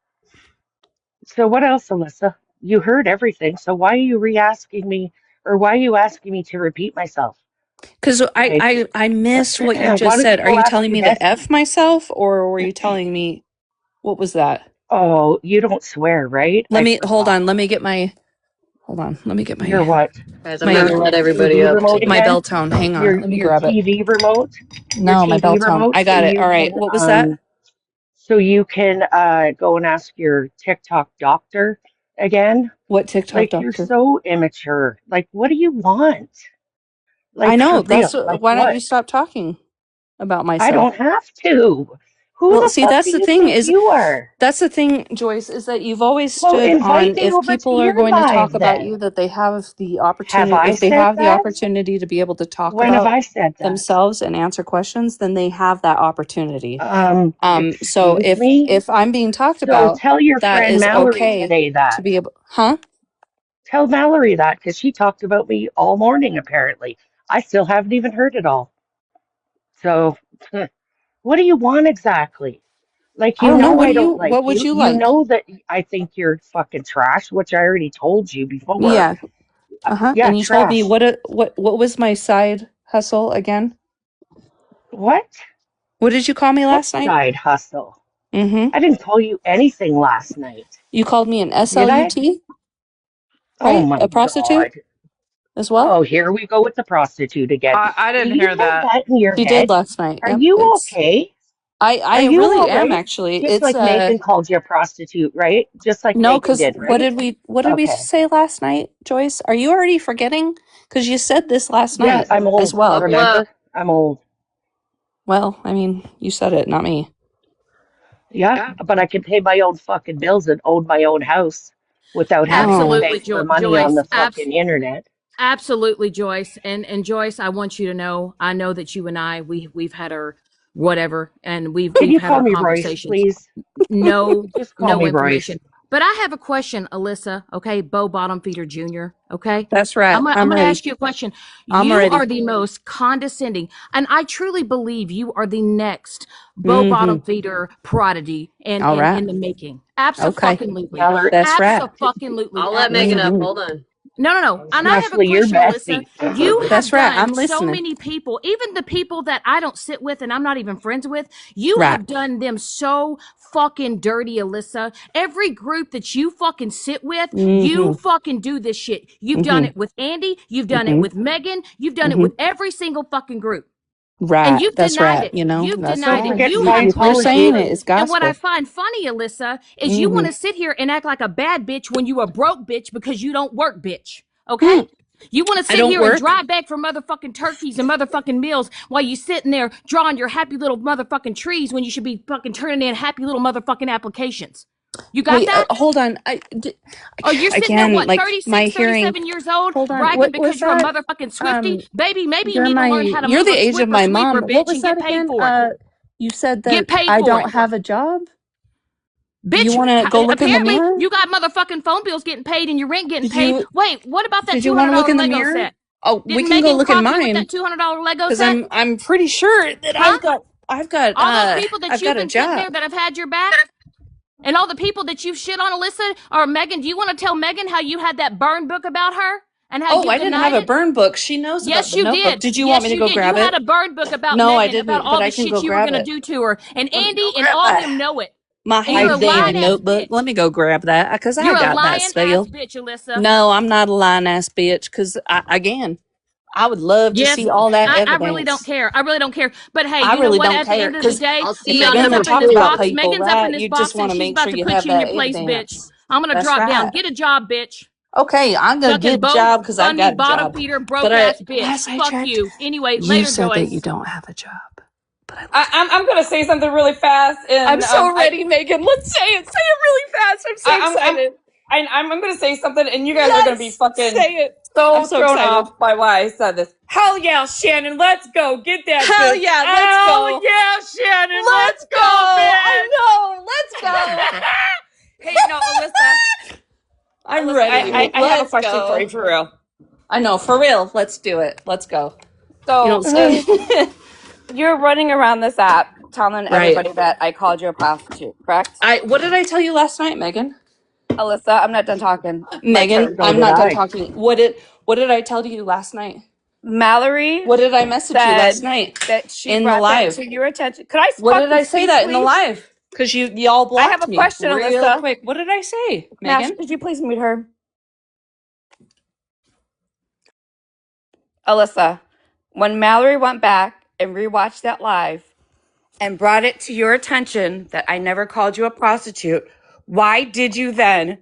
So what else, Alyssa? You heard everything. So why are you re-asking me, or why are you asking me to repeat myself? Because Like, I missed what you why just don't you said. Are go you ask telling your me to bestie? F myself, or were you telling me what was that? Oh, you don't swear, right? Let I me hold forgot. on. Let me get my hold on. Let me get Your my what? Guys, I'm my gonna Your let everybody TV up remote too. my again? bell tone. Hang on. Let me Your grab it. TV remote? Your No, my bell TV tone. remote I so got it. you All right. can What was that? go and ask your TikTok doctor again. What TikTok Like, you're doctor? so immature. Like, what do you want? I Like, for know. That's real. Like, why don't you what? stop talking about I myself? don't have to. Who Well, the see, fuck that's do the you thing think is you are? that's the thing, Joyce, is that you've always Well, stood invite on me if over to people are your going to talk live about you, then. that they have the Have opportunity, I if they said have the that? opportunity to be able to talk When have about I said that? themselves and answer questions, then they have that opportunity. So Excuse me? if I'm being talked So about, tell your that friend is Mallory okay today to that. be able, huh? Tell Mallory that because she talked about me all morning, apparently. I still haven't even heard it all. So, what do you want exactly? Like, I you don't know. know, I don't What like would you. you You like? know that I think you're fucking trash, which I already told you before. Yeah. Uh-huh. Yeah, And you told me trash. what was my side hustle again? What? What did you call me What last night? side hustle? Mm-hmm. I didn't call you anything last night. You called me an Did I? SLUT, Oh right? my A prostitute God. as well? Oh, here we go with the prostitute again. I Do didn't you hear have that. that in your She did head? last night. Are Yep. you okay? Are I you really all am right? actually. Just like Megan called you a prostitute, right? Just like No, Megan because did, right? what did we Okay. say last night, Joyce? Are you already forgetting? Because you said this last Yeah, night I'm as old. well. Buckle up. Remember? I'm old. Well, I mean, you said it, not me. Yeah, but I can pay my own fucking bills and own my own house without having to Oh, Absolutely, beg for money on Joyce. the fucking internet. Absolutely, Joyce. And Joyce, I want you to know, I know that you and I, we've had our whatever, and Can we've you had call our me Royce, conversations. please? No, Just call no me Royce. information. But I have a question, Alyssa. Okay, Bo Bottom Feeder Jr. Okay, that's right. I'm I'm gonna ready. ask you a question. I'm You are ready. the most condescending, and I truly believe you are the next Bo Bottom Mm-hmm. Feeder prodigy and All right. in the making. Okay. Absolutely, Mallory, That's right. absolutely, I'll let Megan up. absolutely. Mm-hmm. Hold on. No, no, no. And I have a Ashley, you're question, Alyssa. messy. You That's have right. I'm done so listening. many people, even the people that I don't sit with and I'm not even friends with, you Right. have done them so fucking dirty, Alyssa. Every group that you fucking sit with, you Mm-hmm. fucking do this shit. You've done Mm-hmm. it with Andy. You've done it Mm-hmm. with Megan. You've done it Mm-hmm. with every single fucking group. And Right. you've That's denied right. it. You've That's Don't denied it. right. forget You have If you're pushed the saying Scientology. it, truth. it's And what I gospel. find funny, Alyssa, is you want Mm-hmm. to sit here and act like a bad bitch when you a broke bitch because you don't work, bitch. Hmm. Okay? You want to I sit don't here and work. drive back for motherfucking turkeys and motherfucking meals while you sitting there drawing your happy little motherfucking trees when you should be fucking turning in happy little motherfucking applications. You got Hey, that? hold on. Oh, you're sitting there, Again, what, like my 36, hearing. 37 years old, Hold on. bragging What was because you're a that? motherfucking Swifty? Baby, maybe you You're need to my. learn how to You're move the a age of swipper my sweeper, mom. What bitch, was and that get paid again? for it. You said Get that paid I for it. don't have a job. You Bitch, want to go look in the apparently mirror? you got motherfucking phone bills getting paid and your rent getting Did paid. you? Wait, what about that Did you want to $200 look in the Lego mirror? set? Oh, we Didn't can go Megan look in prop you with mine that $200 Lego because set? I'm pretty sure that Huh? All those people that I've you've got a been sitting there job. that have had your back? And all the people that you've shit on, Alyssa, or Megan, do you want to tell Megan how you had that burn book about her and how Oh, you I didn't have denied a it? burn book. She knows about Yes, the you notebook. did. Did you want me Yes, to you go did. You grab had it? a burn book about No, I Megan, about didn't, but all I the can shit go you were grab going to it. do to her. And Let me Andy go and grab all that. them know it. My And you're I a handwritten lying did. ass notebook. Let bitch. me go grab that because I You're a got that lying ass spell. bitch, Alyssa. No, I'm not a lying ass bitch because again, I would love to Yes, see all that I really don't evidence. care. I really don't care. But hey, I you know really what? don't At the care end of the because day, I'll see if you're y'all going Megan's to number up in talk this about 2. box. people, Megan's up in right, this you just box want and to she's make about sure to you put have you in your that place, bitch. evidence. I'm gonna That's drop down. right. Get a job, bitch. Okay, I'm going to Fucking get a Bo job because I Fund Me got a bottom job. feeder, But broke ass bitch. last I Fuck checked, you. Anyway, you later, said that you Joyce. don't have a job. But I love you. I'm going to say something really fast, I'm and so ready, Megan. Let's say it. Say it really fast. I'm so excited. I'm going to say something, and you guys are going to be Yes, fucking say it. I'm so so thrown excited. off by why I said this. Hell yeah, Shannon, let's go get that Hell bitch. yeah, let's Hell go. yeah, Shannon, Let's let's go. go, I know. Let's go. bitch. Hey, no, Alyssa, I'm Alyssa, ready. I have a Let's question for go. you for real. I know, for real. Let's do it. Let's go. You don't So say. you're running around this app telling Right. everybody that I called you a prostitute, correct? What did I tell you last night, Megan? Alyssa, I'm not done talking. My Megan, turn. So I'm did not done I. talking. What did I tell you last night? Mallory What did I message you last said night that she in the brought that live? to your attention. Could I What did fucking I say speak, that in the please? live? Because y'all I have blocked a me question, real Alyssa. quick. What did I say, Nash, Megan? could you please mute her? Alyssa, when Mallory went back and rewatched that live and brought it to your attention that I never called you a prostitute, why did you then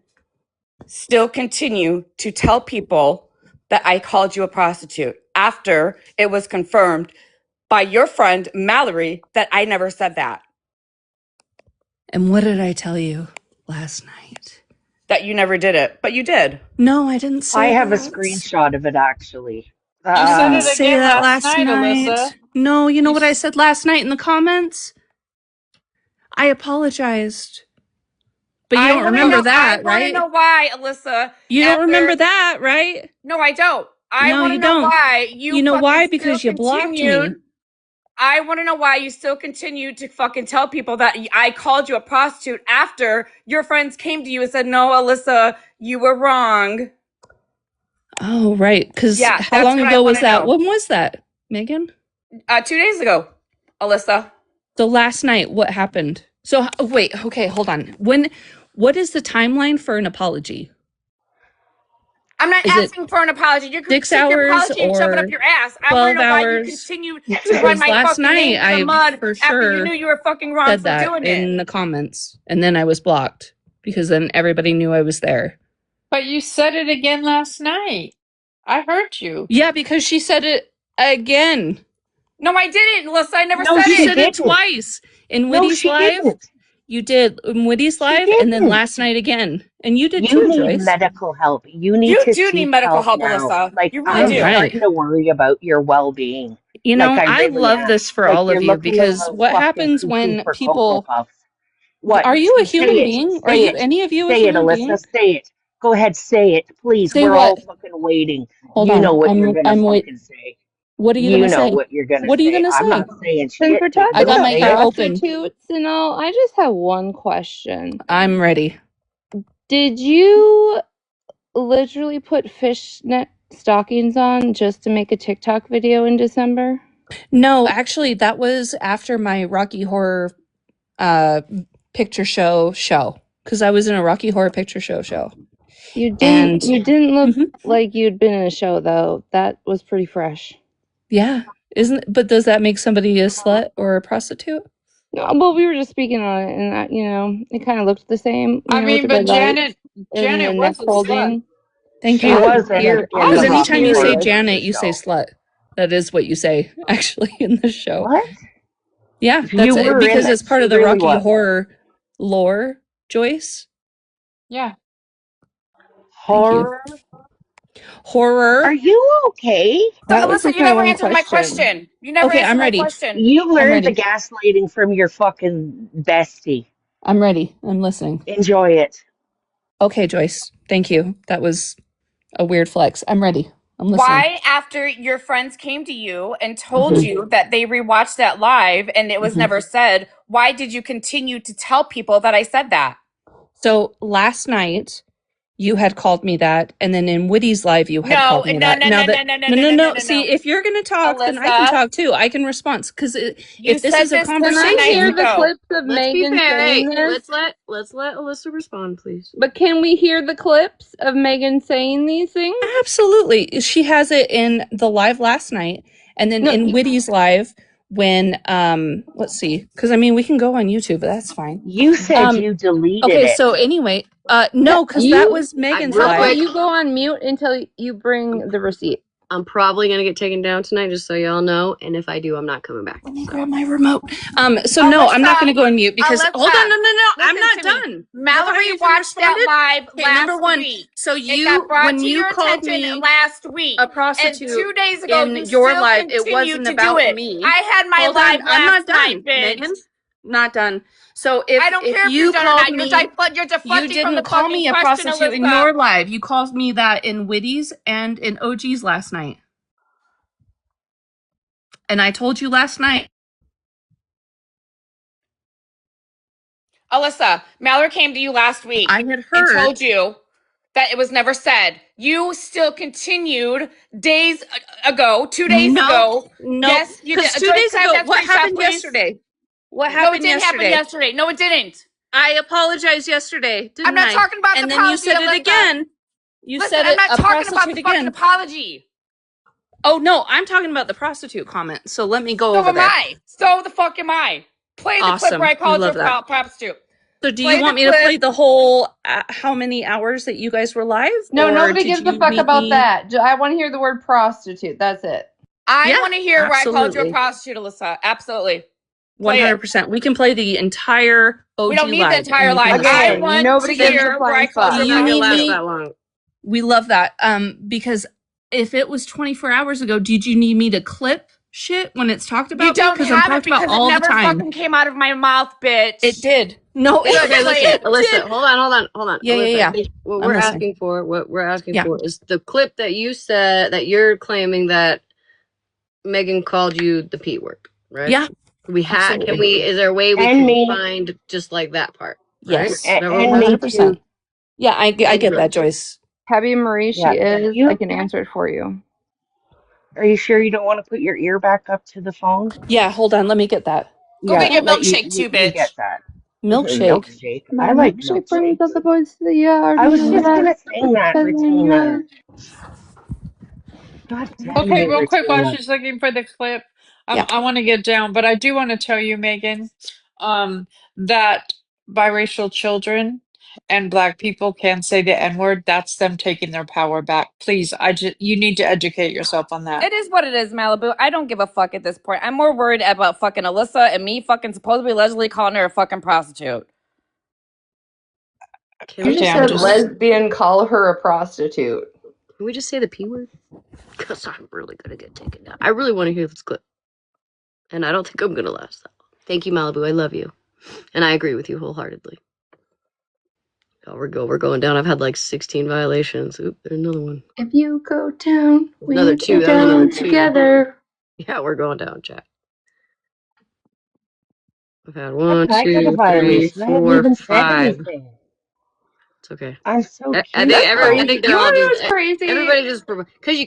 still continue to tell people that I called you a prostitute after it was confirmed by your friend Mallory that I never said that? And what did I tell you last night? That you never did it, but you did. No, I didn't I say have a that. screenshot of it actually. You I said didn't it say again that last last night, Alyssa. night. No, you know You what I s- said last night in the comments? I apologized. But you I don't want to remember know. I that, want to know right? why, Alyssa. You don't remember After that, right? no, I don't. I No, want to you know don't. why You you know fucking why? still Because you blocked me. continued. I want to know why you still continue to fucking tell people that I called you a prostitute after your friends came to you and said, "No, Alyssa, you were wrong." Oh, right. Because Yeah, how that's long what I ago want was to that? know. When was that, Megan? 2 days ago, Alyssa. So last night, what happened? So wait, okay, hold on. What is the timeline for an apology? I'm not Is it asking for an apology. You can 6 take your hours apology and shove it up or your ass. I want to 12 know why you hours? continue to run Because my last fucking name night through the I mud for after you sure knew you were fucking wrong said for that doing in it. the comments, and then I was blocked because then everybody knew I was there. But you said it again last night. I heard you. Yeah, because she said it again. No, I didn't, Alyssa. I never No, said You she it. said it didn't. twice in No, Witty's she live. didn't. You did in Witty's She live, and then didn't. last night again, and you did You too, need Joyce. medical help. You need You to do need seek medical help help, now. Alyssa. Like, You really I'm All do. right. starting to worry about your well-being. You Like, know, I I really love am. this for Like, all you're of you looking a because little what fucking happens cuckoo when for Cocoa people Puffs. What? are you a Say human it. being? Are Say you it. any of you a Say it, human Alyssa. being? Say it. Go ahead, say it. Please. Say We're all what? fucking waiting. Hold You know on. what you're gonna I'm wait. fucking say. What are you You gonna know say? what you're gonna What are you say. gonna I'm say? not saying Since shit, we're but I talking you'll got about my say ear it. open. prostitutes and all, I just have one question. I'm ready. Did you literally put fishnet stockings on just to make a TikTok video in December? No, actually, that was after my Rocky Horror picture show because I was in a Rocky Horror Picture Show. You And didn't look Mhm. like you'd been in a show though. That was pretty fresh. Yeah, but does that make somebody a slut or a prostitute? No, well, we were just speaking on it, and it kind of looked the same. I With mean, the but red lights and the Janet neck was a slut. holding. Thank She you. was in You're in Because the obviously Rocky anytime you say Horror serious. Picture Janet, you say Show. slut. That is what you say actually in the show. What? Yeah, You that's it, were in because it. it's part She of the really Rocky was. Horror lore, Joyce. Yeah. Thank you. Horror? Horror. Are you okay? So, That was Alyssa, just you my never one answered my question. question. You never Okay, answered I'm my ready. question. You I'm learned the ready. gaslighting from your fucking bestie. I'm ready. I'm listening. Enjoy it. Okay, Joyce. Thank you. That was a weird flex. I'm ready. I'm listening. Why, after your friends came to you and told Mhm. you that they rewatched that live and it was Mhm. never said, why did you continue to tell people that I said that? So last night you had called me that, and then in Witty's live you had called me that. No. See, if you're gonna talk, then I can Alyssa, talk too. I can respond because you if this said is a this 2 Can I hear conversation, the nights ago. clips of Let's be Megan fair. saying Hey, this? Let's let Alyssa respond, please. But can we hear the clips of Megan saying these things? absolutely, she has it in the live last night, and then No, in Witty's live when let's see, because I mean we can go on YouTube, but that's fine. You said you deleted Okay, it. so anyway, no, because that was Megan's real live. quick, you go on mute until you bring the receipt. I'm probably gonna get taken down tonight, just so y'all know. And if I do, I'm not coming back. Let me grab my remote. So no, I'm not going to go on mute because Alyssa, hold on, no, I'm listen not to me. done. Mallory Have I even watched that responded? live Okay, last number one. week. So It you, got brought when to you your called attention me last week. a And prostitute 2 days ago, in you your still live, it continued wasn't to do about it. me. I had my Hold live on, I'm not last night, done, bitch. Megan. Not done. So if I don't care if you you're done or called not. me, You're deflecting you from the didn't call fucking me a question, prostitute in Alyssa. your live. You called me that in Witty's and in OG's last night. And I told you last night. Alyssa, Mallory came to you last week I had and heard. told you that it was never said. You still continued days ago, 2 days ago. No. Yes, you did. Because 2 Joyce, days can I have ago, that what screenshot, happened please? yesterday? What No, it happened didn't happen yesterday? yesterday. No, it didn't. I apologized yesterday, didn't I'm not I? talking about And the then you apology, said it Alyssa. again. You Listen, said I'm it not a talking about prostitute the fucking again. apology. Oh no, I'm talking about the prostitute comment. So let me go So over am there. I. So the fuck am I. Play the clip where I Awesome. We called you love a that. prostitute. So do Play you the want me to clip. play the whole how many hours that you guys were live? No, or nobody did gives a you fuck meet about me- that. I want to hear the word prostitute. That's it. I Yeah, want to hear where I called you a absolutely. prostitute, Alyssa. Absolutely. Play it. 100%. We can play the entire OG We don't need the live. entire and you can live. listen. I Again, want nobody to gives a hear where I flying called fuck. you Do a you need last prostitute. me? that long. We love that. Because if it was 24 hours ago, did you need me to clip shit when it's talked about? You don't Because I'm have it talked about because it all the never time. fucking came out of my mouth, bitch. It did. No, Good, Okay, listen, play it. Alyssa, did. hold on. Yeah, Alyssa, yeah. I think what I'm we're listening. asking Yeah. for is the clip that you said that you're claiming that Megan called you the P word, right? Yeah. We have. Can Absolutely. we? Is there a way we And can me. find just like that part? Right? Yes. Is that what And we're me 100%. too. Yeah, I Thank get you. that, Joyce. Tabby Marie, she Yeah. is. I You can answer it for you. are you sure you don't want to put your ear back up to the phone? Yeah, hold on. Let me get that. Go Yeah, get your let milkshake too, you get bitch. that. Milkshake. Milkshake. My I like milkshake brings milkshakes. all the boys to the yard. I You was know just that. gonna sing that, And then Regina. you're God damn Okay, it, real quick while Regina. she's looking for the clip, Yeah. I want to get down, but I do want to tell you, Megan, that biracial children and black people can say the N-word. That's them taking their power back. Please, you need to educate yourself on that. It is what it is, Malibu. I don't give a fuck at this point. I'm more worried about fucking Alyssa and me fucking supposedly allegedly calling her a fucking prostitute. Can we Okay, just I'm say just lesbian call her a prostitute. Can we just say the P word? Because I'm really gonna get taken down. I really want to hear this clip, and I don't think I'm gonna last that long. Thank you, Malibu. I love you, and I agree with you wholeheartedly. Oh, we're going down. I've had like 16 violations. Oop, there's another one. If you go down, we Another go two. That was another down two. together. Yeah, we're going down, chat. I've had How one, did I get a 2, 3, violation? I haven't 4, even said 5. anything. It's okay. I'm so I cute think though. I think they're You all wanna know just what's crazy? everybody just because you